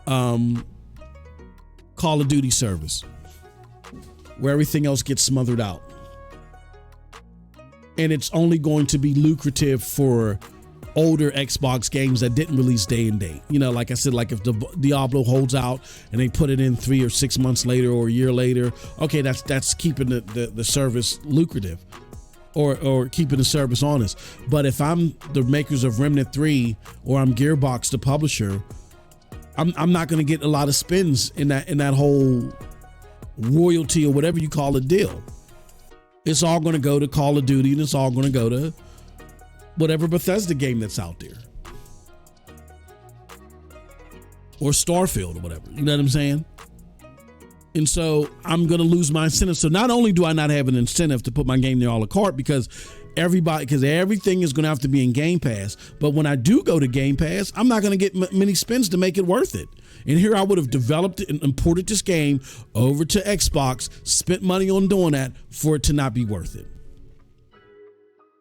S2: Call of Duty service where everything else gets smothered out. And it's only going to be lucrative for older Xbox games that didn't release day and date. Like I said, like if Diablo holds out and they put it in 3 or 6 months later or a year later, okay, that's keeping the service lucrative. or keeping the service honest. But if I'm the makers of Remnant 3 or I'm Gearbox, the publisher, I'm not going to get a lot of spins in that whole royalty or whatever you call it deal. It's all going to go to Call of Duty, and it's all going to go to whatever Bethesda game that's out there, or Starfield or whatever. You know what I'm saying? And so I'm going to lose my incentive. So not only do I not have an incentive to put my game there a la carte because everything is going to have to be in Game Pass. But when I do go to Game Pass, I'm not going to get many spins to make it worth it. And here I would have developed and imported this game over to Xbox, spent money on doing that for it to not be worth it.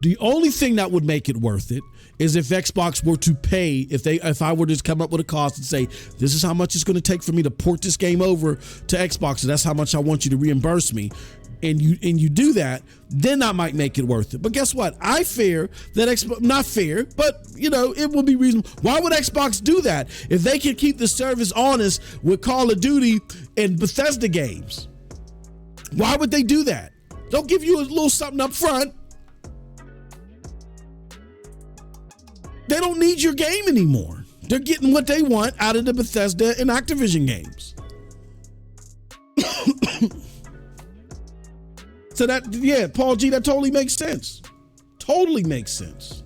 S2: The only thing that would make it worth it is if Xbox were to pay, if I were to come up with a cost and say, this is how much it's going to take for me to port this game over to Xbox, and that's how much I want you to reimburse me, and you do that, then I might make it worth it. But guess what? I fear that Xbox, not fear, but it will be reasonable. Why would Xbox do that if they can keep the service honest with Call of Duty and Bethesda games? Why would they do that? They'll give you a little something up front. They don't need your game anymore. They're getting what they want out of the Bethesda and Activision games. So Paul G, that totally makes sense. Totally makes sense.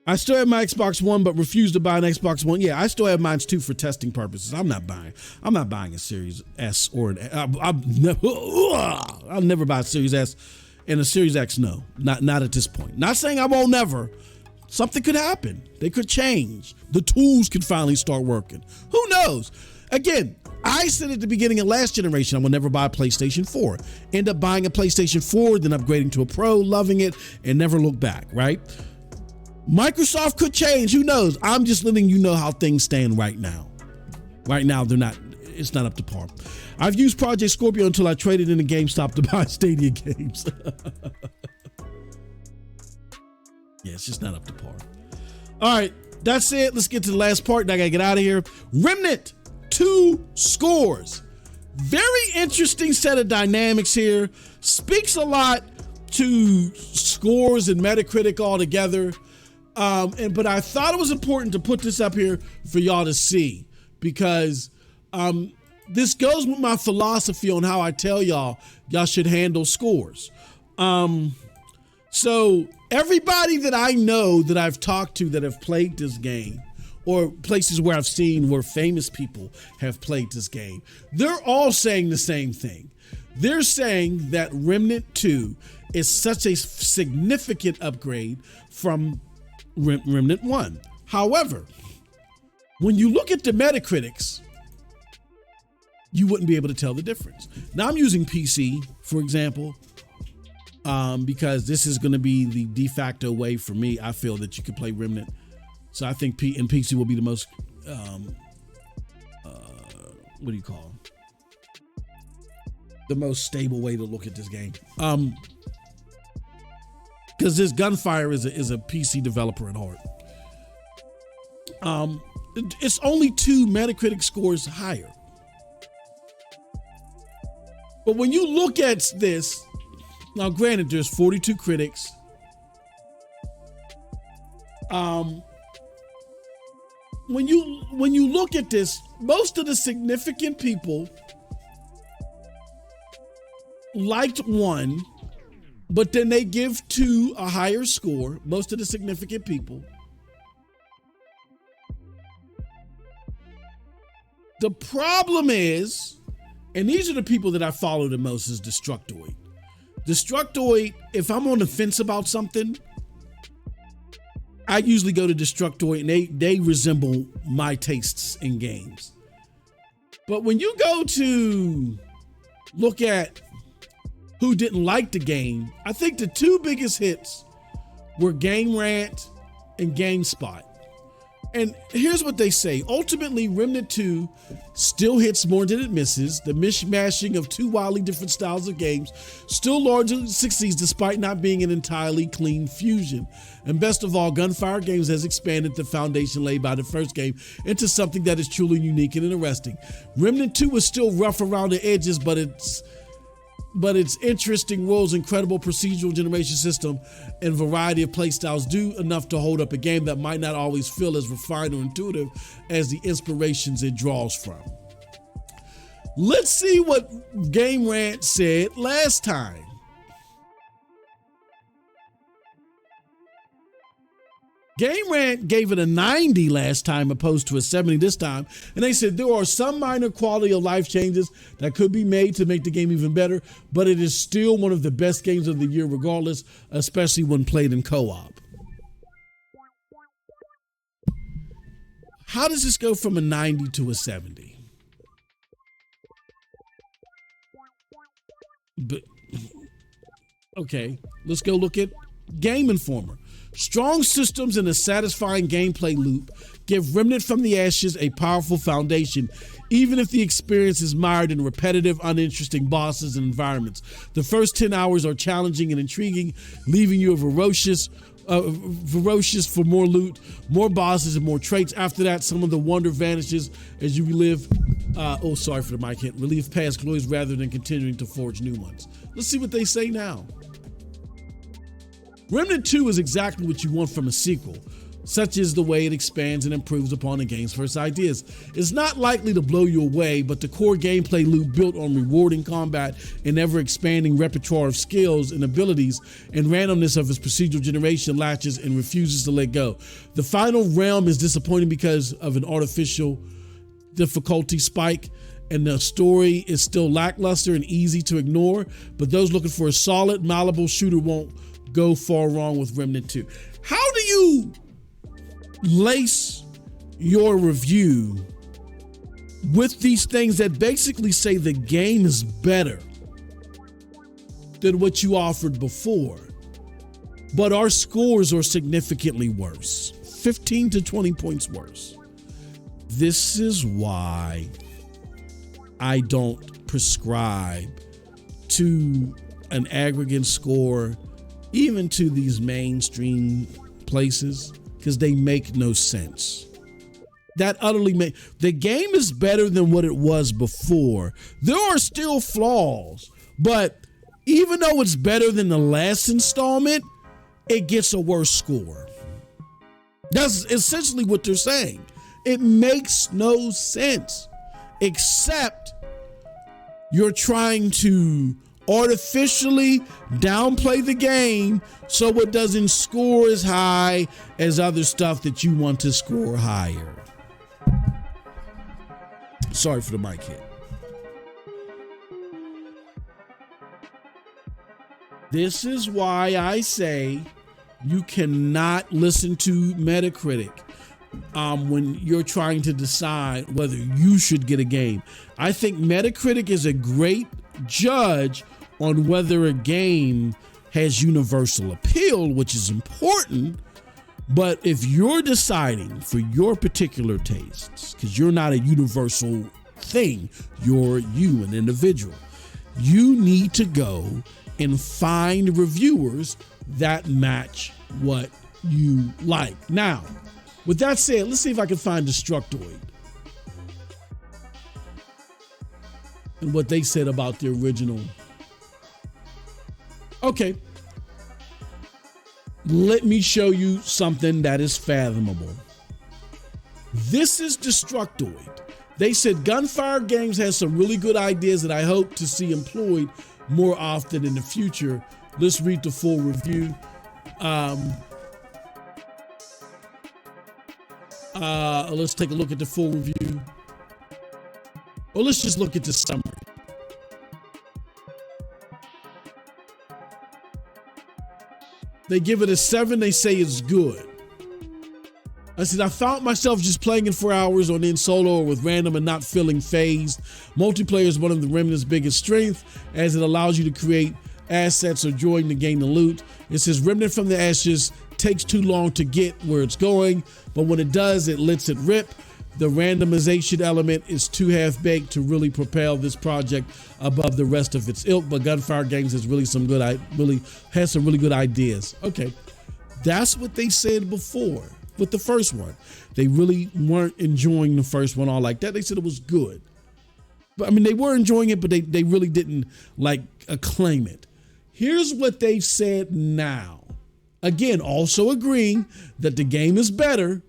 S2: I still have my Xbox One, but refuse to buy an Xbox One. Yeah, I still have mine too for testing purposes. I'm not buying a Series S or I'll never buy a Series S. And a Series X, no, not at this point. Not saying I won't never. Something could happen. They could change. The tools could finally start working. Who knows? Again, I said at the beginning of last generation, I will never buy a PlayStation 4. End up buying a PlayStation 4, then upgrading to a Pro, loving it, and never look back, right? Microsoft could change. Who knows? I'm just letting you know how things stand right now. Right now, it's not up to par. I've used Project Scorpio until I traded in a GameStop to buy Stadia games. Yeah, it's just not up to par. All right, that's it. Let's get to the last part, and I gotta get out of here. Remnant 2 scores. Very interesting set of dynamics here. Speaks a lot to scores and Metacritic altogether. But I thought it was important to put this up here for y'all to see, because this goes with my philosophy on how I tell y'all should handle scores. So everybody that I know that I've talked to that have played this game, or places where I've seen where famous people have played this game, they're all saying the same thing. They're saying that Remnant 2 is such a significant upgrade from Remnant 1. However, when you look at the Metacritics, you wouldn't be able to tell the difference. Now I'm using PC, for example, because this is going to be the de facto way for me. I feel that you can play Remnant. So I think PC will be the most, the most stable way to look at this game. Because this Gunfire is a PC developer at heart. It's only 2 Metacritic scores higher. But when you look at this, now granted, there's 42 critics. When you look at this, most of the significant people liked 1, but then they give 2 a higher score. Most of the significant people. The problem is, and these are the people that I follow the most, is Destructoid. Destructoid, if I'm on the fence about something, I usually go to Destructoid, and they resemble my tastes in games. But when you go to look at who didn't like the game, I think the 2 biggest hits were Game Rant and GameSpot. And here's what they say. Ultimately, Remnant 2 still hits more than it misses. The mishmashing of 2 wildly different styles of games still largely succeeds despite not being an entirely clean fusion. And best of all, Gunfire Games has expanded the foundation laid by the first game into something that is truly unique and interesting. Remnant 2 is still rough around the edges, but but its interesting world's incredible procedural generation system and variety of playstyles do enough to hold up a game that might not always feel as refined or intuitive as the inspirations it draws from. Let's see what Game Rant said last time. Game Rant gave it a 90 last time opposed to a 70 this time, and they said there are some minor quality of life changes that could be made to make the game even better, but it is still one of the best games of the year regardless, especially when played in co-op. How does this go from a 90 to a 70? But, okay, let's go look at Game Informer. Strong systems and a satisfying gameplay loop give Remnant from the Ashes a powerful foundation, even if the experience is mired in repetitive, uninteresting bosses and environments. The first 10 hours are challenging and intriguing, leaving you ferocious for more loot, more bosses, and more traits. After that, some of the wonder vanishes as you relive, relive past glories rather than continuing to forge new ones. Let's see what they say now. Remnant 2 is exactly what you want from a sequel, such as the way it expands and improves upon the game's first ideas. It's not likely to blow you away, but the core gameplay loop built on rewarding combat and ever-expanding repertoire of skills and abilities and randomness of its procedural generation latches and refuses to let go. The final realm is disappointing because of an artificial difficulty spike, and the story is still lackluster and easy to ignore, but those looking for a solid, malleable shooter won't go far wrong with Remnant 2. How do you lace your review with these things that basically say the game is better than what you offered before, but our scores are significantly worse, 15 to 20 points worse? This is why I don't prescribe to an aggregate score, even to these mainstream places, because they make no sense. That utterly the game is better than what it was before. There are still flaws, but even though it's better than the last installment, it gets a worse score. That's essentially what they're saying. It makes no sense, except you're trying to artificially downplay the game so it doesn't score as high as other stuff that you want to score higher. Sorry for the mic hit. This is why I say you cannot listen to Metacritic when you're trying to decide whether you should get a game. I think Metacritic is a great judge on whether a game has universal appeal, which is important. But if you're deciding for your particular tastes, because you're not a universal thing, you're you, an individual, you need to go and find reviewers that match what you like. Now, with that said, let's see if I can find Destructoid and what they said about the original. Okay. Let me show you something that is fathomable. This is Destructoid. They said Gunfire Games has some really good ideas that I hope to see employed more often in the future. Let's read the full review. Let's take a look at the full review. Or let's just look at the summary. They give it a 7. They say it's good. I said, I found myself just playing it for hours on in solo or with random and not feeling phased. Multiplayer is one of the Remnant's biggest strengths, as it allows you to create assets or join to gain the loot. It says Remnant from the Ashes takes too long to get where it's going, but when it does, it lets it rip. The randomization element is too half-baked to really propel this project above the rest of its ilk, but Gunfire Games has really some good ideas. Okay, that's what they said before with the first one. They really weren't enjoying the first one all like that. They said it was good. But I mean, they were enjoying it, but they really didn't like acclaim it. Here's what they've said now. Again, also agreeing that the game is better.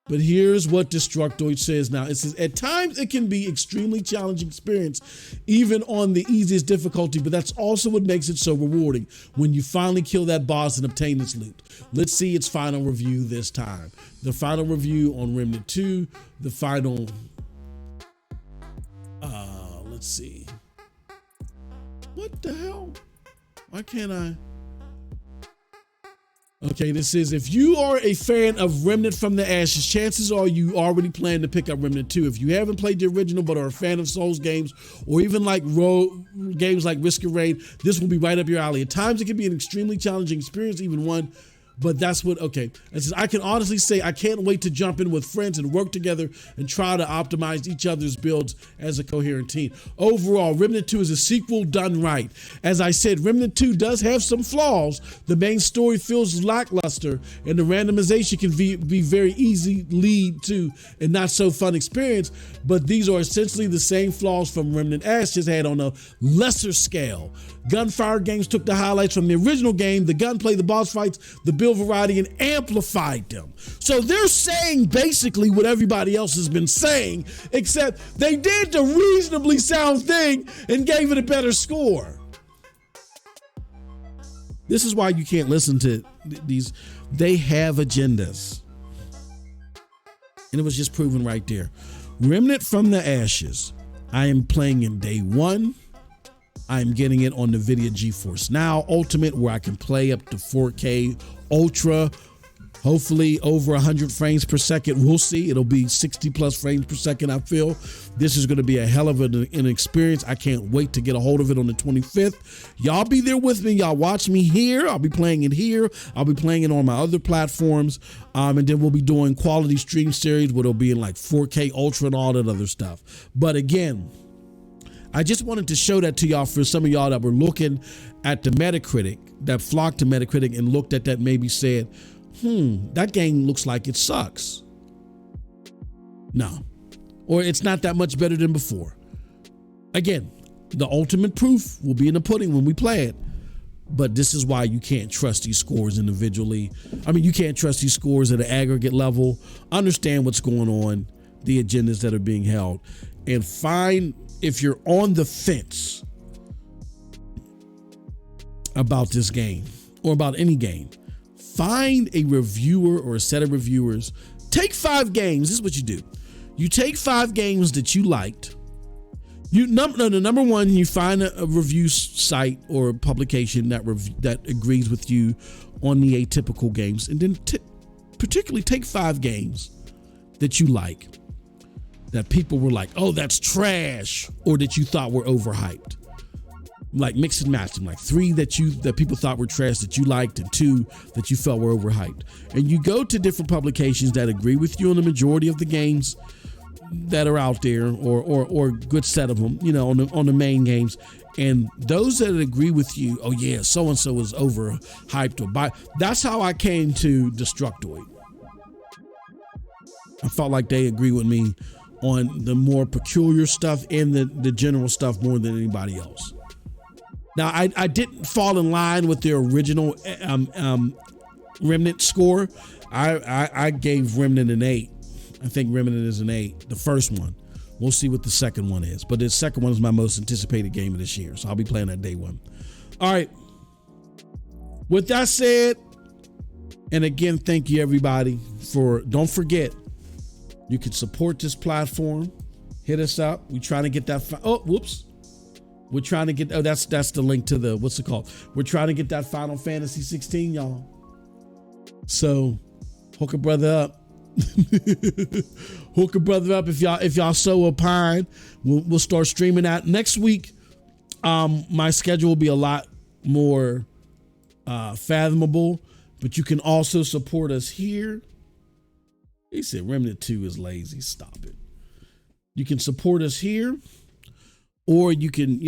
S2: But here's what Destructoid says now. It says, at times it can be extremely challenging experience, even on the easiest difficulty, but that's also what makes it so rewarding when you finally kill that boss and obtain its loot. Let's see its final review this time. The final review on Remnant 2, the final, let's see. What the hell? Why can't I? Okay, this is, if you are a fan of Remnant from the Ashes, chances are you already plan to pick up Remnant 2. If you haven't played the original but are a fan of Souls games or even like games like Risk of Rain, this will be right up your alley. At times it can be an extremely challenging experience, even one, but that's what, okay. It says, I can honestly say I can't wait to jump in with friends and work together and try to optimize each other's builds as a coherent team. Overall, Remnant 2 is a sequel done right. As I said, Remnant 2 does have some flaws. The main story feels lackluster and the randomization can be very easy lead to a not so fun experience, but these are essentially the same flaws from Remnant Ashes had on a lesser scale. Gunfire games took the highlights from the original game, the gunplay, the boss fights, the build variety, and amplified them. So they're saying basically what everybody else has been saying, except they did the reasonably sound thing and gave it a better score. This is why you can't listen to these. They have agendas. And it was just proven right there. Remnant from the Ashes. I am playing in day one. I am getting it on NVIDIA GeForce Now Ultimate, where I can play up to 4K Ultra, hopefully over 100 frames per second. We'll see. It'll be 60 plus frames per second, I feel. This is going to be a hell of an experience. I can't wait to get a hold of it on the 25th. Y'all be there with me. Y'all watch me here. I'll be playing it here. I'll be playing it on my other platforms. And then we'll be doing quality stream series where it'll be in like 4K Ultra and all that other stuff. But again, I just wanted to show that to y'all for some of y'all that were looking at the Metacritic, that flocked to Metacritic and looked at that, maybe said, that game looks like it sucks. No, or it's not that much better than before. Again, the ultimate proof will be in the pudding when we play it. But this is why you can't trust these scores individually. I mean, you can't trust these scores at an aggregate level. Understand what's going on, the agendas that are being held, and find, if you're on the fence about this game or about any game, find a reviewer or a set of reviewers. Take 5 games. This is what you do. You take 5 games that you liked. Number one, you find a review site or a publication that agrees with you on the atypical games, and then particularly take 5 games that you like, that people were like, oh, that's trash, or that you thought were overhyped. Like mix and match them, like 3 that people thought were trash that you liked, and 2 that you felt were overhyped. And you go to different publications that agree with you on the majority of the games that are out there, or good set of them, on the main games. And those that agree with you, oh yeah, so and so is overhyped, or that's how I came to Destructoid. I felt like they agree with me on the more peculiar stuff and the general stuff more than anybody else. Now, I didn't fall in line with their original Remnant score. I gave Remnant an 8. I think Remnant is an 8, the first one. We'll see what the second one is. But the second one is my most anticipated game of this year, so I'll be playing that day one. All right. With that said, and again, thank you everybody don't forget, you can support this platform. Hit us up. We trying to get that. We're trying to get, that's the link to the, what's it called? We're trying to get that Final Fantasy 16, y'all. So hook a brother up. Hook a brother up if y'all so opine. We'll start streaming that next week. My schedule will be a lot more fathomable, but you can also support us here. He said Remnant 2 is lazy. Stop it. You can support us here, or you can,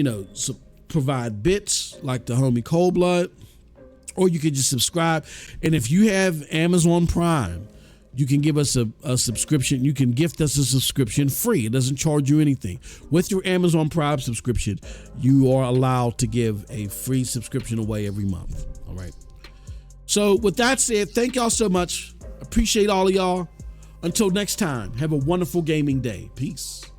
S2: provide bits like the homie Coldblood, or you can just subscribe. And if you have Amazon Prime, you can give us a subscription. You can gift us a subscription free. It doesn't charge you anything. With your Amazon Prime subscription, you are allowed to give a free subscription away every month. All right. So with that said, thank y'all so much. Appreciate all of y'all. Until next time, have a wonderful gaming day. Peace.